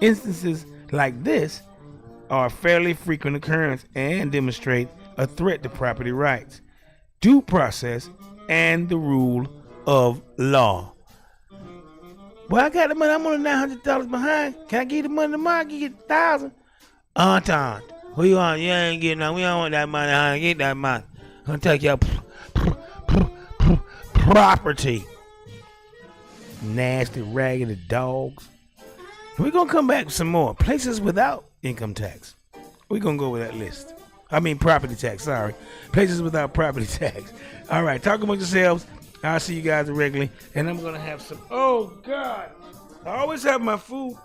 instances like this are a fairly frequent occurrence and demonstrate a threat to property rights, due process, and the rule of law. Well, I got the money. I'm only $900 behind. Can I give you the money tomorrow? I give you $1,000. Aunt, who you want? You ain't getting that. We don't want that money. I ain't get that money. I'm gonna take your property. Nasty, raggedy dogs. We're gonna come back with some more places without income tax. We're gonna go with that list. I mean property tax, sorry. Places without property tax. All right, talk among yourselves. I'll see you guys regularly. And I'm gonna have some, oh God, I always have my food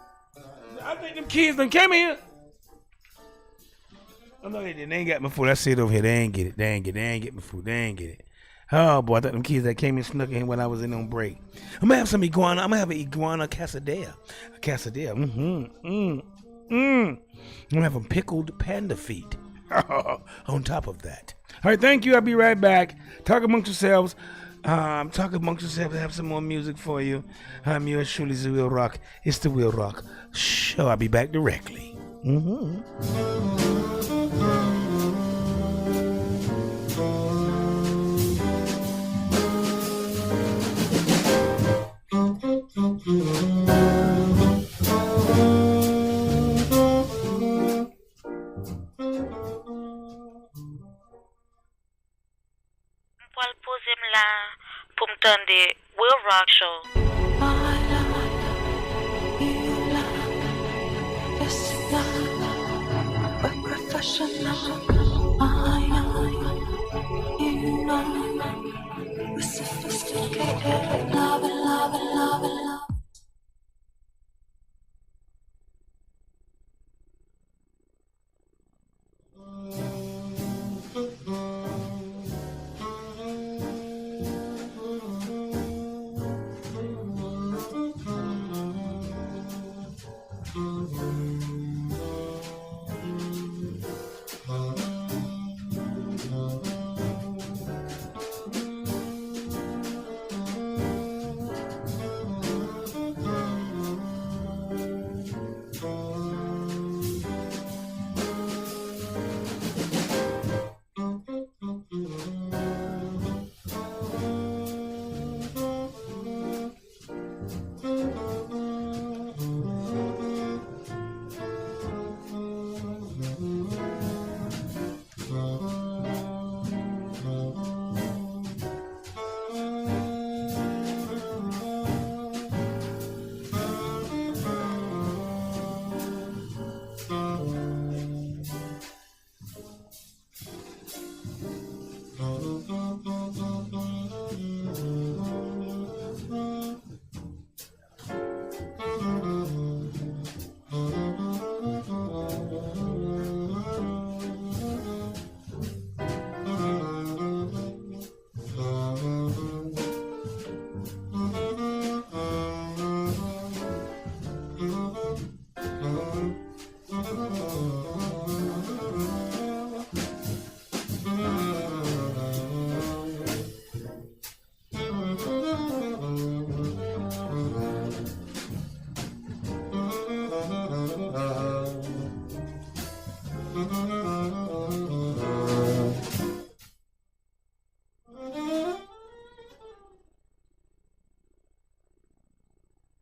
I think them kids done came in here. Oh, no, they didn't. They ain't got my food. I see it over here. They ain't get it. They ain't get my food. They ain't get it. Oh, boy. I thought them kids that came in snuck in when I was in on break. I'm going to have some iguana. I'm going to have an iguana quesadilla. A quesadilla. I'm going to have some pickled panda feet on top of that. All right, thank you. I'll be right back. Talk amongst yourselves. Talk amongst yourselves. Have some more music for you. I'm yours truly, the WILROC. It's the WILROC Show. I'll be back directly. Pour m'tendre WILROC Show.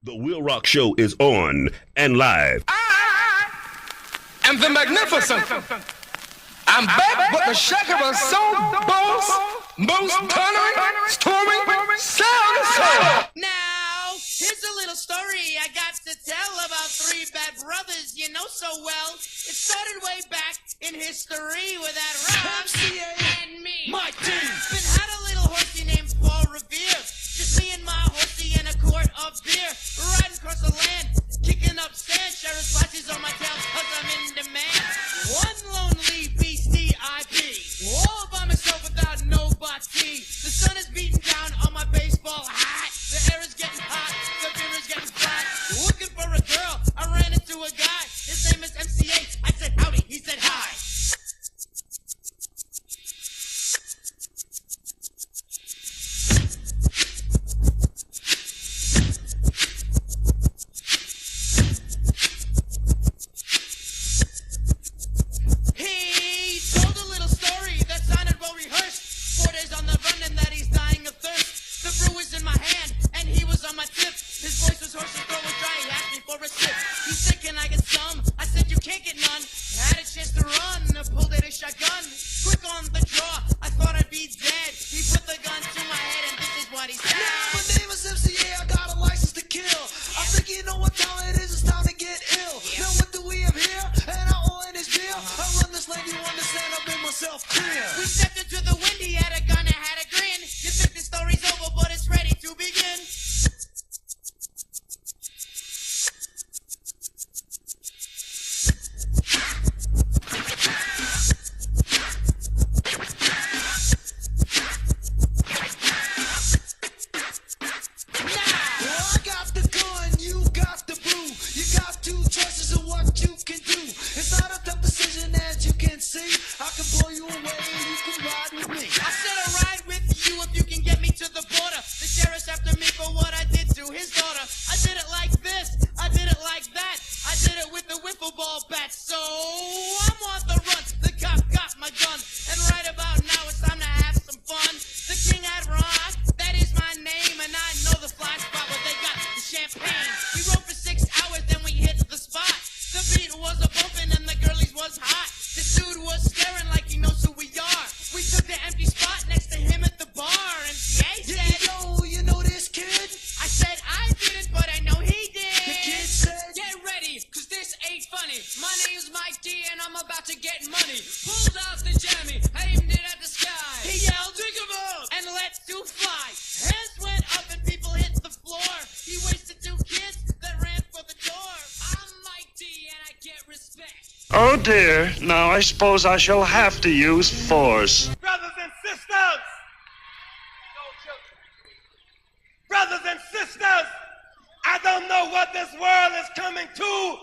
The WILROC Show is on and live. And the magnificent. I'm back with the Shakira Soul Boss, most thundering, storming, sound. Now, here's a little story I got to tell about three bad brothers you know so well. It started way back in history with that Rob and me. My team. Been had a little horsey named Paul Revere. Just me and my horsey in a quart of beer. Riding across the land, kicking up sand. Sheriff flashes on my tail cause I'm in demand. One lonely beastie I be. All by myself without nobody. The sun is beating down on my baseball hat. The air is getting hot, the beer is getting flat. Looking for a girl, I ran into a guy. His name is MCA. I said howdy, he said hi. He told a little story that sounded well rehearsed. 4 days on the run and that he's dying of thirst. The brew was in my hand and he was on my tip. His voice was hoarse, his throat was dry. He asked me for a sip. He's sick and I get some. I said you can't get none. Had a chance to run, pulled out a shotgun. Quick on the draw, I thought I'd be dead. He put the gun to my head and this is what he said. My name is MCA, I got a license to kill. I think you know what time it is, it's time to get ill. Now what do we have here? And I oil in his beer. I run this lane, you understand, I've been myself clear. We stepped into the wind, he had a gun and had a grin. You think the story's over, but it's ready to begin. right about now it's time to have some fun. The king had rock, that is my name, and I know the fly spot where they got the champagne. We rode for 6 hours, then we hit the spot. The beat was a bumpin' and the girlies was hot. This dude was staring like he knows who we are. We took the empty spot next to him at the bar. MCA said, yo, you know this kid? I said I didn't, but I know he did. The kid said, get ready, cause this ain't funny. My name's Mike D and I'm about to get money. Pulled out the jammy, aimed it at the sky. He yelled, drink 'em up, and let's do fly. Hands went up and people hit the floor. He wasted 2 kids that ran for the door. I'm Mike D and I get respect. Oh dear, now I suppose I shall have to use force. Brothers and sisters! Brothers and sisters! I don't know what this world is coming to.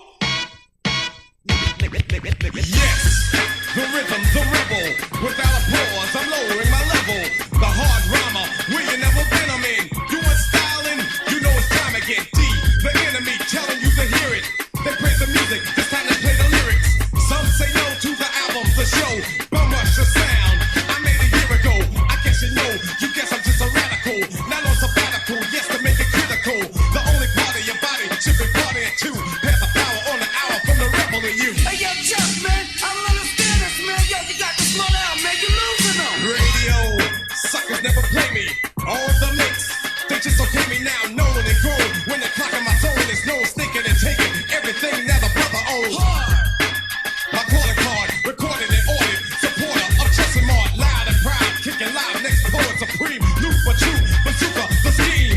Yes, the rhythm, the rebel. Without applause, I'm lowering my level. The hard rhymer, where you never been, I'm in. You want styling? You know it's time to get deep. The enemy telling you to hear it. They praise the music, it's time to play the lyrics. Some say no to the album, the show. Bum rush the sound. I made a year ago. I guess you know. You guess I'm just a radical. Not on sabbatical, yes, to make it critical. The only part of your body should be partying too. Pass the power on the hour from the rebel to you. Hey, yo, Chuck, man, I don't understand this, man. Yo, you got to slow down, man. You're losing them. Radio, suckers never play me. All the mix, they just okay me now, knowing and growing. When the clock in my soul is no sneaking and taking everything that the brother owns. My calling card, recorded and ordered. Supporter of Chelsea Mart, loud and proud, kicking live next poet supreme. Loose but true, bazooka, the scheme.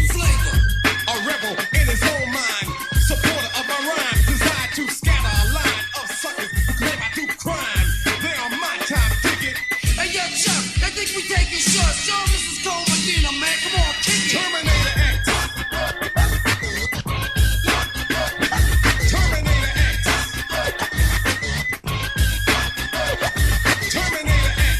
A rebel in his own mind, supporter of my rhymes, designed to scatter a line of suckers who claim I do crime. They are my time, dig it. Hey, yo, Chuck, they think we taking shots. Show Mrs. Cole Medina, man. Come on, kick it. Terminator X. Terminator X. Terminator X.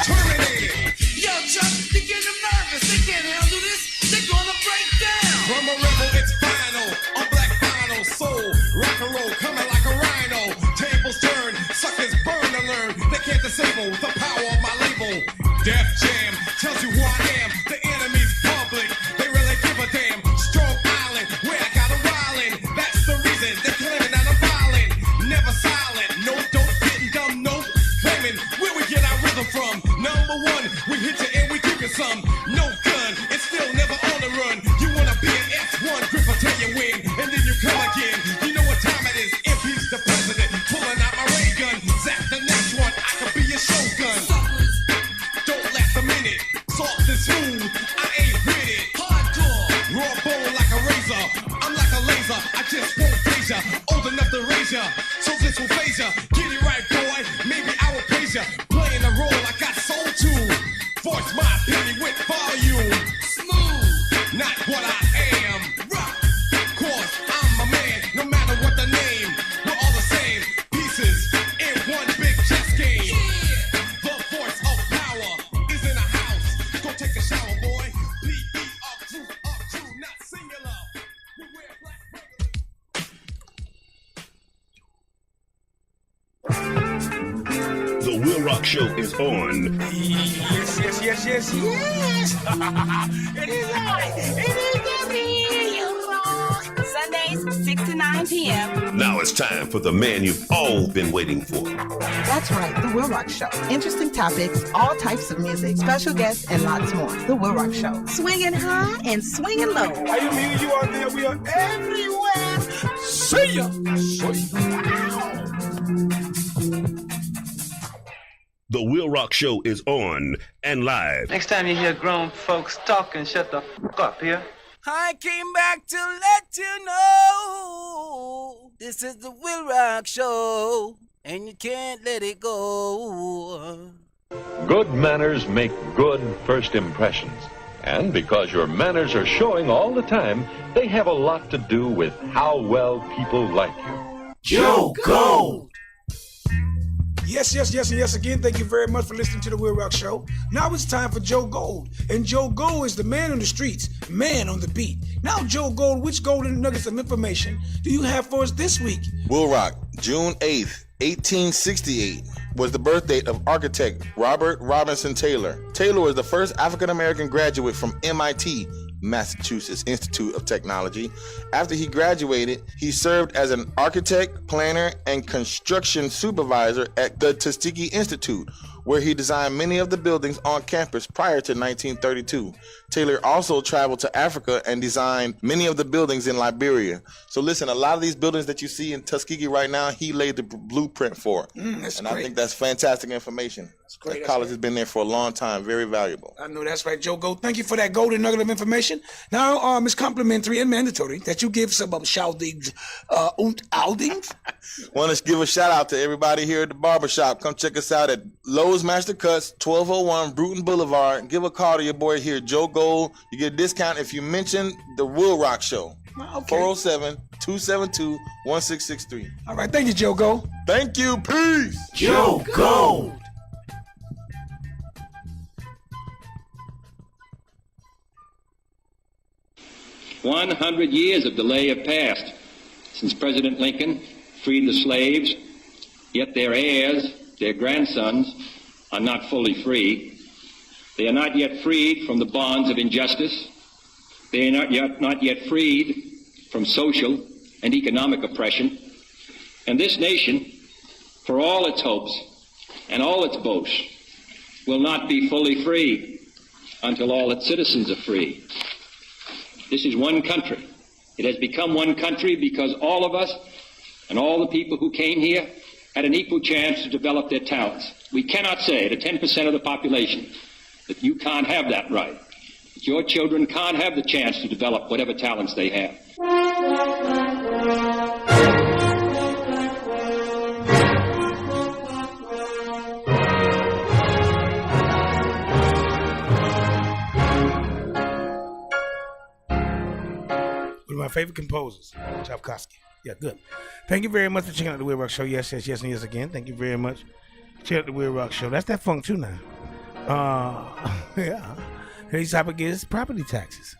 Terminator. Yo, Chuck, they get them nervous. They can't handle this. They're gonna break down. From a rebel, it's final. On black final soul. Rock and roll coming like a rhino. Tables turn, suckers burn to learn. They can't disable the power of my label. Def Jam tells you who I am. The enemy's public. They really give a damn. Strong Island, where I got a wildin'. That's the reason they're claiming that I'm violent. Never silent. No, don't getting dumb. No, claiming where we get our rhythm from. Number one, we hit you and we give you some. No gun, it's still never on the run. You wanna be an F1 grip until you win, and then you come again. You know what time it is. If he's the president, pulling out my ray gun. Zap the next one, I could be your shogun. Don't last a minute, soft and smooth. I ain't with it. Hardcore, raw bone like a razor. I'm like a laser. I just won't phase ya. Old enough to raise ya, so this will phase ya. Get it right, boy. Maybe I will praise ya. Playing a role I got soul to. Voice my opinion with volume. Smooth, not what I am. Rock, cause I'm a man. No matter what the name, we're all the same. Pieces in one big chess game. The force of power is in the house. Go take a shower, boy. P.E. up true, not singular. We wear black The WILROC Show is on. Yes. It is I. It is WILROC. Sundays, 6 to 9 p.m. Now it's time for the man you've all been waiting for. That's right, The WILROC Show. Interesting topics, all types of music, special guests, and lots more. The WILROC Show. Swinging high and swinging low. I am here, you are there, we are everywhere. See ya. The WILROC Show is on and live. Next time you hear grown folks talking, shut the fuck up here. I came back to let you know this is the WILROC Show, and you can't let it go. Good manners make good first impressions. And because your manners are showing all the time, they have a lot to do with how well people like you. Joe Gold! Yes, and yes again. Thank you very much for listening to the WILROC Show. Now it's time for Joe Gold. And Joe Gold is the man on the streets, man on the beat. Now, Joe Gold, which golden nuggets of information do you have for us this week? WILROC, June 8th, 1868, was the birth date of architect Robert Robinson Taylor. Taylor was the first African-American graduate from MIT, Massachusetts Institute of Technology. After he graduated, he served as an architect, planner, and construction supervisor at the Tuskegee Institute, where he designed many of the buildings on campus prior to 1932. Taylor also traveled to Africa and designed many of the buildings in Liberia. So listen, a lot of these buildings that you see in Tuskegee right now, he laid the blueprint for. That's and great. I think that's fantastic information. That's great. The college has been there for a long time, very valuable. I know that's right, Joe Gold. Thank you for that golden nugget of information. Now, it's complimentary and mandatory that you give some shoutings und outings. Want to give a shout out to everybody here at the barbershop. Come check us out at Lowe's Master Cuts, 1201 Bruton Boulevard. Give a call to your boy here, Joe Gold. You get a discount if you mention the WILROC Show. Okay. 407-272-1663. All right, thank you, Joe Gold. Thank you. Peace. Joe Gold. 100 years of delay have passed since President Lincoln freed the slaves, yet their heirs, their grandsons, are not fully free. They are not yet freed from the bonds of injustice. They are not yet freed from social and economic oppression. And this nation, for all its hopes and all its boasts, will not be fully free until all its citizens are free. This is one country. It has become one country because all of us and all the people who came here had an equal chance to develop their talents. We cannot say to 10% of the population that you can't have that right, that your children can't have the chance to develop whatever talents they have. One of my favorite composers, Tchaikovsky. Yeah, good. Thank you very much for checking out the WILROC Show. Yes, and yes again. Thank you very much. Check out the WILROC Show. That's that funk too now. Yeah. Today's topic is property taxes.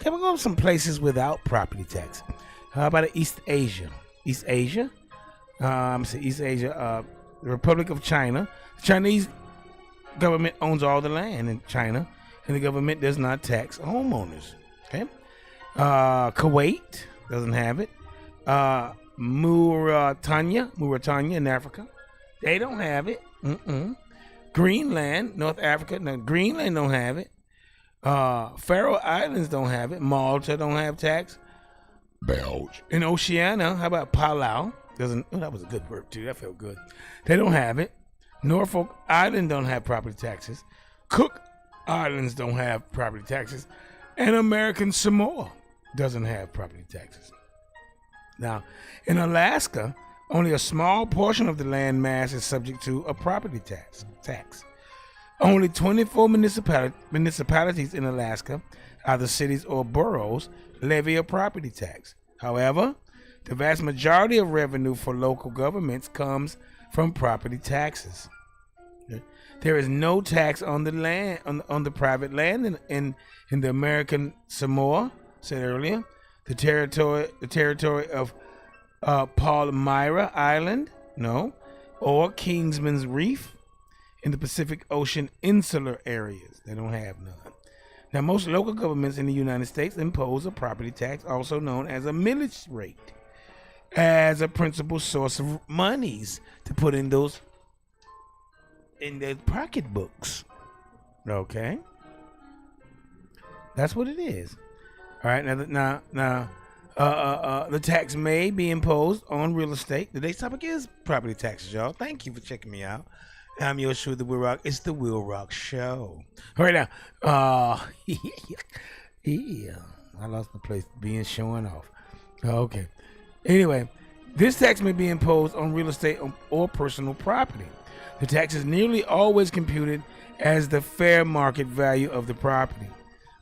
Can we go to some places without property tax? How about East Asia? East Asia? The Republic of China. The Chinese government owns all the land in China, and the government does not tax homeowners. Okay. Kuwait doesn't have it. Mauritania in Africa, they don't have it. Greenland, North Africa, no, Greenland don't have it. Faroe Islands don't have it. Malta don't have tax. Belgium. In Oceania, how about Palau? That was a good word too. That felt good. They don't have it. Norfolk Island don't have property taxes. Cook Islands don't have property taxes. And American Samoa doesn't have property taxes. Now, in Alaska, only a small portion of the land mass is subject to a property tax. Only 24 municipalities in Alaska, either cities or boroughs, levy a property tax. However, the vast majority of revenue for local governments comes from property taxes. There is no tax on the land, on the private land in the American Samoa, said earlier, the territory of Palmyra Island, no, or Kingsman's Reef in the Pacific Ocean insular areas. They don't have none. Now, most local governments in the United States impose a property tax, also known as a millage rate, as a principal source of monies to put in their pocketbooks. Okay, that's what it is. All right, now, the tax may be imposed on real estate. Today's topic is property taxes, y'all. Thank you for checking me out. I'm your show, the WILROC. It's the WILROC Show. All right, now, yeah, I lost my place being showing off. Okay. Anyway, this tax may be imposed on real estate or personal property. The tax is nearly always computed as the fair market value of the property,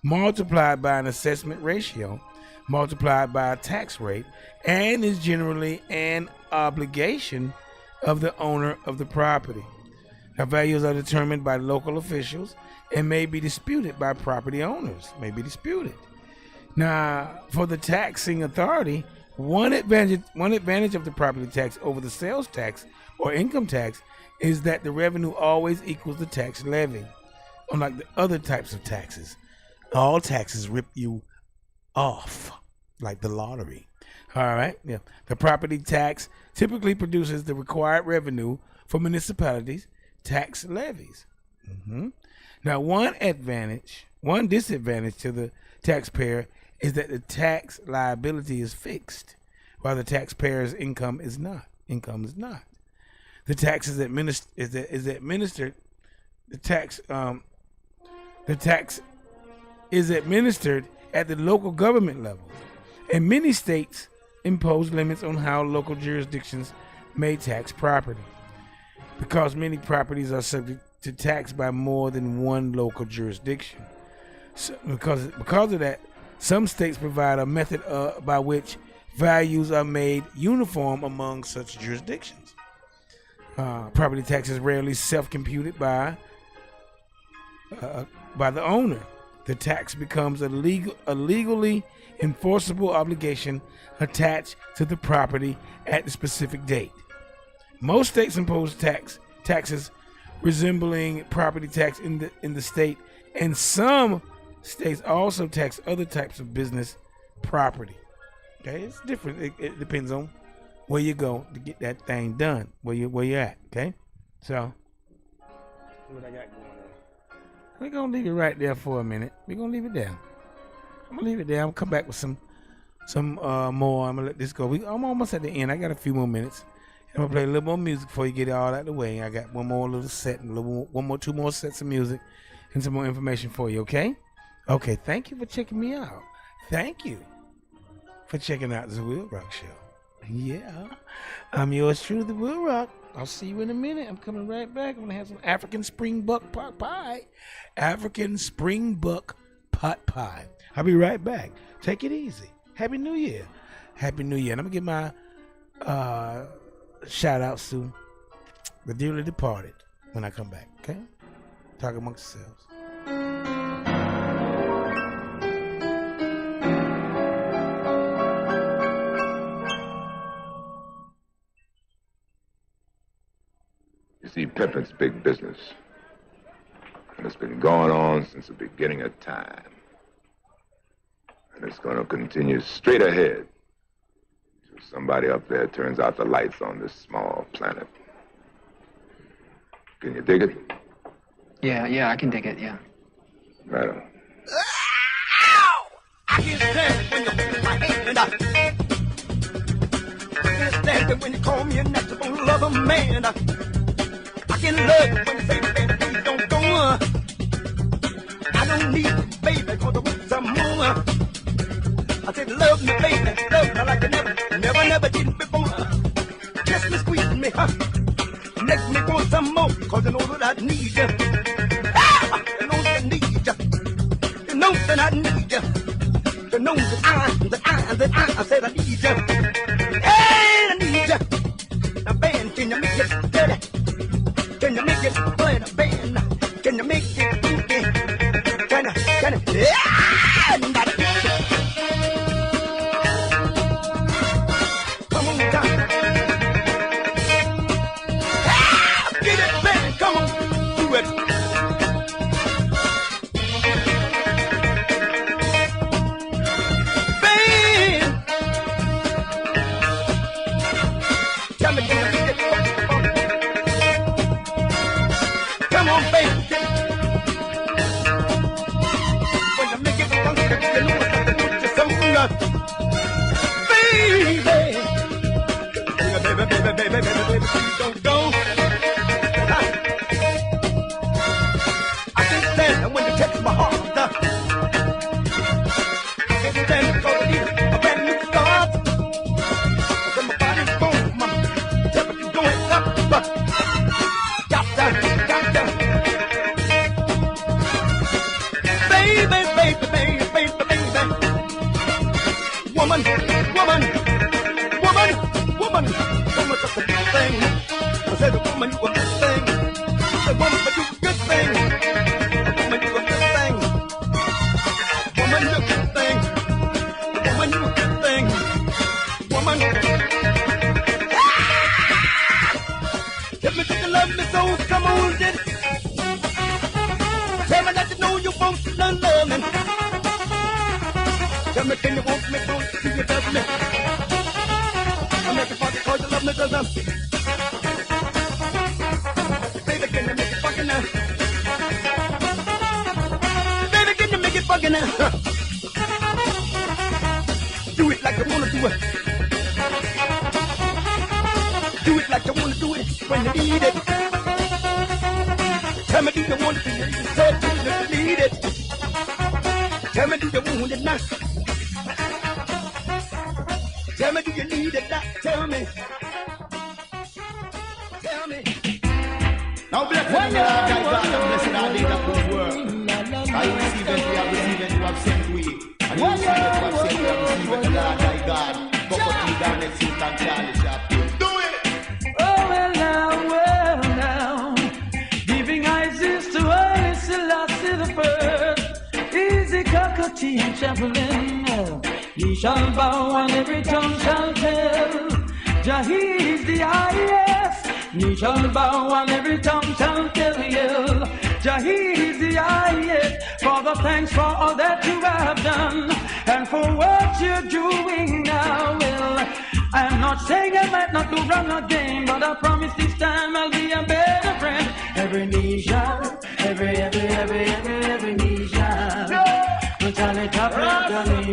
multiplied by an assessment ratio, multiplied by a tax rate, and is generally an obligation of the owner of the property. Now, values are determined by local officials and may be disputed by property owners. Now, for the taxing authority, one advantage of the property tax over the sales tax or income tax is that the revenue always equals the tax levy. Unlike the other types of taxes, all taxes rip you off, like the lottery. All right, yeah. The property tax typically produces the required revenue for municipalities' tax levies. Now, one disadvantage to the taxpayer is that the tax liability is fixed, while the taxpayer's income is not. The tax is administered. The tax is administered at the local government level, and many states impose limits on how local jurisdictions may tax property. Because many properties are subject to tax by more than one local jurisdiction. So because of that, some states provide a method by which values are made uniform among such jurisdictions. Property tax is rarely self-computed by the owner. The tax becomes a legally enforceable obligation attached to the property at the specific date. Most states impose taxes resembling property tax in the state, and some states also tax other types of business property. Okay, it's different. It depends on where you go to get that thing done, where you're at. Okay, so what I got going on. We're gonna leave it right there for a minute. We're gonna leave it there. I'm gonna leave it there. I'm gonna come back with some more. I'm gonna let this go. I'm almost at the end. I got a few more minutes. I'm gonna play a little more music before you get it all out of the way. I got one more little set, two more sets of music, and some more information for you. Okay? Okay. Thank you for checking me out. Thank you for checking out the WILROC Show. Yeah, I'm yours truly, the WILROC. I'll see you in a minute. I'm coming right back. I'm gonna have some African spring buck pot pie. African spring buck pot pie. I'll be right back. Take it easy. Happy New Year. Happy New Year. And I'm gonna get my shout outs to the dearly departed when I come back. Okay? Talk amongst yourselves. You see, pimping's big business. And it's been going on since the beginning of time. And it's going to continue straight ahead till somebody up there turns out the lights on this small planet. Can you dig it? Yeah, I can dig it, yeah. Right on. I can't stand it when you hold my hand. I can't stand it when you call me a natural lover man. I can love you when you say, baby, please don't go. I don't need you, baby, cause I want some more. I said, love me, baby, love me like I never did before. Kiss me, squeeze me, huh? Make me want some more, cause you know that I need you. Ah, you know that I need you. You know that I need you. You know that I said I need you. Hey, I need you. Now, band, can you make it steady? Can you make it play the band? Can you make it funky? Can you, yeah! Come on, down. Ah, get it, baby, come on, do it. Band! Tell me, can you make it funky? Come on, baby. When you make it funky, you know what to put your soul up. Baby. Baby, please don't go. I can't stand it when you touch my heart. I can't stand it because I need a brand new start. When my body's gone, tell me you're going up. Got that. Baby. Woman. So much of a thing. do a good thing. The woman do a good thing. The woman do a good thing. Woman do a good thing. The woman do a good thing. Woman. Let me take a love me so come on, get it. Tell me that you know you want to learn loving. Tell me can you want me, do you love me? I'm at the party cause you love me, cause I'm baby, can you make it fucking now? Baby, can you make it fucking now? Do it like you wanna do it. Do it like you wanna do it when you need it. Tell me do you want it, you said you need it. Tell me do you want it now? Tell me do you need it now? Tell me. Tell me. Now blessed is the Lord thy God, and blessed are they that do work. I receive it, we have received it, you have sent we. And you receive it, you have sent we, have received it, the Lord thy God. Buckle to down and sit and Charlie Chaplin. Do it! Well now, giving Isis to Holy Selassie the first. Easy cockatoo and Chaplain. He shall bow and every tongue shall tell. Jah is the highest. He shall bow and every tongue shall tell you. Jah is the highest. Father, thanks for all that you have done and for what you're doing now. Well, I'm not saying I might not do wrong again, but I promise this time I'll be a better friend. Every knee shall, every knee shall. Charlie Chaplin,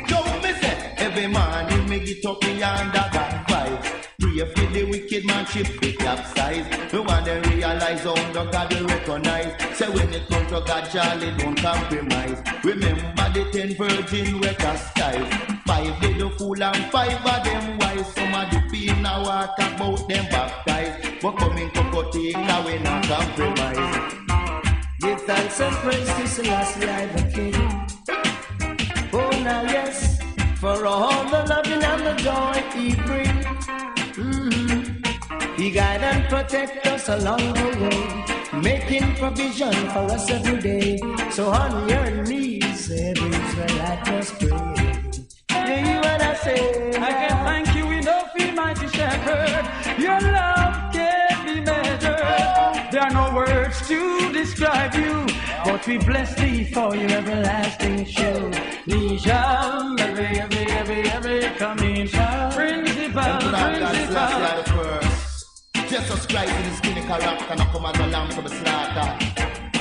Don't miss it. Every man you make it up beyond that bad vibes. Pray for the wicked man ship be capsized. No one they realize how the God will recognize. Say when it comes to God, Charlie don't compromise. Remember the 10 virgins were chastised. 5 did the fool and 5 of them wise. Some of the people now walk about them baptized. But coming to go take away not compromise. give thanks and praise to Selassie the King. Oh now yes, for all the loving and the joy he brings. He guide and protect us along the way, making provision for us every day. So on your knees, every Israelite must pray. Hear you when I say, I can thank you enough, mighty shepherd. Your love can't be measured. There are no words to describe you, but we bless thee for your everlasting show. We shall every coming shall principal. Jesus Christ in his skinny character, not come as a lamb to the slaughter.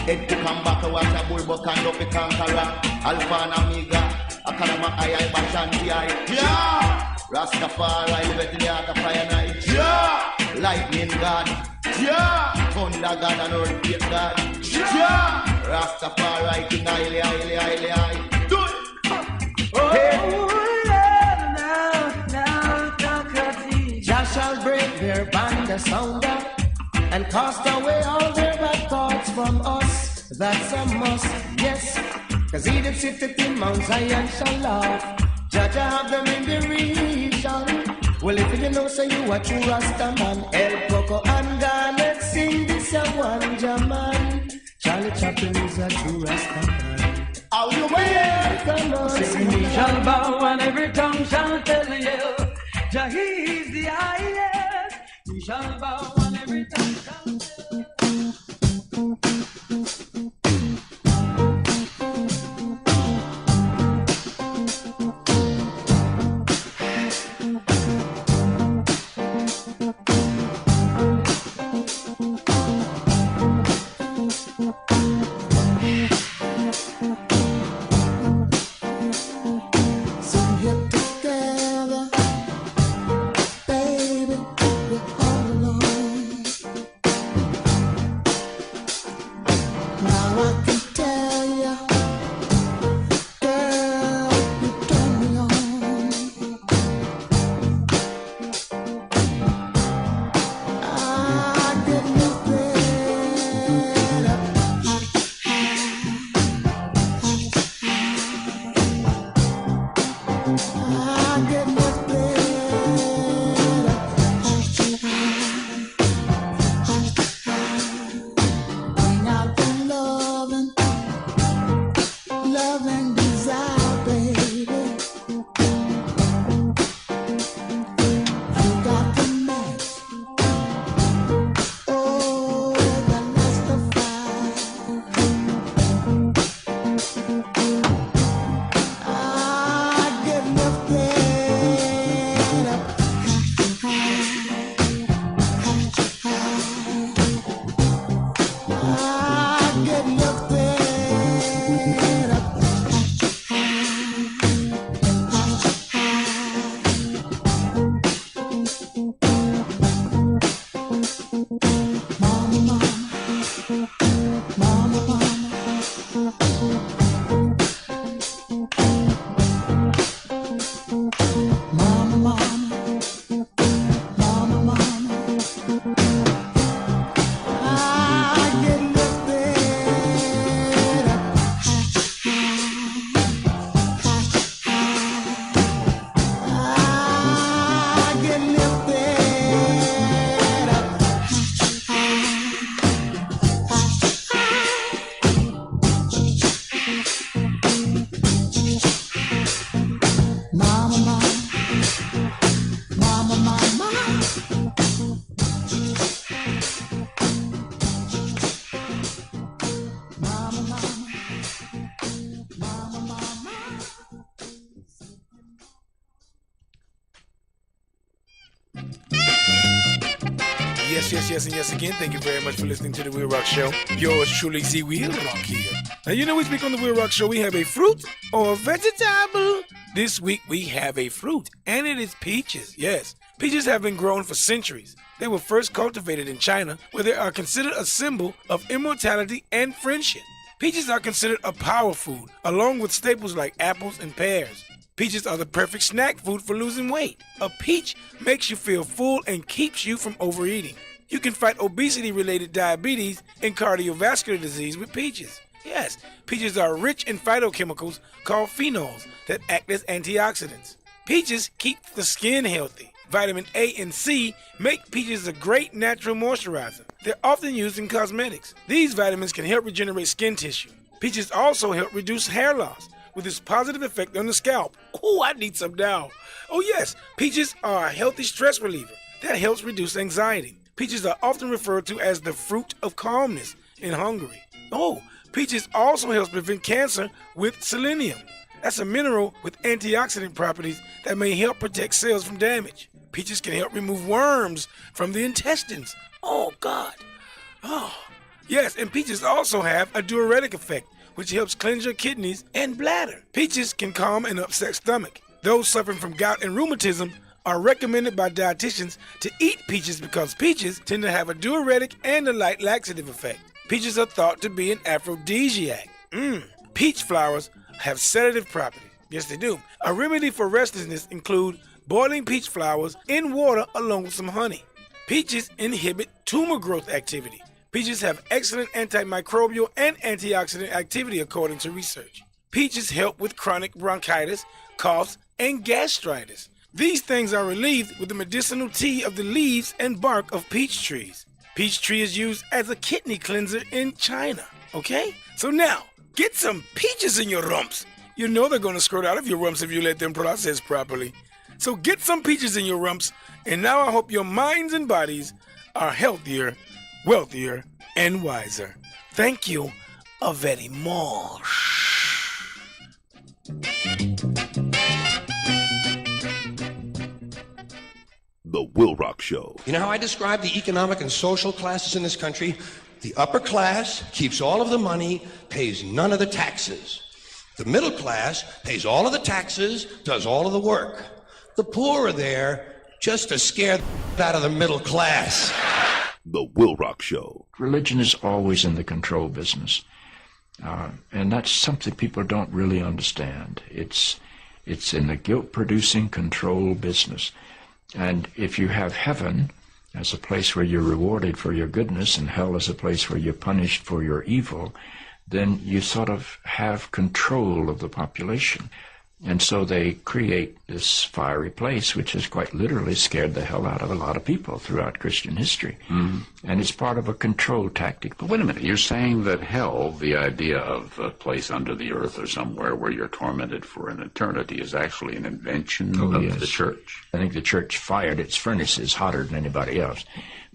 Head to come back to watch a bull buck and up the conqueror. Alpha and Omega, a kalama I bashanti I. Yeah! Rastafari, live in the heart of fire night. Yeah! Lightning God. Yeah! Thunder God and earthquake God. Yeah! Rastafari, King highly. Do it! Oh, yeah, now, Jah shall break their band asunder and cast away all their bad thoughts from us. That's a must, yes. Cause he that sitteth in Mount Zion shall laugh. Jah have them in the region. Well, if you know, say you a true Rasta man. El Coco and Garnet sing this a one Jaman. Charlie Chaplin is a true Rasta man. How you wait? Say we shall bow and every tongue shall tell you. Jah is the highest. We shall bow and every tongue shall tell you. Yes, and yes again. Thank you very much for listening to the Will Rock Show. Yours truly, Z Will Rock here. Now, you know we speak on the Will Rock Show. We have a fruit or a vegetable. This week we have a fruit, and it is peaches. Yes, peaches have been grown for centuries. They were first cultivated in China, where they are considered a symbol of immortality and friendship. Peaches are considered a power food, along with staples like apples and pears. Peaches are the perfect snack food for losing weight. A peach makes you feel full and keeps you from overeating. You can fight obesity-related diabetes and cardiovascular disease with peaches. Yes, peaches are rich in phytochemicals called phenols that act as antioxidants. Peaches keep the skin healthy. Vitamin A and C make peaches a great natural moisturizer. They're often used in cosmetics. These vitamins can help regenerate skin tissue. Peaches also help reduce hair loss, with its positive effect on the scalp. Oh, I need some now. Oh yes, peaches are a healthy stress reliever that helps reduce anxiety. Peaches are often referred to as the fruit of calmness in Hungary. Oh, peaches also helps prevent cancer with selenium. That's a mineral with antioxidant properties that may help protect cells from damage. Peaches can help remove worms from the intestines. Oh God. Oh, yes, and peaches also have a diuretic effect, which helps cleanse your kidneys and bladder. Peaches can calm an upset stomach. Those suffering from gout and rheumatism are recommended by dietitians to eat peaches because peaches tend to have a diuretic and a light laxative effect. Peaches are thought to be an aphrodisiac. Peach flowers have sedative properties. Yes, they do. A remedy for restlessness includes boiling peach flowers in water along with some honey. Peaches inhibit tumor growth activity. Peaches have excellent antimicrobial and antioxidant activity according to research. Peaches help with chronic bronchitis, coughs, and gastritis. These things are relieved with the medicinal tea of the leaves and bark of peach trees. Peach tree is used as a kidney cleanser in China, okay? So now, get some peaches in your rumps. You know they're gonna squirt out of your rumps if you let them process properly. So get some peaches in your rumps, and now I hope your minds and bodies are healthier, wealthier, and wiser. Thank you very much. The Will Rock Show. You know how I describe the economic and social classes in this country? The upper class keeps all of the money, pays none of the taxes. The middle class pays all of the taxes, does all of the work. The poor are there just to scare the out of the middle class. The Will Rock Show. Religion is always in the control business. And that's something people don't really understand. It's in the guilt-producing control business. And if you have heaven as a place where you're rewarded for your goodness and hell as a place where you're punished for your evil, then you sort of have control of the population. And so they create this fiery place, which has quite literally scared the hell out of a lot of people throughout Christian history. Mm-hmm. And it's part of a control tactic. But wait a minute, you're saying that hell, the idea of a place under the earth or somewhere where you're tormented for an eternity, is actually an invention of the church? I think the church fired its furnaces hotter than anybody else.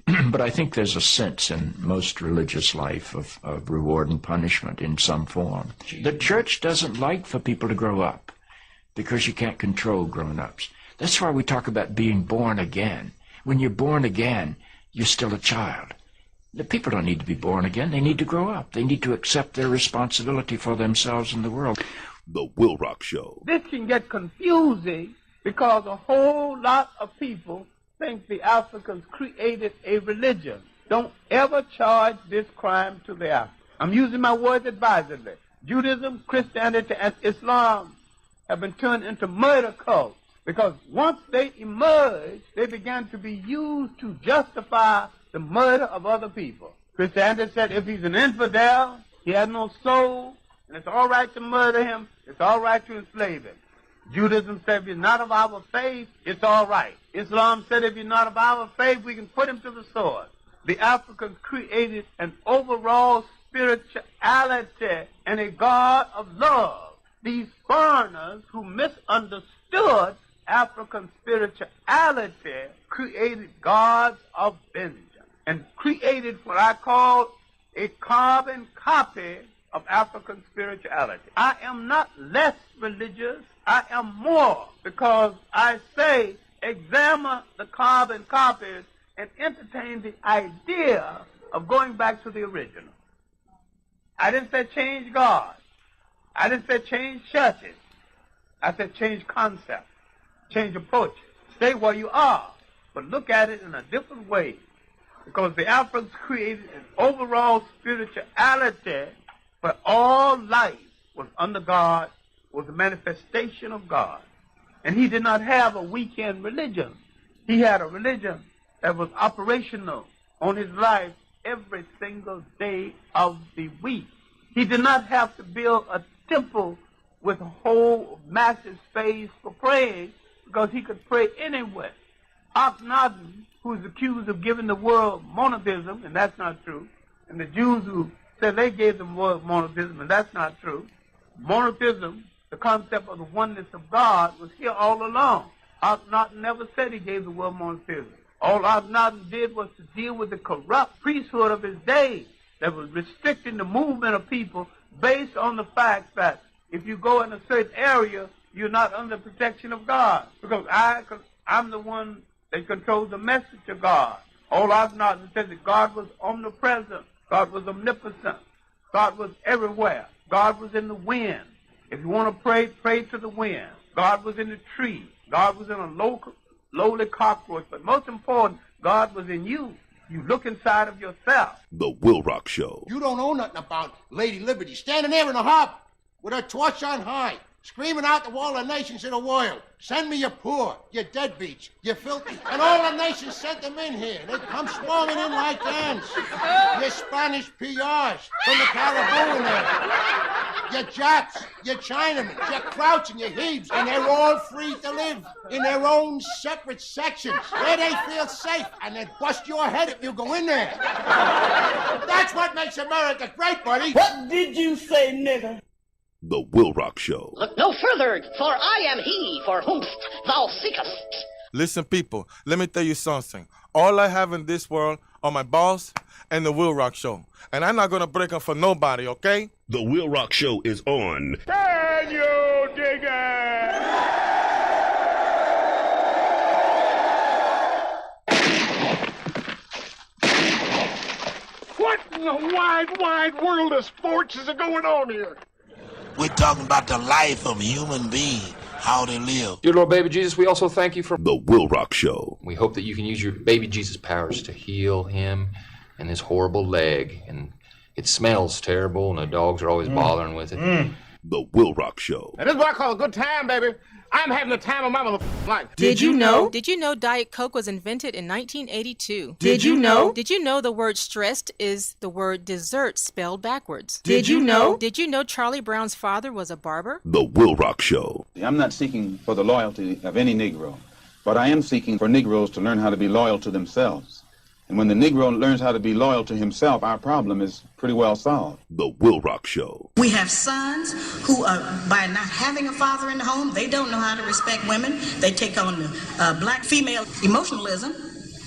But I think there's a sense in most religious life of reward and punishment in some form. The church doesn't like for people to grow up, because you can't control grown-ups. That's why we talk about being born again. When you're born again, you're still a child. The people don't need to be born again. They need to grow up. They need to accept their responsibility for themselves and the world. The Will Rock Show. This can get confusing because a whole lot of people think the Africans created a religion. Don't ever charge this crime to the Africans. I'm using my words advisedly. Judaism, Christianity, and Islam have been turned into murder cults because once they emerged, they began to be used to justify the murder of other people. Christianity said if he's an infidel, he has no soul, and it's all right to murder him, it's all right to enslave him. Judaism said if he's not of our faith, it's all right. Islam said if he's not of our faith, we can put him to the sword. The Africans created an overall spirituality and a God of love. These foreigners who misunderstood African spirituality created gods of vengeance and created what I call a carbon copy of African spirituality. I am not less religious, I am more, because I say examine the carbon copies and entertain the idea of going back to the original. I didn't say change God. I didn't say change churches. I said change concepts, change approaches. Stay where you are, but look at it in a different way. Because the Africans created an overall spirituality where all life was under God, was a manifestation of God. And he did not have a weekend religion. He had a religion that was operational on his life every single day of the week. He did not have to build a temple with a whole massive space for praying because he could pray anywhere. Akhenaten, who is accused of giving the world monotheism, and that's not true, and the Jews who said they gave the world monotheism, and that's not true. Monotheism, the concept of the oneness of God, was here all along. Akhenaten never said he gave the world monotheism. All Akhenaten did was to deal with the corrupt priesthood of his day that was restricting the movement of people based on the fact that if you go in a certain area, you're not under protection of God. Because I'm the one that controls the message of God. All Akhenaten said that God was omnipresent. God was omnipotent. God was everywhere. God was in the wind. If you want to pray, pray to the wind. God was in the tree. God was in a lowly cockroach. But most important, God was in you. You look inside of yourself. The WILROC Show. You don't know nothing about Lady Liberty standing there in a harbor with her torch on high, screaming out to all the nations in the world, send me your poor, your deadbeats, your filthy. And all the nations sent them in here. They come swarming in like ants. Your Spanish PRs from the Caribbean there. Your Japs, your Chinamen, your Crouch and your Hebes, and they're all free to live in their own separate sections where they feel safe, and they bust your head if you go in there. That's what makes America great, buddy. What did you say, nigger? The WILROC Show. Look no further, for I am he for whom thou seekest. Listen, people, let me tell you something. All I have in this world are my boss and the WILROC Show. And I'm not going to break them for nobody, okay? The WILROC Show is on. Can you dig it? What in the wide, wide world of sports is going on here? We're talking about the life of a human being, how they live. Dear Lord Baby Jesus, we also thank you for The WILROC Show. We hope that you can use your baby Jesus powers to heal him and his horrible leg. And it smells terrible, and the dogs are always bothering with it. The WILROC Show. And this is what I call a good time, baby. I'm having the time of my motherfucking life. Did you know? Did you know Diet Coke was invented in 1982? Did you know? Did you know the word stressed is the word dessert spelled backwards? Did you know? Did you know Charlie Brown's father was a barber? The WILROC Show. I'm not seeking for the loyalty of any Negro, but I am seeking for Negroes to learn how to be loyal to themselves. And when the Negro learns how to be loyal to himself, our problem is pretty well solved. The WILROC Show. We have sons who are, by not having a father in the home, they don't know how to respect women. They take on the black female emotionalism.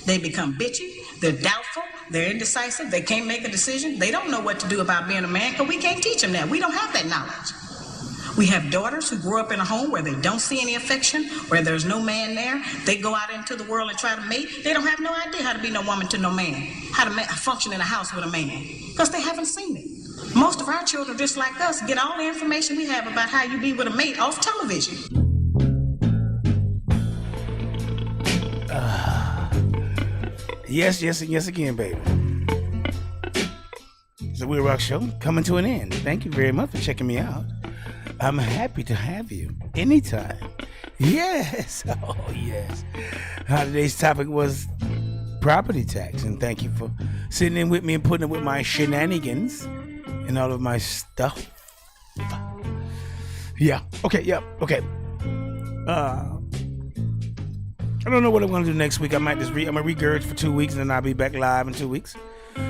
They become bitchy. They're doubtful. They're indecisive. They can't make a decision. They don't know what to do about being a man because we can't teach them that. We don't have that knowledge. We have daughters who grew up in a home where they don't see any affection, where there's no man there. They go out into the world and try to mate. They don't have no idea how to be no woman to no man, how to function in a house with a man, because they haven't seen it. Most of our children, just like us, get all the information we have about how you be with a mate off television. Yes, and yes again, baby. It's the WILROC Show coming to an end. Thank you very much for checking me out. I'm happy to have you anytime. Yes. Oh, yes. Today's topic was property tax. And thank you for sitting in with me and putting up with my shenanigans and all of my stuff. Yeah. Okay. Yep. Yeah, okay. I don't know what I'm going to do next week. I might just I'm going to regurge for 2 weeks and then I'll be back live in 2 weeks.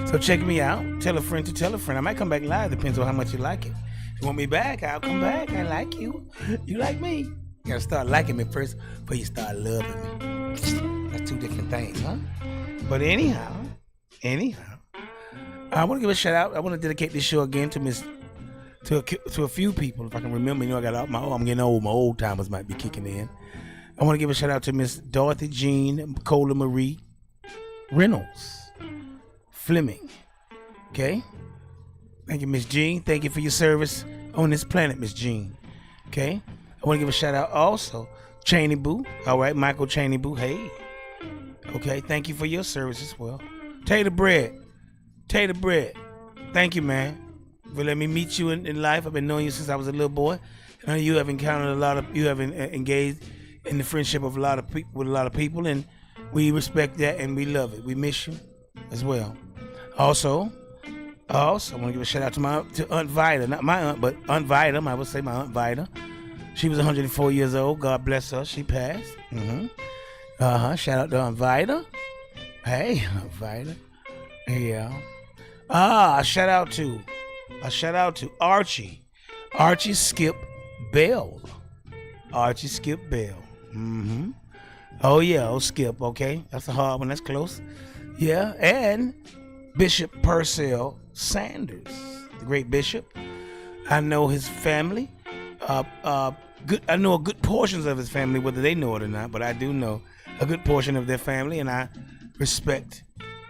So check me out. Tell a friend to tell a friend. I might come back live. Depends on how much you like it. If you want me back, I'll come back. I like you. You like me. You gotta start liking me first before you start loving me. That's two different things, huh? But anyhow, I want to give a shout out. I want to dedicate this show again to a few people. If I can remember, I got out I'm getting old. My old timers might be kicking in. I want to give a shout out to Miss Dorothy Jean Cola Marie Reynolds Fleming. Okay? Thank you, Miss Jean. Thank you for your service on this planet, Miss Jean. Okay? I want to give a shout out also. Cheney Boo. All right, Michael Cheney Boo. Hey. Okay, thank you for your service as well. Tater Bread. Thank you, man, for letting me meet you in life. I've been knowing you since I was a little boy. You have encountered you have engaged in the friendship of with a lot of people, and we respect that and we love it. We miss you as well. Also, I want to give a shout out to Aunt Vida, not my aunt, but Aunt Vida. I would say my Aunt Vida. She was 104 years old. God bless her. She passed. Shout out to Aunt Vida. Hey, Aunt Vida. Yeah. A shout out to Archie Skip Bell. Oh yeah, Skip. Okay, that's a hard one. That's close. Yeah, and Bishop Purcell Sanders, the great bishop. I know his family. I know a good portions of his family, whether they know it or not, but I do know a good portion of their family, and I respect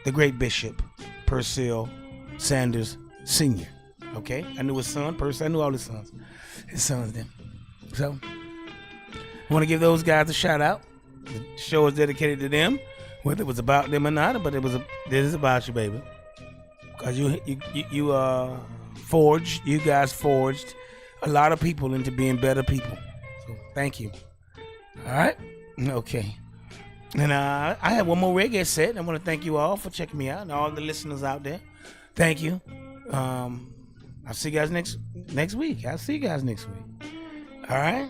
the great Bishop Purcell Sanders Sr. Okay? I knew his son, I knew all his sons. His sons then. So, I want to give those guys a shout out. The show is dedicated to them, whether it was about them or not, but this is about you, baby. Because you guys forged a lot of people into being better people. So, thank you. All right? Okay. And I have one more reggae set. I want to thank you all for checking me out and all the listeners out there. Thank you. I'll see you guys next week. All right?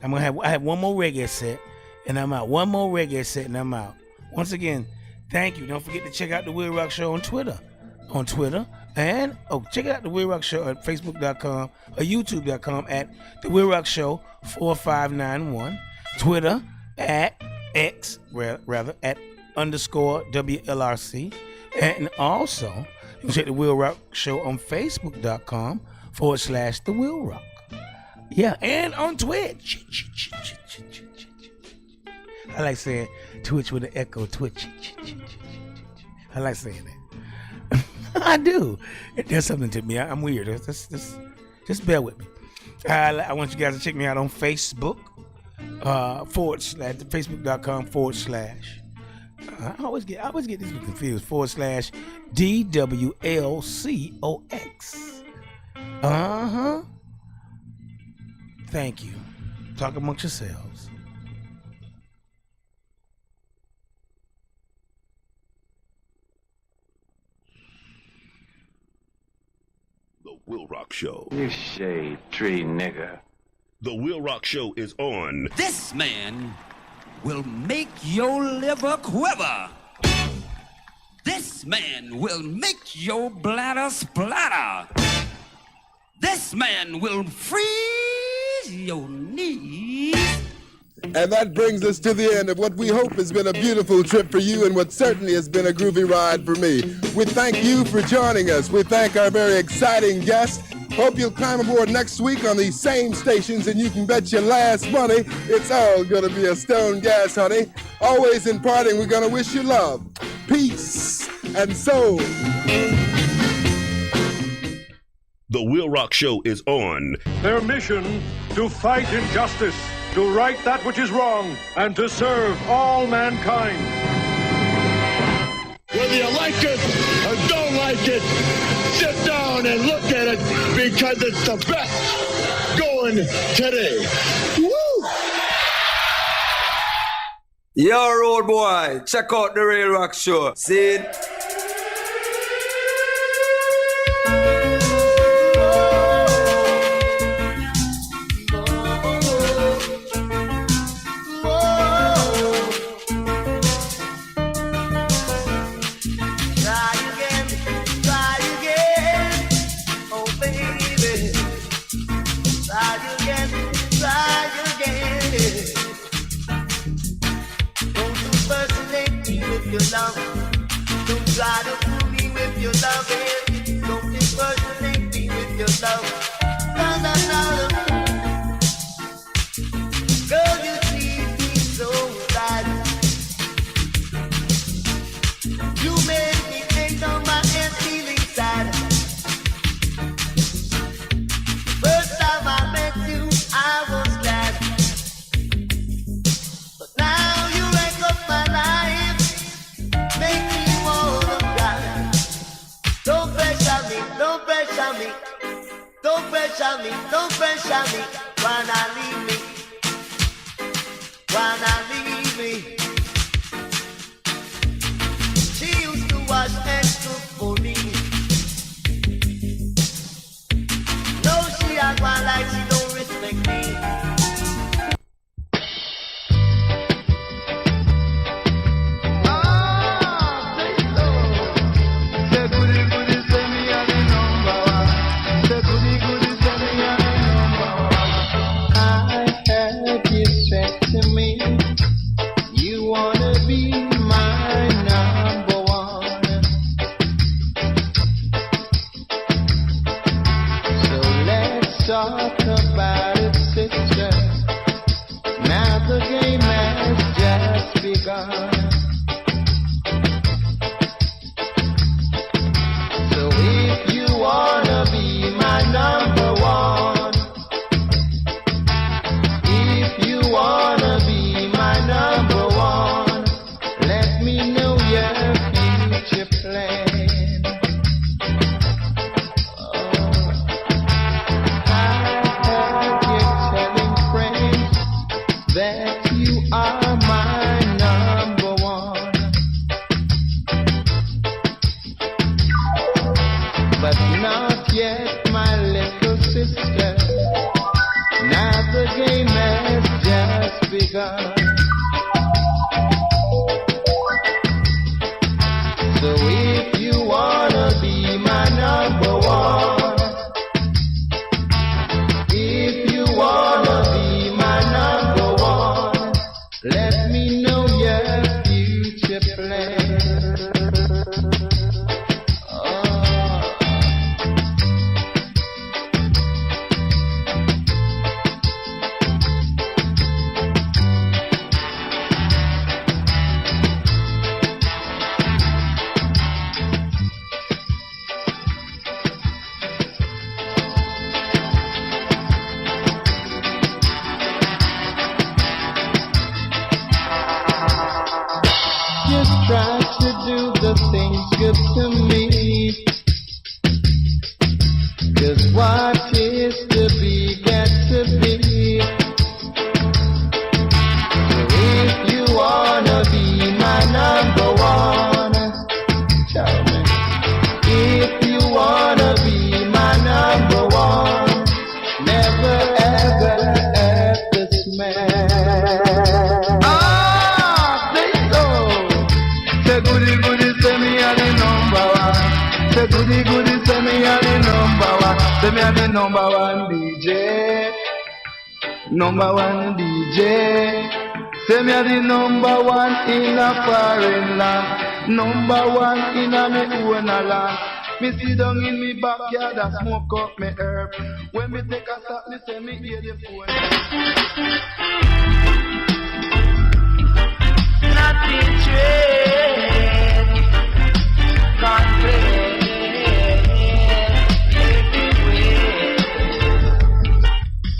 I have one more reggae set and I'm out. Once again, thank you. Don't forget to check out the WILROC Show on Twitter. And check out the WILROC Show at Facebook.com or YouTube.com at the WILROC Show 4591. Twitter at X, rather, at _ WLRC. And also, you can check the WILROC Show on Facebook.com / the WILROC. Yeah, and on Twitch. I like saying Twitch with an echo. Twitch. I like saying that. I do. It does something to me. I'm weird. Just bear with me. I want you guys to check me out on Facebook. Facebook.com / I always get these confused. / DWLCOX. Thank you. Talk amongst yourselves. The WILROC Show. You shade tree nigger. The WILROC Show is on. This man will make your liver quiver. This man will make your bladder splatter. This man will freeze your knees. And that brings us to the end of what we hope has been a beautiful trip for you and what certainly has been a groovy ride for me. We thank you for joining us. We thank our very exciting guest. Hope you'll climb aboard next week on these same stations, and you can bet your last money it's all going to be a stone gas, honey. Always in parting, we're going to wish you love, peace, and soul. The WILROC Show is on. Their mission to fight injustice, to right that which is wrong, and to serve all mankind. Whether you like it or don't like it, sit down and look at it because it's the best going today. Woo! Yo, road boy, check out the WILROC Show. See it? Don't don't pressure me. Don't pressure me, don't pressure me. Wanna leave me, wanna leave me. She used to wash and cook for me. Now she act one like she don't respect me. Talk about it, sister. Now the game has just begun. So if you wanna be my number one, if you wanna be my number one, let me know your future plan. That you are my number one, but not yet, my little sister. Now the game has just begun. So if you wanna be my number one, if you wanna be my number one, let me know your future plan. Just try to do the things good to me, 'cause what is to be got to be. So if you wanna be my number one, tell me. If you wanna be my number one, never ever have to smell. Say goody goody, say me a the number one. Say goody goody, say me a the number one. Say me a the number one DJ. Number one DJ. Say me a the number one in a foreign land. Number one in a me own land. Me sit down in me backyard and smoke up me herb. When me take a shot, me say me hear the phone. Not betrayed,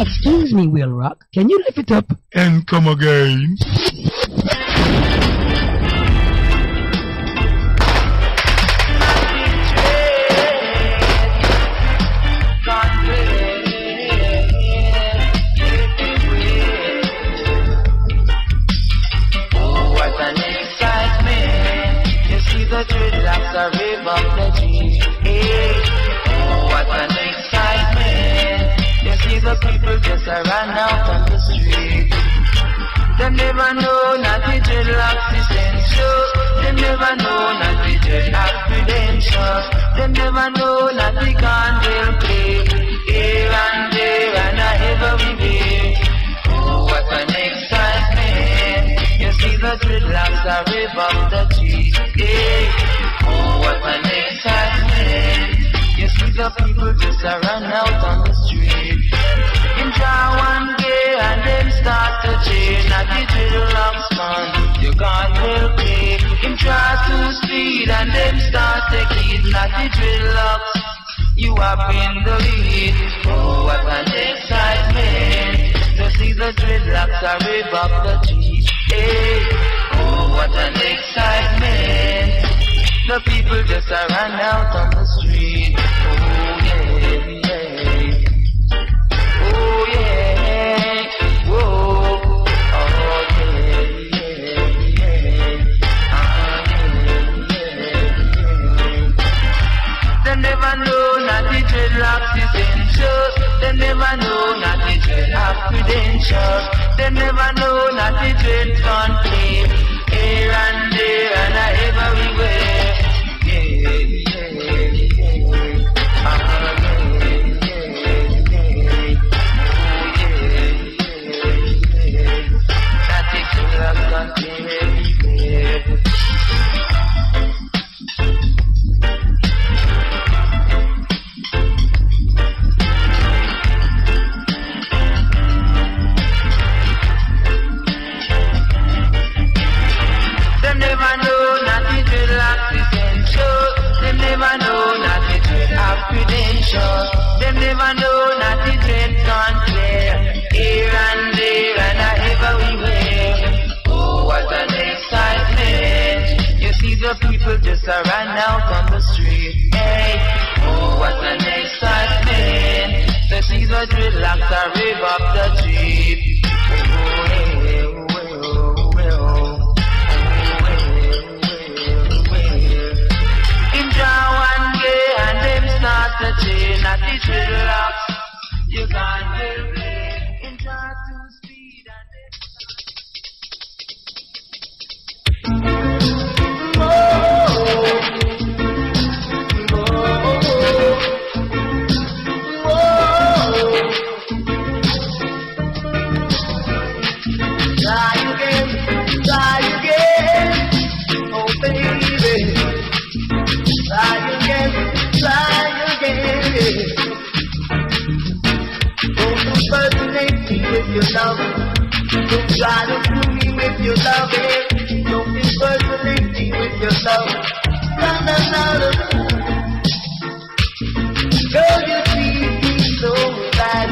Excuse me, WILROC. Can you lift it up and come again? The dreadlocks are rave up the trees. Hey, oh, what an excitement. You see the people just run out on the street. They never know not the dreadlocks essential. They never know not the dreadlocks credentials. They never know not the gun will play. Here and there and every day. Oh, what an excitement. You see the dreadlocks are rave up the trees. Hey, oh, what an excitement. You see the people just run out on the street. In draw one day and then start to chain. At the dreadlocks man, you can't help it. In try to speed and then start to kid. At the dreadlocks, you up in the lead. Oh, what an excitement. To see the dreadlocks are rave up the trees. Hey, oh, what an excitement. The people just run out on the street. Oh, Them never know not the dreadlocks essentials. Them never know not the dread have credentials. Them never know not the dread can't play. Here and there and everywhere. Yeah, yeah, yeah. Not the dreadlocks can't play everywhere. Them never know not the dreadlocks essential. Them never know not the dread have credentials. Them never know not the dread can't clear. Here and there and everywhere. Oh, what an excitement. You see the people just run out on the street. Hey, oh, what an excitement. They see the dreadlocks rev up the jeep. Oh, hey, oh, and them start to chain at the dreadlocks. You can't well play in track to speed and them Try again, oh baby. Try again. Don't impersonate me with your love. Don't try to fool me with your love. Don't impersonate me with your love. No. Girl, you treat me so bad.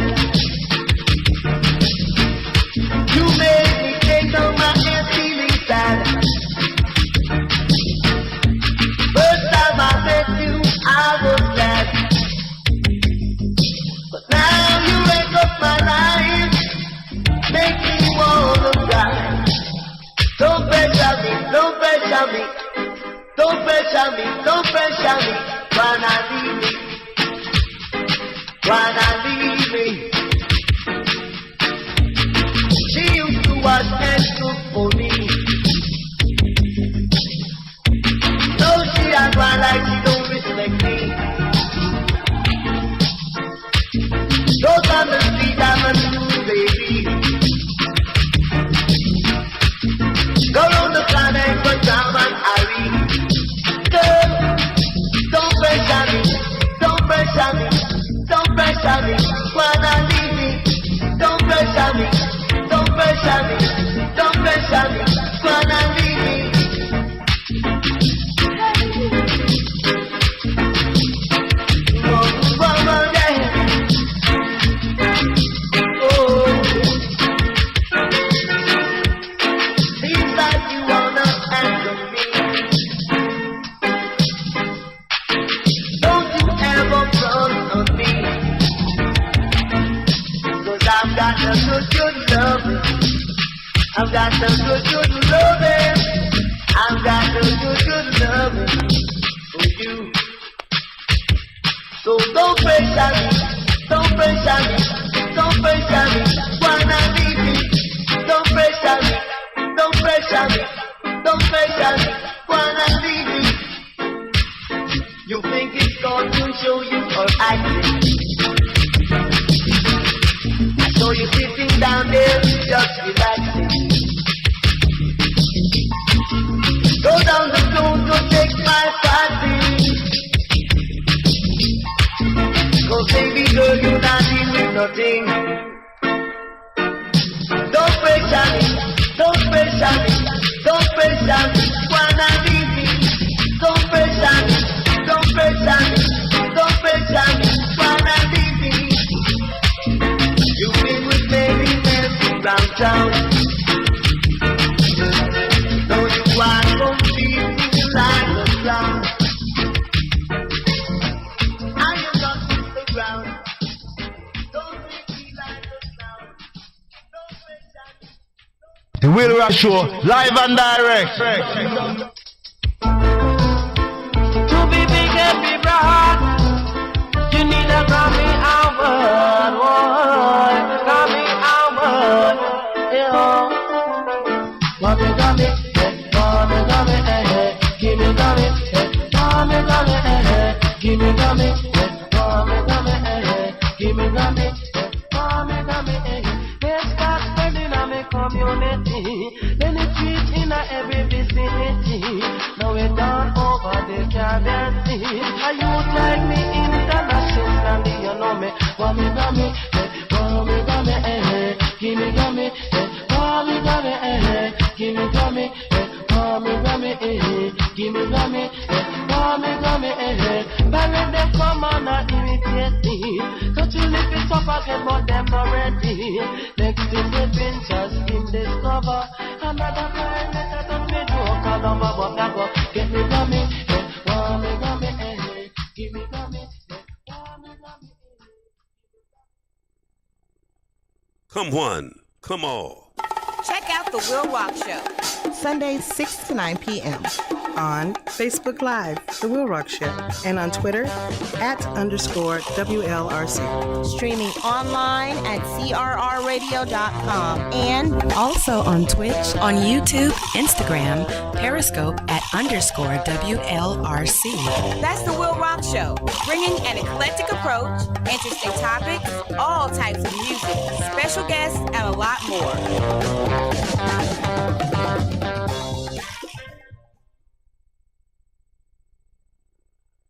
You made me take on my head feeling sad. First time I met you, I was glad. But now you wake up my life, make me wanna cry. Don't pressure me, don't pressure me. Don't pressure me, don't pressure me. Why not leave me? Why not leave me? She used to wash and cook for me. No, she act like she don't respect me. Those on the street, I'm a new baby. Go round the corner and put down and hurry. Girl, don't pressure me, don't pressure me, don't pressure me. Wanna leave me? Don't pressure me, don't pressure me, don't pressure me. Wanna leave me? I've got the good loving. I've got the good loving for you. So don't pressure me, don't pressure me, don't pressure me. Wanna leave me? Don't pressure me, don't pressure me, don't pressure me. Wanna leave me? You think it's going to show you or acting? So you're sitting down there just relaxing. Go down the road to take my party. Cause baby girl, you're not doing nothing. Don't pressure me, don't pressure me, don't pressure me. Wanna leave me? Don't pressure me, don't pressure me, don't pressure me. Wanna leave me? You've been with many men round town. Don't you want to feel me like a clown? I am not on the ground. Don't make me like a clown. Don't pressure me. The WILROC Show, live and direct. To be big and be broad. Grammy, pour me Grammy, give me Grammy, pour me Grammy, let's start spreading on my community, then it reach in every vicinity, now we're down over the Caribbean Sea, a youth like me internationally, you know me, pour me Grammy, give me Grammy, pour me Grammy, give me Grammy, pour me Grammy, give me Grammy, pour me Grammy, balance them come on and imitate me, cut your lip it up again but them not ready, next thing they been just in discover, another kind that don't me joke, I love but I go, get me Grammy, pour me Grammy, give me Grammy, pour me Grammy. Come one, come all. Check out The Will Rock Show. Sundays 6 to 9 p.m. on Facebook Live, The Will Rock Show, and on Twitter @_WLRC. Streaming online at crrradio.com and also on Twitch, on YouTube, Instagram, Periscope @_WLRC. That's The Will Rock Show, bringing an eclectic approach, interesting topics, all types of music, special guests, and a lot more.